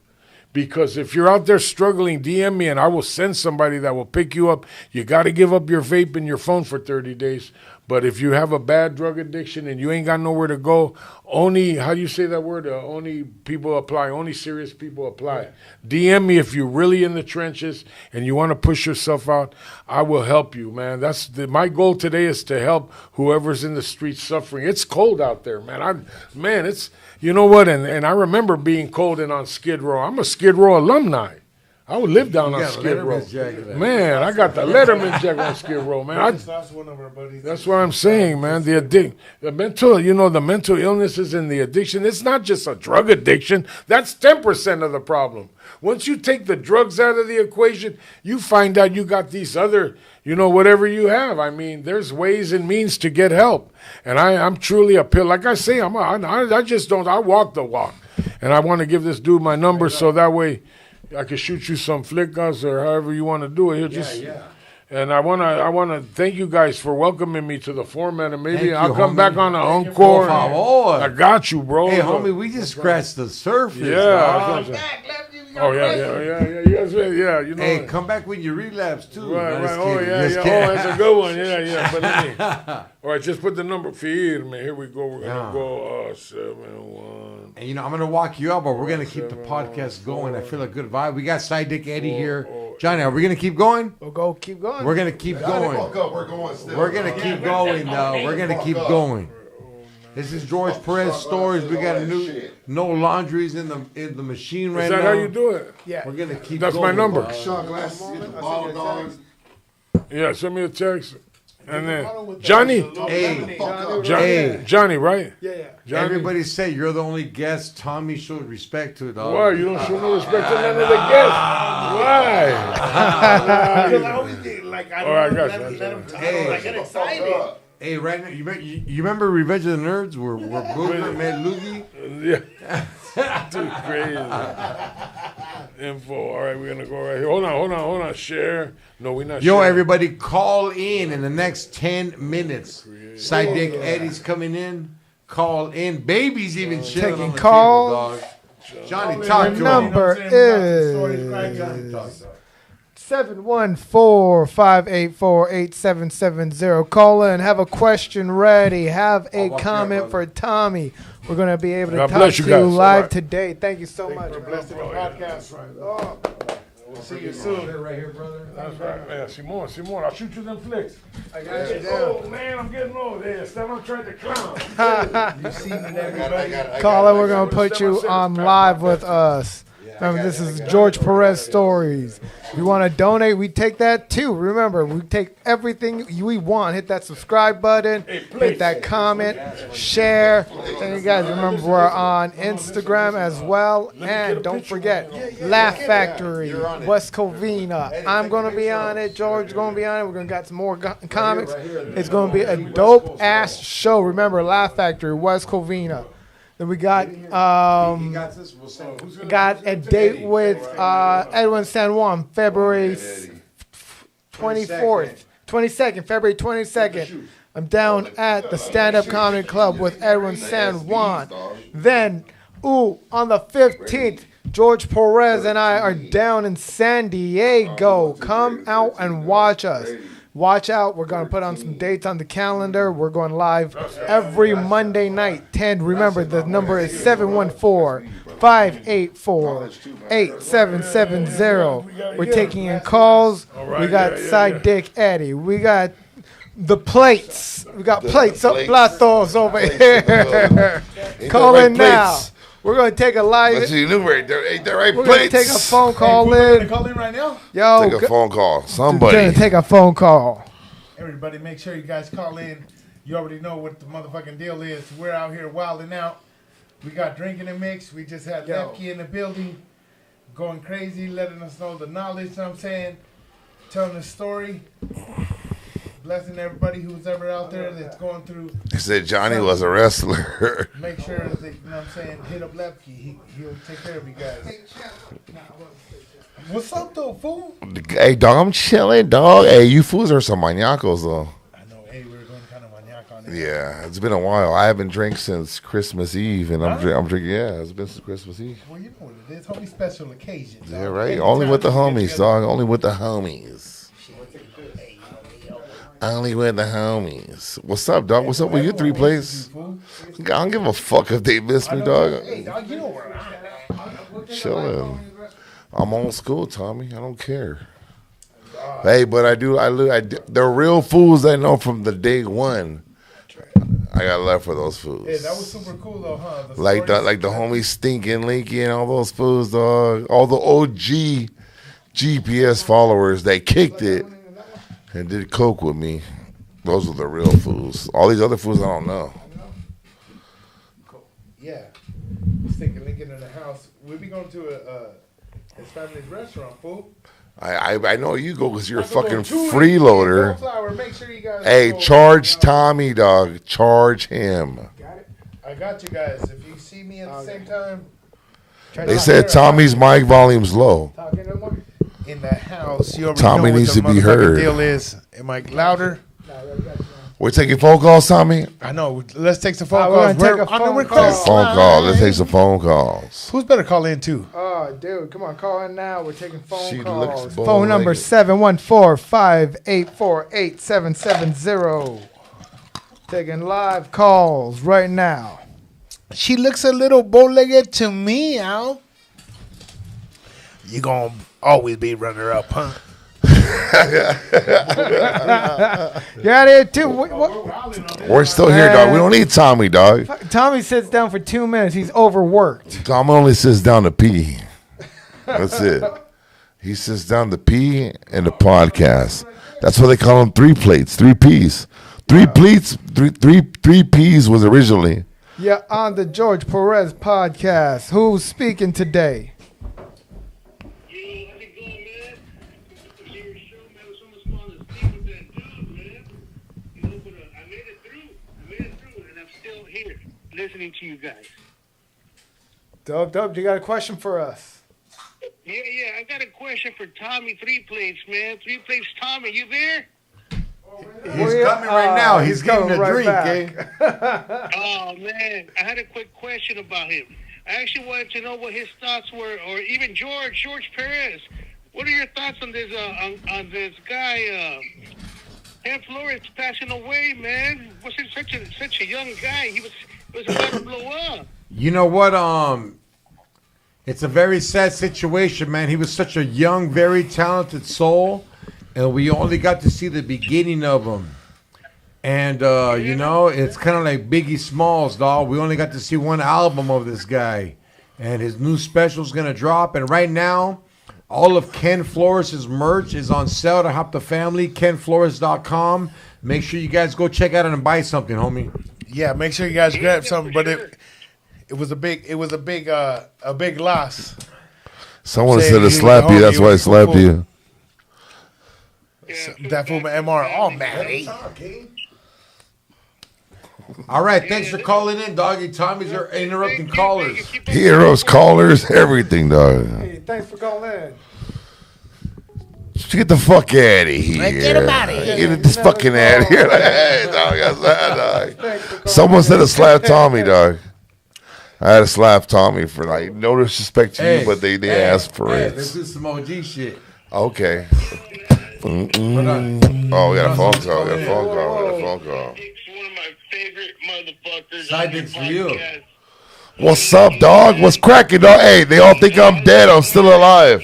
Speaker 4: Because if you're out there struggling, DM me and I will send somebody that will pick you up. You got to give up your vape and your phone for 30 days. But if you have a bad drug addiction and you ain't got nowhere to go, only, how do you say that word? Only people apply. Only serious people apply. Yeah. DM me if you're really in the trenches and you want to push yourself out. I will help you, man. My goal today is to help whoever's in the streets suffering. It's cold out there, man. It's, you know what? And I remember being cold and on Skid Row. I'm a Skid Row alumni. I would live down on Skid Row. Man, I got the Letterman jacket on Skid Row, man.
Speaker 7: That's one of our buddies.
Speaker 4: That's what I'm saying, man. The mental illnesses and the addiction, it's not just a drug addiction. That's 10% of the problem. Once you take the drugs out of the equation, you find out you got these other, you know, whatever you have. I mean, there's ways and means to get help. And I'm truly a pill. Like I say, I walk the walk. And I want to give this dude my number so that way I can shoot you some flickas or however you want to do it. And I wanna thank you guys for welcoming me to the format, and maybe I'll come back on the encore. I got you, bro.
Speaker 2: Hey, homie, we just scratched the surface.
Speaker 4: Yeah. Yeah. You know.
Speaker 2: Hey, come back when you relapse too.
Speaker 4: Right. Oh yeah. Oh, that's a good one. Yeah. But let me. All right, just put the number. Firme. Here we go. We're gonna go 7-1.
Speaker 2: And you know, I'm gonna walk you out, but we're gonna keep the podcast going. I feel a good vibe. We got Side Dick Eddie here. Johnny, are we gonna keep going?
Speaker 7: We'll keep going.
Speaker 2: We're gonna keep going.
Speaker 5: We're going still.
Speaker 2: We're gonna keep going. We're gonna keep going. This is George Perez Stories. We got a new no laundries in the machine right now.
Speaker 4: Is that how you do it?
Speaker 1: Yeah.
Speaker 2: We're gonna keep.
Speaker 4: That's
Speaker 2: going,
Speaker 4: my number.
Speaker 2: dog.
Speaker 5: Shot glasses, get the bottle, dog.
Speaker 4: Yeah, send me a text. And then Johnny,
Speaker 2: Hey,
Speaker 4: Johnny, right?
Speaker 1: Yeah.
Speaker 4: Johnny.
Speaker 2: everybody say you're the only guest Tommy showed respect to, dog.
Speaker 4: Why you don't show no respect to none of the guests? Why?
Speaker 7: Because I always get like I
Speaker 4: All right,
Speaker 7: don't
Speaker 4: I got
Speaker 7: let
Speaker 4: you.
Speaker 7: them talk.
Speaker 2: Hey.
Speaker 7: I get excited.
Speaker 2: Hey, right now, you remember Revenge of the Nerds where Booger met Loogie?
Speaker 4: Yeah. Too crazy. Info. All right, we're gonna go right here. Hold on. Share. No, we're not.
Speaker 2: Yo,
Speaker 4: sharing.
Speaker 2: everybody, call in the next 10 minutes. Side Dick Eddie's coming in. Call in. Baby's even chilling
Speaker 1: Taking
Speaker 2: on the
Speaker 1: calls.
Speaker 2: table, dog. Johnny, talk to him.
Speaker 1: Number is 714-584-8770. Call in. Have a question ready. Have a comment for Tommy. We're going to be able to
Speaker 4: God
Speaker 1: talk
Speaker 4: bless
Speaker 1: to
Speaker 4: you
Speaker 1: you
Speaker 4: guys.
Speaker 1: live
Speaker 4: All right.
Speaker 1: today. Thank you so much.
Speaker 7: For blessing the podcast. Oh, we'll see you soon.
Speaker 2: Right here, brother.
Speaker 4: That's right. Yeah, Simon, I'll shoot you them flicks.
Speaker 1: I got you
Speaker 4: Oh
Speaker 1: down.
Speaker 4: man, I'm getting old. There, Stefan tried to clown.
Speaker 7: You see me, everybody.
Speaker 1: Call in. We're going to put you on live with us. Remember, this is George Perez Stories. If you want to donate, we take that too. Remember, we take everything we want. Hit that subscribe button, hit that comment, share. And you guys remember we're on Instagram as well. And don't forget, Laugh Factory, West Covina. I'm going to be on it. George's going to be on it. We're going to got some more comics. It's going to be a dope-ass show. Remember, Laugh Factory, West Covina. Then we got got a date with Edwin San Juan, February 24th, 22nd, February 22nd. I'm down at the Stand Up Comedy Club with Edwin San Juan. Then, on the 15th, George Perez and I are down in San Diego. Come out and watch us. Watch out. We're going to put on some dates on the calendar. We're going live every Monday night, 10. Remember, the number is 714-584-8770. We're taking in calls. We got Side Dick Eddie. We got the plates. We got plates, platos over here. Call in now. We're going to take a live.
Speaker 5: Let's see, you right there. Ain't that right?
Speaker 1: We're going to take a phone call in.
Speaker 7: Call in right now.
Speaker 1: Yo,
Speaker 5: Take a phone call.
Speaker 1: we're
Speaker 5: Somebody.
Speaker 1: going to take a phone call.
Speaker 7: Everybody, make sure you guys call in. You already know what the motherfucking deal is. We're out here wilding out. We got drinking and mix. We just had Lepke in the building, going crazy, letting us know the knowledge. You know what I'm saying, telling the story, blessing everybody who's ever out there that's going through.
Speaker 5: He said Johnny was a wrestler.
Speaker 7: Make sure that, you know what I'm saying, hit up Lepke. He'll take care of you guys. What's up though, fool?
Speaker 5: Hey, dog, I'm chilling, dog. Hey, you fools are some maniacos, though.
Speaker 7: I know. Hey, we were going kind of maniac on it.
Speaker 5: Yeah, it's been a while. I haven't drank since Christmas Eve, and I'm drinking. Yeah, it's been since Christmas Eve.
Speaker 7: Well, you know what it is. Homie special occasions.
Speaker 5: Yeah, right. Only with the homies, dog. Only with the homies. Only with the homies. What's up, dog? What's up with you three plays? I don't give a fuck if they miss me, dog.
Speaker 7: Hey, dog, you know where I'm at.
Speaker 5: Chilling. I'm old school, Tommy. I don't care. Hey, but I do. The real fools I know from the day one. I got love for those fools.
Speaker 7: Yeah, that was super cool though, huh?
Speaker 5: Like the homie Stinking Linky and all those fools, dog. All the OG GPS followers that kicked it and did coke with me. Those were the real fools. All these other fools I don't know.
Speaker 7: Yeah. Stinking Lincoln in the house. We'll be going to his family's restaurant, fool.
Speaker 5: I know you go because you're a
Speaker 7: I go
Speaker 5: fucking
Speaker 7: to it.
Speaker 5: freeloader.
Speaker 7: Flower. Make sure you guys
Speaker 5: Hey,
Speaker 7: go
Speaker 5: charge
Speaker 7: down.
Speaker 5: Tommy, dog. Charge him.
Speaker 7: I got you guys. If you see me at the same time,
Speaker 5: They said Tommy's mic volume's low.
Speaker 7: in the house, you already
Speaker 5: Tommy
Speaker 7: know
Speaker 5: needs
Speaker 7: what the
Speaker 5: to be
Speaker 7: motherfucking
Speaker 5: heard.
Speaker 7: deal is. Am I louder?
Speaker 5: We're taking phone calls, Tommy?
Speaker 7: I know. Let's take some phone
Speaker 1: we're
Speaker 7: calls.
Speaker 1: gonna take
Speaker 7: We're
Speaker 1: a
Speaker 7: on the
Speaker 1: phone
Speaker 7: request
Speaker 5: Phone call. Let's
Speaker 7: line.
Speaker 5: take some phone calls.
Speaker 7: Who's better call in too?
Speaker 1: Oh, dude, come on, call in now. We're taking phone
Speaker 5: She
Speaker 1: calls.
Speaker 5: looks
Speaker 1: Phone number
Speaker 5: bow-legged.
Speaker 1: 714-584-8770. Taking live calls right now.
Speaker 7: She looks a little bow-legged to me, Al. You gonna always be runner-up, huh?
Speaker 1: You're out of here too.
Speaker 5: We're still here, dog. We don't need Tommy, dog.
Speaker 1: Tommy sits down for 2 minutes. He's overworked.
Speaker 5: Tommy only sits down to pee. That's it. He sits down to pee and the podcast. That's why they call him 3 plates, 3 P's. 3 plates, three P's was originally.
Speaker 1: Yeah, on the George Perez podcast. Who's speaking today?
Speaker 8: Listening to you guys.
Speaker 1: Dope, you got a question for us?
Speaker 8: Yeah, I got a question for Tommy 3 Plates, man. 3 Plates, Tommy, you there?
Speaker 2: He's coming right now. He's getting a drink, eh?
Speaker 8: Oh, man, I had a quick question about him. I actually wanted to know what his thoughts were, or even George Perez. What are your thoughts on this guy, Ken Flores passing away, man? Was he such a young guy? He was about to blow up.
Speaker 2: You know what? It's a very sad situation, man. He was such a young, very talented soul, and we only got to see the beginning of him. And you know, it's kind of like Biggie Smalls, dog. We only got to see one album of this guy, and his new special's gonna drop. And right now, all of Ken Flores' merch is on sale to help the family. KenFlores.com. Make sure you guys go check out it and buy something, homie.
Speaker 3: Yeah, make sure you guys grab something. But it was a big loss.
Speaker 5: Someone said it slapped you. That's why it slapped you.
Speaker 3: That fool MR all mad.
Speaker 2: All right, thanks for calling in, doggy. Tommy's are interrupting callers.
Speaker 5: He interrupts callers, everything, dog.
Speaker 1: Hey, thanks for calling in.
Speaker 5: Get the fuck out of here.
Speaker 9: Get him out of here.
Speaker 5: Get this fucking out of here. Hey, dog, dog. Someone said to slap Tommy, dog. I had to slap Tommy for like no disrespect to you, but they asked for it.
Speaker 2: Let's do some OG shit.
Speaker 5: Okay. Oh, we got a phone call.
Speaker 8: It's one of my favorite motherfuckers.
Speaker 2: Side dicks for you.
Speaker 5: What's up, dog? What's cracking, dog? Hey, they all think I'm dead. I'm still alive.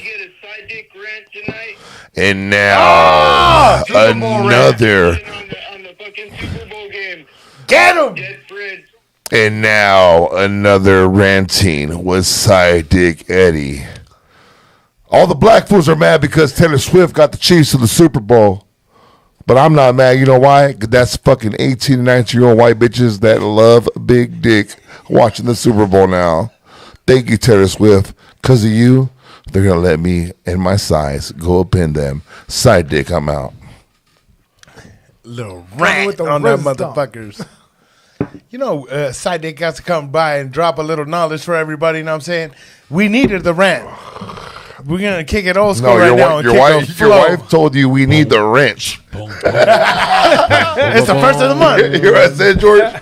Speaker 5: And now another.
Speaker 3: Get him!
Speaker 5: And now another ranting with Side Dick Eddie. All the black fools are mad because Taylor Swift got the Chiefs to the Super Bowl. But I'm not mad. You know why? 'Cause that's fucking 18 and 19-year-old white bitches that love big dick watching the Super Bowl now. Thank you, Taylor Swift. Because of you, they're going to let me and my size go up in them. Side Dick, I'm out.
Speaker 3: Little rant on them motherfuckers. You know, Side Dick got to come by and drop a little knowledge for everybody. You know what I'm saying? We needed the rant. We're going to kick it old school now.
Speaker 5: Your wife told you we need the wrench.
Speaker 3: It's the first of the month.
Speaker 5: You hear what I said, George?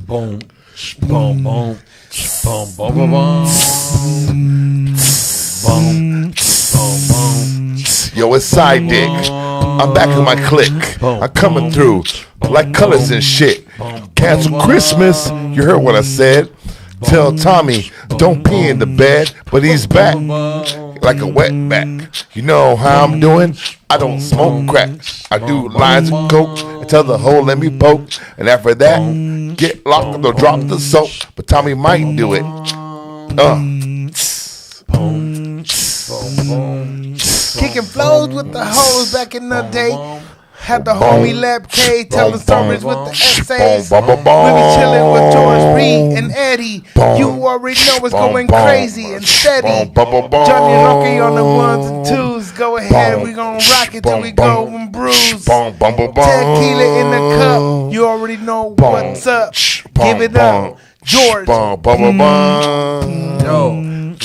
Speaker 2: Boom. Boom, boom. Boom, boom, boom, boom. Boom.
Speaker 5: Yo, it's Side Dick. I'm back in my clique. I'm coming through like colors and shit. Cancel Christmas. You heard what I said. Tell Tommy, don't pee in the bed, but he's back like a wetback. You know how I'm doing? I don't smoke crack. I do lines of coke until the hole let me poke. And after that, get locked up or drop the soap. But Tommy might do it.
Speaker 3: Kicking flows with the hoes back in the day. Had the homie Lepke telling stories with the essays. We be chilling with George B and Eddie. You already know it's going crazy and steady. Johnny Roque on the 1s and 2s. Go ahead, we gon' rock it till we go and bruise. Tequila in the cup. You already know what's up. Give it up, George.
Speaker 2: Yo,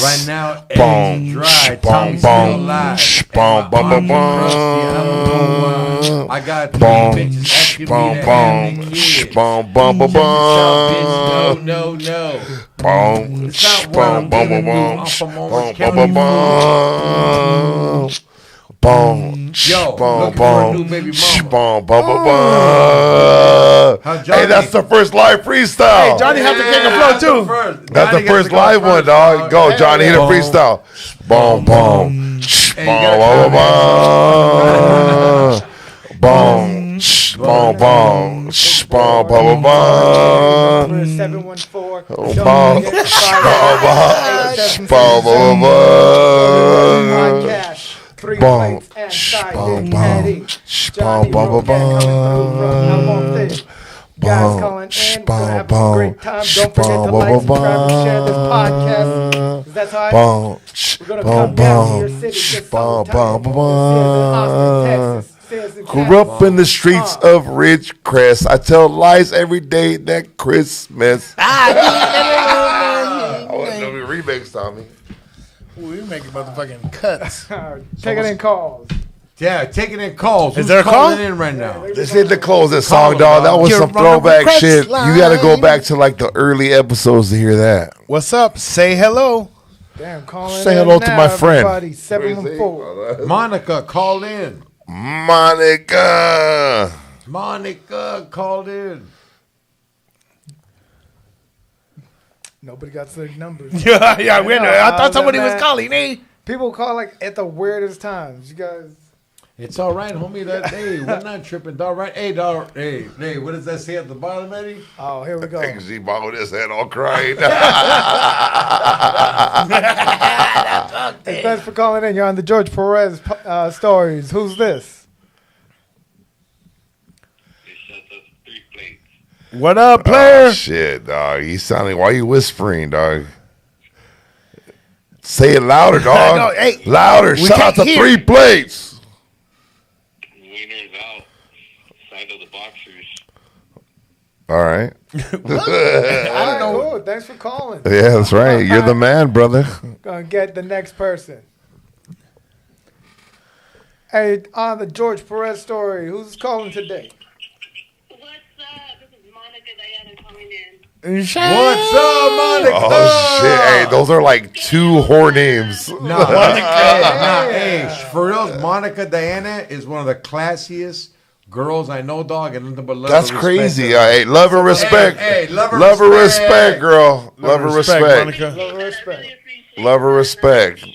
Speaker 2: right now, Eddie's dry. Tommy's still alive. I got 3 bitches asking me to have the kids. No. It's not what I'm gonna do. I'm from Orange County. Yo, looking for a new baby mama.
Speaker 5: Hey, that's the first live freestyle.
Speaker 3: Hey, Johnny has to kick a flow too.
Speaker 5: That's the first live one, dog. Go, Johnny, hit a freestyle. Boom.
Speaker 1: Number 714. Don't forget to podcast. 3 plates and side dick Eddie. Johnny Roque coming through from Almonte. Guys calling in. We're gonna have a great time. Don't forget to like, subscribe, and share this podcast. 'Cause that's how we're gonna come down to your city. Just sometime. Austin, Texas.
Speaker 2: Grew up in the streets of Ridgecrest. I tell lies every day that Christmas. I wasn't doing remakes, Tommy.
Speaker 3: We making motherfucking cuts.
Speaker 1: Taking in calls.
Speaker 9: Yeah, taking in calls.
Speaker 3: Is there a call?
Speaker 9: In right now?
Speaker 2: This is the close this song, dog. That was
Speaker 3: You're
Speaker 2: some
Speaker 3: running
Speaker 2: throwback
Speaker 3: the
Speaker 2: shit.
Speaker 3: crest
Speaker 2: You got to go
Speaker 3: line.
Speaker 2: back to like the early episodes to hear that.
Speaker 3: What's up? Say hello.
Speaker 1: Damn, calling
Speaker 2: Say
Speaker 1: in
Speaker 2: hello to
Speaker 1: now,
Speaker 2: my friend.
Speaker 1: everybody. 714.
Speaker 9: Monica called in.
Speaker 2: Monica.
Speaker 9: Monica called in.
Speaker 1: Nobody got their numbers.
Speaker 3: Yeah, we know. I thought somebody was
Speaker 1: man.
Speaker 3: calling, eh?
Speaker 1: People call like at the weirdest times. You guys.
Speaker 9: It's all right, homie. That hey, we're not tripping, dog. Right? Hey, dog. Hey, what does that say at the bottom, Eddie?
Speaker 1: Oh, here we go.
Speaker 2: He bowed his head all crying.
Speaker 1: Thanks for calling in. You're on the George Perez stories. Who's this?
Speaker 3: What up, player?
Speaker 2: Oh, shit, dog. You sounding. Why you whispering, dog? Say it louder, dog.
Speaker 3: No, hey,
Speaker 2: louder.
Speaker 3: we
Speaker 2: Shout out
Speaker 3: can't
Speaker 2: to
Speaker 3: hear.
Speaker 2: 3 plates.
Speaker 8: Winners out. Side of the boxers.
Speaker 2: All right.
Speaker 1: I don't know. Cool. Thanks for calling.
Speaker 2: Yeah, that's right. You're the man, brother.
Speaker 1: Gonna get the next person. Hey, on the George Perez story, who's calling today?
Speaker 8: What's up? This is Monica Diana calling in.
Speaker 9: What's up, Monica?
Speaker 2: Oh, shit. Hey, those are like 2 whore names.
Speaker 9: Hey, for real, Monica Diana is one of the classiest girls I know, dog, and nothing but love.
Speaker 2: That's
Speaker 9: and
Speaker 2: crazy.
Speaker 9: respect.
Speaker 2: Hey, love and respect.
Speaker 9: Hey, love and
Speaker 2: respect, girl. Love and respect.
Speaker 3: Monica.
Speaker 1: Love and respect.
Speaker 2: Love and respect.
Speaker 8: Thank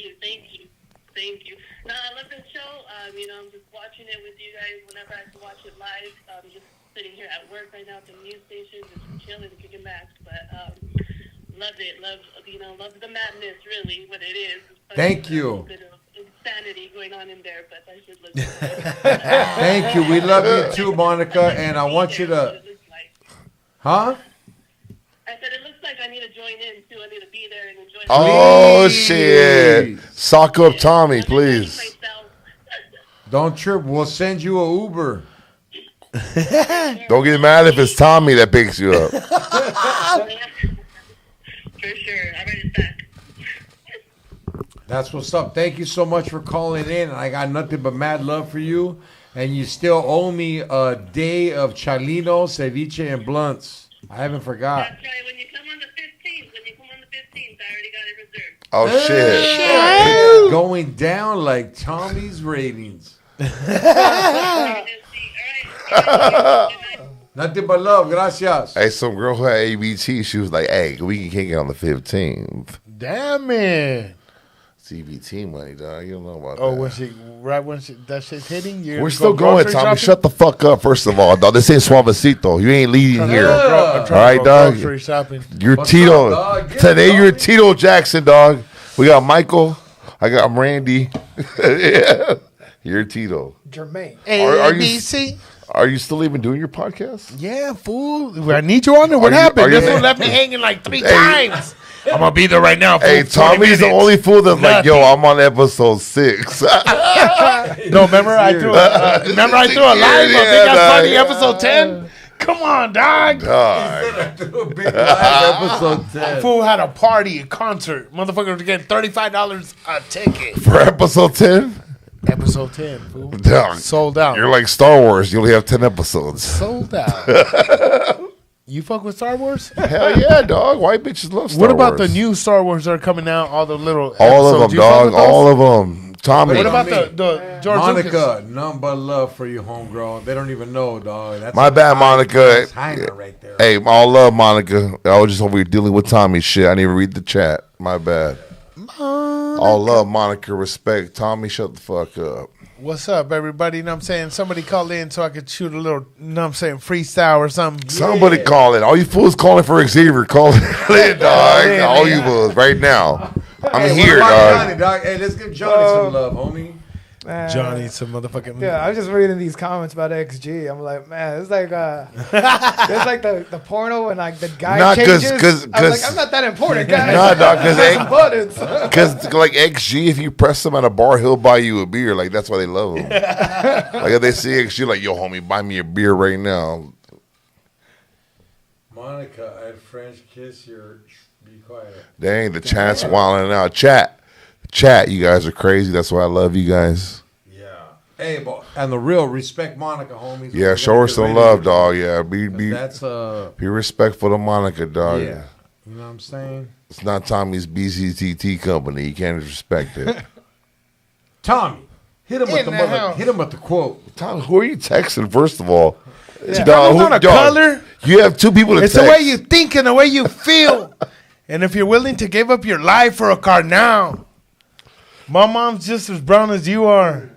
Speaker 8: you. No, I love the show. I'm just watching it with you guys whenever I can watch it live. Just sitting here at work right now at the news station, just chilling, kicking back. But love it. Love the madness, really, what it is.
Speaker 9: Thank you.
Speaker 8: A little bit of insanity going on in there, but that should look good.
Speaker 9: Thank you. We love you too, Monica, and I want you to. Huh?
Speaker 8: I said it looks like I need to join in too. I need to be there and enjoy.
Speaker 2: Oh,
Speaker 9: Please.
Speaker 2: shit. Sock up Tommy, please.
Speaker 9: Don't trip. We'll send you a Uber.
Speaker 2: Don't get mad if it's Tommy that picks you up.
Speaker 8: For sure. I'll write it back.
Speaker 9: That's what's up. Thank you so much for calling in. I got nothing but mad love for you. And you still owe me a day of Chalino, ceviche, and blunts. I haven't forgot.
Speaker 8: That's right. When you come on the 15th, I already got it reserved.
Speaker 2: Oh, shit.
Speaker 9: It's going down like Tommy's ratings.
Speaker 8: All right.
Speaker 9: Nothing but love. Gracias.
Speaker 2: Hey, some girl who had ABT, she was like, hey, we can't get on the 15th.
Speaker 3: Damn it.
Speaker 2: CBT money, dog. You don't know about
Speaker 3: Oh,
Speaker 2: that.
Speaker 3: when that shit's hitting, you're
Speaker 2: We're
Speaker 3: gonna
Speaker 2: still
Speaker 3: go
Speaker 2: going,
Speaker 3: grocery
Speaker 2: Tommy.
Speaker 3: shopping?
Speaker 2: Shut the fuck up, first of all, dog. This ain't Suavecito. You ain't leading here.
Speaker 3: I'm trying to
Speaker 2: All right,
Speaker 3: go
Speaker 2: dog?
Speaker 3: Grocery shopping.
Speaker 2: You're
Speaker 9: What's
Speaker 2: Tito.
Speaker 9: up, dog? Get
Speaker 2: Today,
Speaker 9: it,
Speaker 2: you're
Speaker 9: dog.
Speaker 2: Tito Jackson, dog. We got Michael. I'm Randy. Yeah. You're Tito.
Speaker 1: Jermaine.
Speaker 2: Are you-
Speaker 3: ABC?
Speaker 2: Are you still even doing your podcast?
Speaker 3: Yeah, fool. I need you on there. What
Speaker 2: Are you-
Speaker 3: happened?
Speaker 2: are you-
Speaker 3: This one left me hanging like 3
Speaker 2: Hey.
Speaker 3: times. I'm going to be there right now.
Speaker 2: Hey,
Speaker 3: fool, 40
Speaker 2: Tommy's the
Speaker 3: minutes.
Speaker 2: only fool that's like, yo,
Speaker 3: Nothing.
Speaker 2: I'm on episode 6.
Speaker 3: No, remember I threw a live on Big Ass Funny episode 10? Come on, dog.
Speaker 2: Dog.
Speaker 9: Big live episode 10.
Speaker 3: Fool had a party, a concert. Motherfucker was getting $35 a ticket.
Speaker 2: For episode 10?
Speaker 3: Episode 10, fool.
Speaker 2: Dog.
Speaker 3: Sold out.
Speaker 2: You're like Star Wars. You only have 10 episodes.
Speaker 3: Sold out. You fuck with Star Wars?
Speaker 2: Hell yeah, dog. White bitches love Star
Speaker 3: What about
Speaker 2: Wars.
Speaker 3: the new Star Wars that are coming out? All the little
Speaker 2: All
Speaker 3: episodes?
Speaker 2: of them,
Speaker 3: You fuck
Speaker 2: dog.
Speaker 3: with those?
Speaker 2: All of them. Tommy.
Speaker 3: What about
Speaker 9: Me.
Speaker 3: the George
Speaker 9: Monica,
Speaker 3: Lucas?
Speaker 9: none but love for you, homegirl. They don't even know, dog. That's
Speaker 2: My bad, Monica.
Speaker 9: That's Heiner right there.
Speaker 2: Hey, all love, Monica. I was just over here dealing with Tommy shit. I didn't even read the chat. My bad. All love, Monica. Respect. Tommy, shut the fuck up.
Speaker 3: What's up, everybody? You know what I'm saying? Somebody called in so I could shoot a little, you know what I'm saying, freestyle or something.
Speaker 5: Somebody call it. All you fools calling for Xavier, call it in, dog. All you fools right now. I'm here, dog.
Speaker 9: Johnny, dog? Hey, let's give Johnny some love, homie.
Speaker 1: Man.
Speaker 3: Johnny, some motherfucking.
Speaker 1: Yeah, I was just reading these comments about XG. I'm like, man, it's like it's like the porno and like the guy
Speaker 5: Not
Speaker 1: changes.
Speaker 5: cause
Speaker 1: I was like, I'm not that important, guys.
Speaker 5: No, dog,
Speaker 1: buttons.
Speaker 5: because like XG, if you press him at a bar, he'll buy you a beer. Like that's why they love him. Like if they see XG, like, yo, homie, buy me a beer right now.
Speaker 9: Monica, I French kiss your. Be quiet.
Speaker 5: Dang, the chat's wilding out. Chat, you guys are crazy. That's why I love you guys.
Speaker 9: Yeah. Hey, and the real respect Monica, homies.
Speaker 5: Yeah, show her some love, dog. Yeah, be respectful to Monica, dog.
Speaker 9: Yeah. You know what I'm saying?
Speaker 5: It's not Tommy's BCTT company. You can't disrespect it.
Speaker 9: Tommy, hit him with the quote.
Speaker 5: Tommy, who are you texting? First of all,
Speaker 3: It's not a color.
Speaker 5: You have two people to
Speaker 3: It's
Speaker 5: text.
Speaker 3: the way you think and the way you feel. And if you're willing to give up your life for a car now. My mom's just as brown as you are.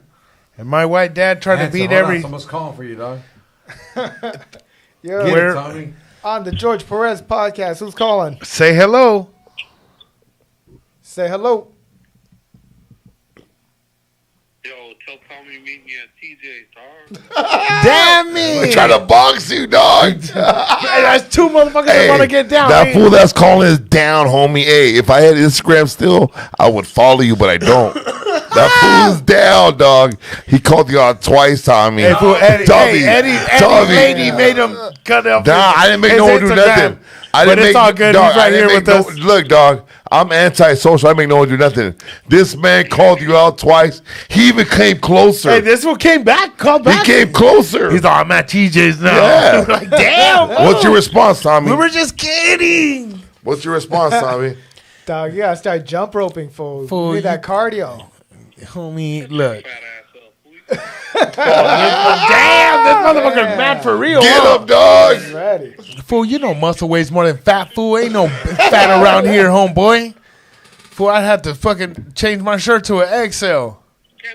Speaker 3: And my white dad tried to beat every...
Speaker 9: Someone's calling for you, dog.
Speaker 1: Yo,
Speaker 9: Get it, Tommy.
Speaker 1: On the George Perez podcast, who's calling?
Speaker 3: Say hello.
Speaker 1: Say hello.
Speaker 8: Yo, tell Tommy to meet me at TJ's, dog.
Speaker 3: Damn me.
Speaker 5: I'm trying to box you, dog.
Speaker 3: Hey, that's two motherfuckers that want to get down.
Speaker 5: That fool that's calling is down, homie. Hey, if I had Instagram still, I would follow you, but I don't. That fool is down, dog. He called you out twice, Tommy.
Speaker 3: Hey, fool, Eddie,
Speaker 5: Tommy,
Speaker 3: Eddie lady made him cut up.
Speaker 5: Nah, I didn't make no one do nothing.
Speaker 3: But it's all good. He's right here with us.
Speaker 5: Look, dog, I'm anti-social. I make no one do nothing. This man called you out twice. He even came closer.
Speaker 3: Hey, this one came back. Called back.
Speaker 5: He came closer.
Speaker 3: He's all, I'm at TJ's now.
Speaker 5: Yeah.
Speaker 3: Like, damn.
Speaker 5: What's your response, Tommy?
Speaker 3: We were just kidding.
Speaker 5: What's your response, Tommy?
Speaker 1: Dog, you gotta start jump roping, fool. You need that cardio.
Speaker 3: Homie, look.
Speaker 8: Fat ass up.
Speaker 3: Damn, this motherfucker's mad for real.
Speaker 5: Get up, dog.
Speaker 1: He's ready.
Speaker 3: Fool, you know muscle weighs more than fat, fool. Ain't no fat around here, homeboy. Fool, I'd have to fucking change my shirt to an XL.
Speaker 8: Can't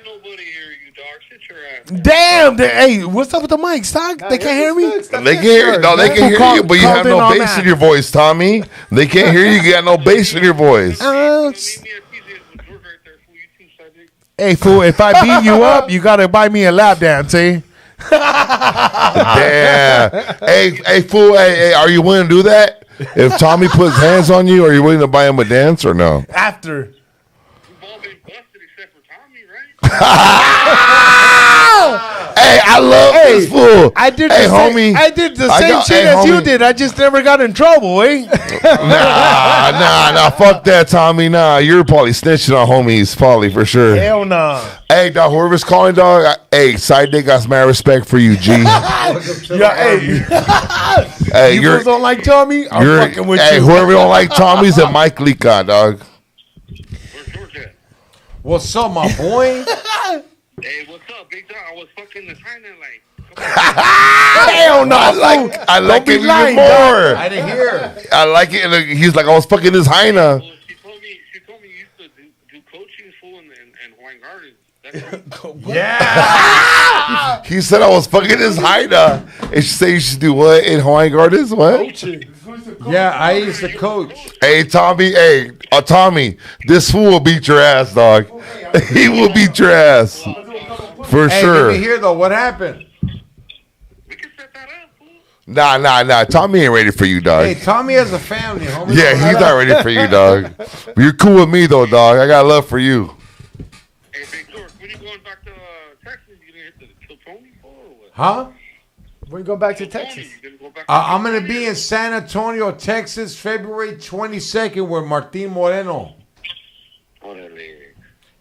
Speaker 8: nobody hear you, dog. Sit your ass.
Speaker 3: Damn, hey, what's up with the mics, dog? They can't hear me?
Speaker 5: They can hear, no, they can hear you, but you have no bass in your voice, Tommy. They can't hear you. You got no bass in your voice.
Speaker 8: Meet me at TJ's with George right there, fool. You too, subject.
Speaker 3: Hey, fool, if I beat you up, you gotta buy me a lap dance, eh?
Speaker 5: Damn. Hey, fool. Hey, are you willing to do that? If Tommy puts hands on you, are you willing to buy him a dance or no?
Speaker 3: After.
Speaker 8: We've all been busted except for Tommy, right?
Speaker 5: Hey, I love this fool.
Speaker 3: I did
Speaker 5: Hey,
Speaker 3: the
Speaker 5: homie.
Speaker 3: same, I did the same shit as you did. I just never got in trouble, eh?
Speaker 5: Nah. Fuck that, Tommy. Nah, you're probably snitching on homies, probably for sure.
Speaker 3: Hell nah.
Speaker 5: Hey, dog, whoever's calling, dog. Hey, side dick got mad respect for you, G. Hey,
Speaker 3: You
Speaker 5: you're
Speaker 3: fools don't like Tommy? I'm fucking with
Speaker 5: hey,
Speaker 3: you.
Speaker 5: whoever don't like Tommy's a Mike Lika, dog.
Speaker 8: Where's George at?
Speaker 9: What's up, my boy?
Speaker 8: Hey, what's up, big dog? I was fucking the sign in like.
Speaker 3: Hell no.
Speaker 5: I like
Speaker 3: be
Speaker 5: it even
Speaker 3: lying,
Speaker 5: more.
Speaker 3: dog.
Speaker 9: I didn't hear.
Speaker 5: I like it. Look, he's like, I was fucking his hyena.
Speaker 8: Well, she told me you used to do coaching, fool, and Hawaiian Gardens. That's right.
Speaker 9: Yeah.
Speaker 5: He said I was fucking his hyena. And she said you should do what in Hawaiian Gardens? What?
Speaker 9: Yeah, I used to coach.
Speaker 5: Hey, Tommy. Hey, Tommy. This fool will beat your ass, dog. He will beat your ass. For
Speaker 9: Hey,
Speaker 5: sure.
Speaker 9: let me hear though. What happened?
Speaker 8: We can set that up, fool.
Speaker 5: Nah. Tommy ain't ready for you, dog.
Speaker 9: Hey, Tommy has a family, homie.
Speaker 5: Yeah, he's not ready for you, dog. But you're cool with me, though, dog. I got love for you.
Speaker 8: Hey, Big George, when you going back to Texas, you gonna hit the Kill Tony for or what?
Speaker 9: Huh?
Speaker 1: We're going back to
Speaker 8: Kill Tony,
Speaker 1: Texas.
Speaker 8: you gonna go back to
Speaker 9: I'm
Speaker 8: Kill
Speaker 9: gonna
Speaker 8: Tony?
Speaker 9: be in San Antonio, Texas, February 22nd with Martin Moreno.
Speaker 8: Orale.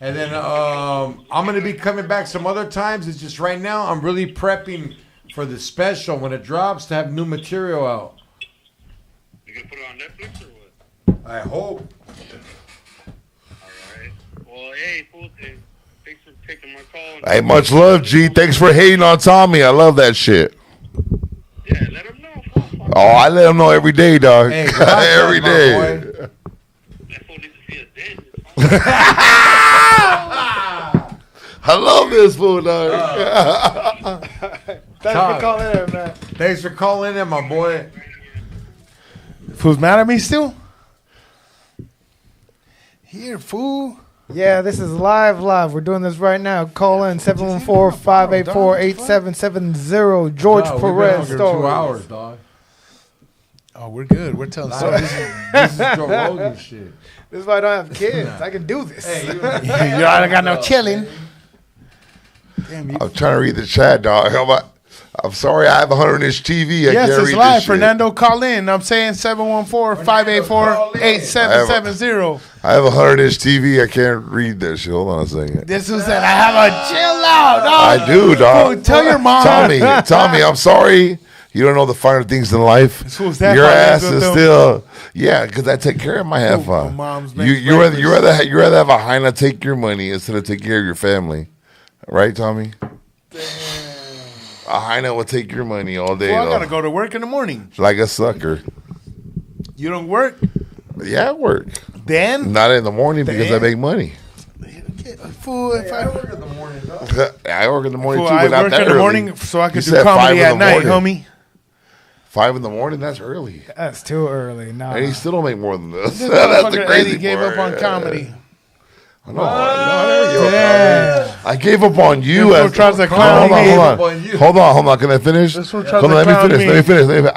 Speaker 9: And then I'm gonna be coming back some other times. It's just right now I'm really prepping for the special when it drops to have new material out.
Speaker 8: You gonna put it on Netflix or what?
Speaker 9: I hope.
Speaker 8: Alright. Well, hey, fool, thanks for taking my call.
Speaker 5: Hey, much love, G. Thanks for hating on Tommy. I love that shit.
Speaker 8: Yeah, let him know, fool.
Speaker 5: Oh, I let him know every day, dog.
Speaker 9: Hey, gracias,
Speaker 5: Every
Speaker 9: my
Speaker 5: day.
Speaker 9: boy.
Speaker 8: That fool needs to see a dentist.
Speaker 5: I love this fool, dog.
Speaker 1: Thanks for calling in, man.
Speaker 9: Thanks for calling in, my boy.
Speaker 3: Fool's mad at me still? Here, fool.
Speaker 1: Yeah, this is live. We're doing this right now. Call in 714-584-8770. George Perez
Speaker 9: for 2
Speaker 1: stories.
Speaker 9: hours, dog.
Speaker 3: Oh, we're good. We're telling
Speaker 9: This
Speaker 3: stories.
Speaker 9: is Joe Rogan shit.
Speaker 1: This is why I don't have kids. I can do this.
Speaker 9: Hey, you
Speaker 3: Y'all got no chilling. Damn you.
Speaker 5: I'm trying to read the chat, dog. I'm sorry, I have a 100-inch TV. I
Speaker 3: Yes,
Speaker 5: can't
Speaker 3: it's
Speaker 5: read
Speaker 3: live.
Speaker 5: this shit.
Speaker 3: Fernando, call in. I'm saying 714-584-8770.
Speaker 5: I have a 100-inch TV. I can't read that shit. Hold on a second.
Speaker 3: This was that I have a chill out, dog.
Speaker 5: I do, dog.
Speaker 3: Fool, tell your mom.
Speaker 5: Tommy, I'm sorry. You don't know the finer things in life.
Speaker 3: Who's that
Speaker 5: Your
Speaker 3: finer
Speaker 5: ass
Speaker 3: than
Speaker 5: is
Speaker 3: them?
Speaker 5: still, yeah, because I take care of my half
Speaker 3: my
Speaker 5: on.
Speaker 3: mom's
Speaker 5: You
Speaker 3: makes
Speaker 5: rather have a hyena take your money instead of take care of your family, right, Tommy? A hyena will take your money all day.
Speaker 3: Well, I
Speaker 5: though.
Speaker 3: gotta go to work in the morning.
Speaker 5: Like a sucker.
Speaker 3: You don't work?
Speaker 5: Yeah, I work.
Speaker 3: Then?
Speaker 5: Not in the morning because I
Speaker 3: Then?
Speaker 5: make money.
Speaker 3: Fool, if I
Speaker 9: work in the morning, dog.
Speaker 5: I work in the morning
Speaker 3: Fool,
Speaker 5: too,
Speaker 3: I
Speaker 5: but not
Speaker 3: work
Speaker 5: that
Speaker 3: in the
Speaker 5: early.
Speaker 3: morning so I can
Speaker 5: You
Speaker 3: do
Speaker 5: said 5
Speaker 3: comedy
Speaker 5: in
Speaker 3: at
Speaker 5: the
Speaker 3: night,
Speaker 5: morning.
Speaker 3: homie.
Speaker 5: 5 in the morning, that's early.
Speaker 1: That's too early. Nah.
Speaker 5: And he still don't make more than this.
Speaker 3: This
Speaker 5: That's the
Speaker 3: motherfucker
Speaker 5: crazy
Speaker 3: Eddie gave
Speaker 5: part.
Speaker 3: up on comedy.
Speaker 5: No, I gave up on you.
Speaker 3: This fool tries to clown me.
Speaker 5: Hold on. Can I finish?
Speaker 3: This fool tries
Speaker 5: Hold on,
Speaker 3: to
Speaker 5: let me
Speaker 3: clown
Speaker 5: finish.
Speaker 3: me.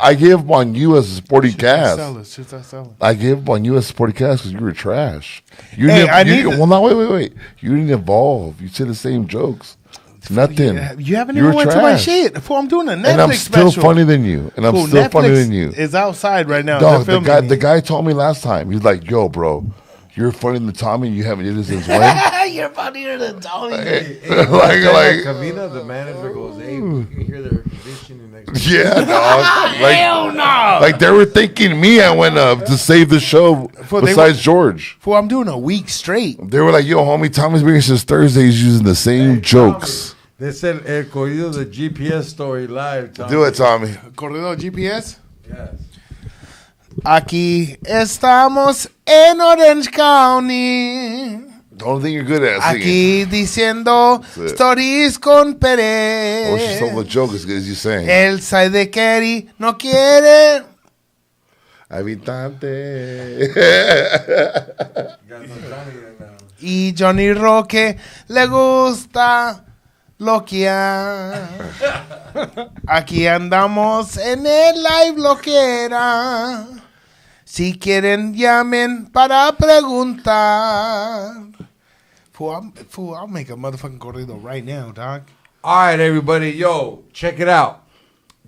Speaker 5: I gave up on you as a supporting cast.
Speaker 3: Sell it. Should I sell it?
Speaker 5: I gave up on you as a supporting cast because you were trash. You
Speaker 3: Hey,
Speaker 5: didn't.
Speaker 3: I need to-
Speaker 5: Well, no, wait. You didn't evolve. You said the same jokes. Nothing.
Speaker 3: You haven't
Speaker 5: You
Speaker 3: even
Speaker 5: were
Speaker 3: went to my
Speaker 5: trash.
Speaker 3: shit. Fool, I'm doing a Netflix
Speaker 5: And I'm still
Speaker 3: special.
Speaker 5: funnier than you. And I'm
Speaker 3: Fool,
Speaker 5: still funnier
Speaker 3: Netflix
Speaker 5: than you.
Speaker 3: is outside right now.
Speaker 5: Dog,
Speaker 3: They're
Speaker 5: the
Speaker 3: filming
Speaker 5: guy told me last time. He's like, "Yo, bro, you're funnier than Tommy. You haven't did this since when?"
Speaker 3: You're funnier than Tommy.
Speaker 5: like,
Speaker 9: Kavina, the manager goes, "Hey, we can hear their conditioning next."
Speaker 5: yeah, dog. Like,
Speaker 3: Hell no.
Speaker 5: like they were thinking me. I went up to save the show.
Speaker 3: Fool, they
Speaker 5: Besides George,
Speaker 3: Fool, I'm doing a week straight.
Speaker 5: they were like, "Yo, homie, Tommy's bringing since Thursday. He's using the same jokes."
Speaker 9: They said El Corrido, the GPS story live. Tommy.
Speaker 5: Do it, Tommy.
Speaker 3: Corredor GPS.
Speaker 9: Yes.
Speaker 3: Aquí estamos en Orange County.
Speaker 5: The only thing you're good at is singing.
Speaker 3: Aquí diciendo
Speaker 5: it.
Speaker 3: stories con
Speaker 5: Oh, she's told the
Speaker 3: Perez.
Speaker 5: joke as good as you saying.
Speaker 3: El side de Kerry no quiere.
Speaker 5: Habitante.
Speaker 3: Y Johnny Roque le gusta loquear. Aquí andamos en el live loquera. Si quieren llamen para preguntar. Fool, I'll make a motherfucking corrido right now, dog.
Speaker 9: All right, everybody. Yo, check it out.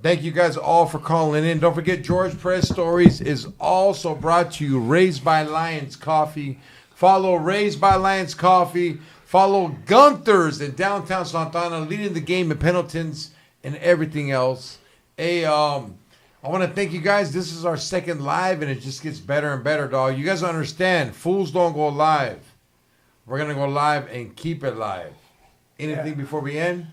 Speaker 9: Thank you guys all for calling in. Don't forget, George Perez Stories is also brought to you Raised by Lions Coffee. Follow Raised by Lions Coffee. Follow Gunther's in downtown Santa Ana, leading the game in Pendletons and everything else. Hey, I want to thank you guys. This is our second live, and it just gets better and better, dog. You guys understand, fools don't go live. We're going to go live and keep it live. Anything before we end?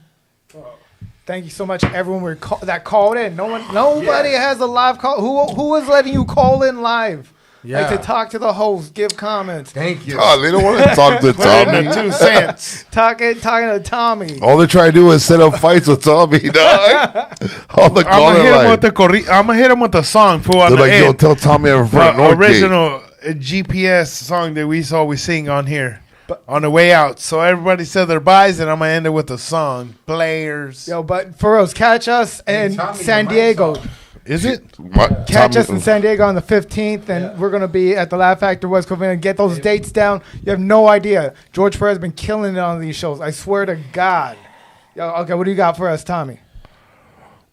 Speaker 1: Thank you so much, everyone that called in. Nobody has a live call. Who is letting you call in live?
Speaker 9: Yeah.
Speaker 1: Like to talk to the host, give comments.
Speaker 9: Thank you.
Speaker 5: Oh, they don't want to talk to Tommy.
Speaker 3: 2 cents.
Speaker 1: Talking to Tommy.
Speaker 5: All they try to do is set up fights with Tommy, dog. All the
Speaker 3: I'm
Speaker 5: caller
Speaker 3: gonna hit him
Speaker 5: line.
Speaker 3: with the I'm gonna hit him with the song, fool. On
Speaker 5: They're
Speaker 3: the
Speaker 5: like, yo,
Speaker 3: end.
Speaker 5: tell Tommy I'm from
Speaker 3: The
Speaker 5: Northgate.
Speaker 3: original GPS song that we always sing on here on the way out. So everybody said their buys, and I'm gonna end it with a song. Players.
Speaker 1: Yo, but for us, catch us in
Speaker 9: Tommy,
Speaker 1: San
Speaker 9: your
Speaker 1: Diego.
Speaker 9: mic's
Speaker 3: Is it?
Speaker 1: Catch us in San Diego on the 15th, and we're going to be at the Laugh Factor West Coast. And get those dates down. You have no idea. George Perez has been killing it on these shows. I swear to God. Yo, okay, what do you got for us, Tommy?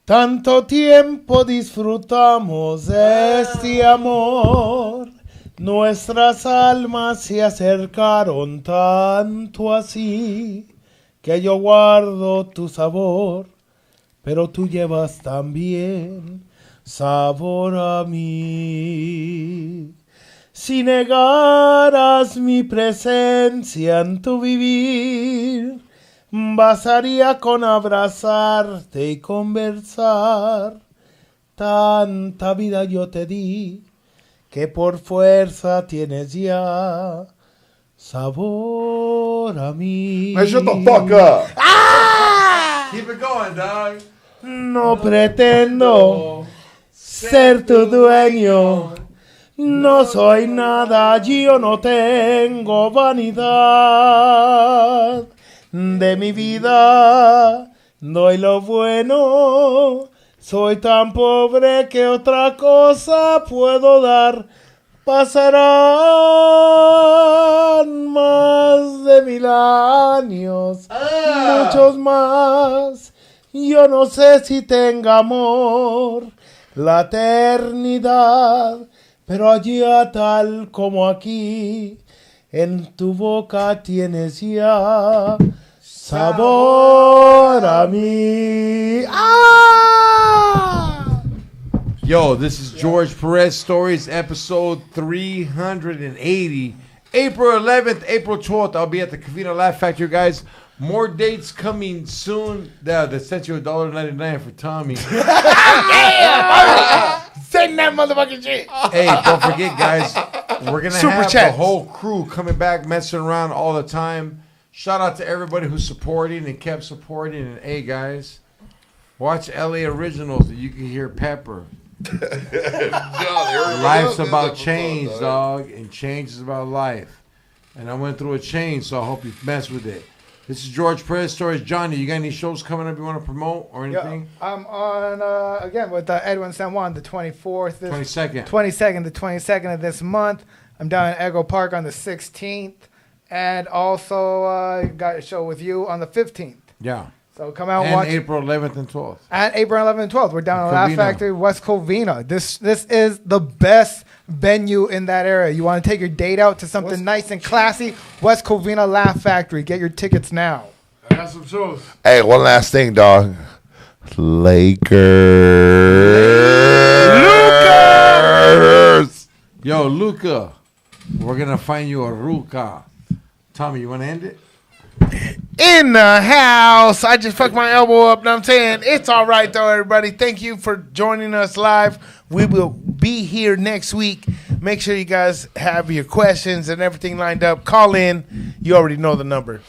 Speaker 7: Tanto tiempo disfrutamos este amor, nuestras almas se acercaron tanto así, que yo guardo tu sabor, pero tú llevas también sabor a mí. Si negaras mi presencia en tu vivir, bastaría con abrazarte y conversar. Tanta vida yo te di, que por fuerza tienes ya sabor a mí.
Speaker 5: Man, shut the fuck up.
Speaker 9: Keep it going, dog.
Speaker 7: No pretendo ser tu dueño. No soy nada, yo no tengo vanidad. De mi vida doy lo bueno. Soy tan pobre que otra cosa puedo dar. Pasarán más de 1000 años, muchos más. Yo no sé si tenga amor la eternidad, pero allá tal como aquí, en tu boca tienes ya sabor a mí. ¡Ah!
Speaker 9: Yo, this is George Perez Stories, episode 380. April 11th, April 12th, I'll be at the Covina Laugh Factory, guys. More dates coming soon. They sent you $1.99 for Tommy.
Speaker 7: Send that motherfucking shit.
Speaker 9: Hey, don't forget, guys, we're going to
Speaker 7: Super
Speaker 9: have
Speaker 7: chats.
Speaker 9: the whole crew coming back, messing around all the time. Shout out to everybody who's supporting and kept supporting. And, hey, guys, watch LA Originals and you can hear Pepper. Life's about change, dog, and change is about life. And I went through a change, so I hope you mess with it. This is George Perez Stories. Johnny, you got any shows coming up you want to promote or anything?
Speaker 1: Yeah, I'm on, again, with Edwin San Juan, the 24th.
Speaker 9: 22nd.
Speaker 1: 22nd of this month. I'm down in Echo Park on the 16th. And also got a show with you on the 15th.
Speaker 9: Yeah.
Speaker 1: So come out and
Speaker 9: And
Speaker 1: watch.
Speaker 9: April 11th and 12th.
Speaker 1: And April 11th and 12th. We're down at Laugh
Speaker 9: Covina.
Speaker 1: Factory, West Covina. This is the best venue in that area. You want to take your date out to something nice and classy? West Covina Laugh Factory. Get your tickets now.
Speaker 4: I got some shows.
Speaker 5: Hey, one last thing, dog. Lakers.
Speaker 9: Yo, Luca, we're going to find you a Ruka. Tommy, you want to end it?
Speaker 3: In the house. I just fucked my elbow up. Know what I'm saying? It's all right, though, everybody. Thank you for joining us live. We will be here next week. Make sure you guys have your questions and everything lined up. Call in. You already know the number.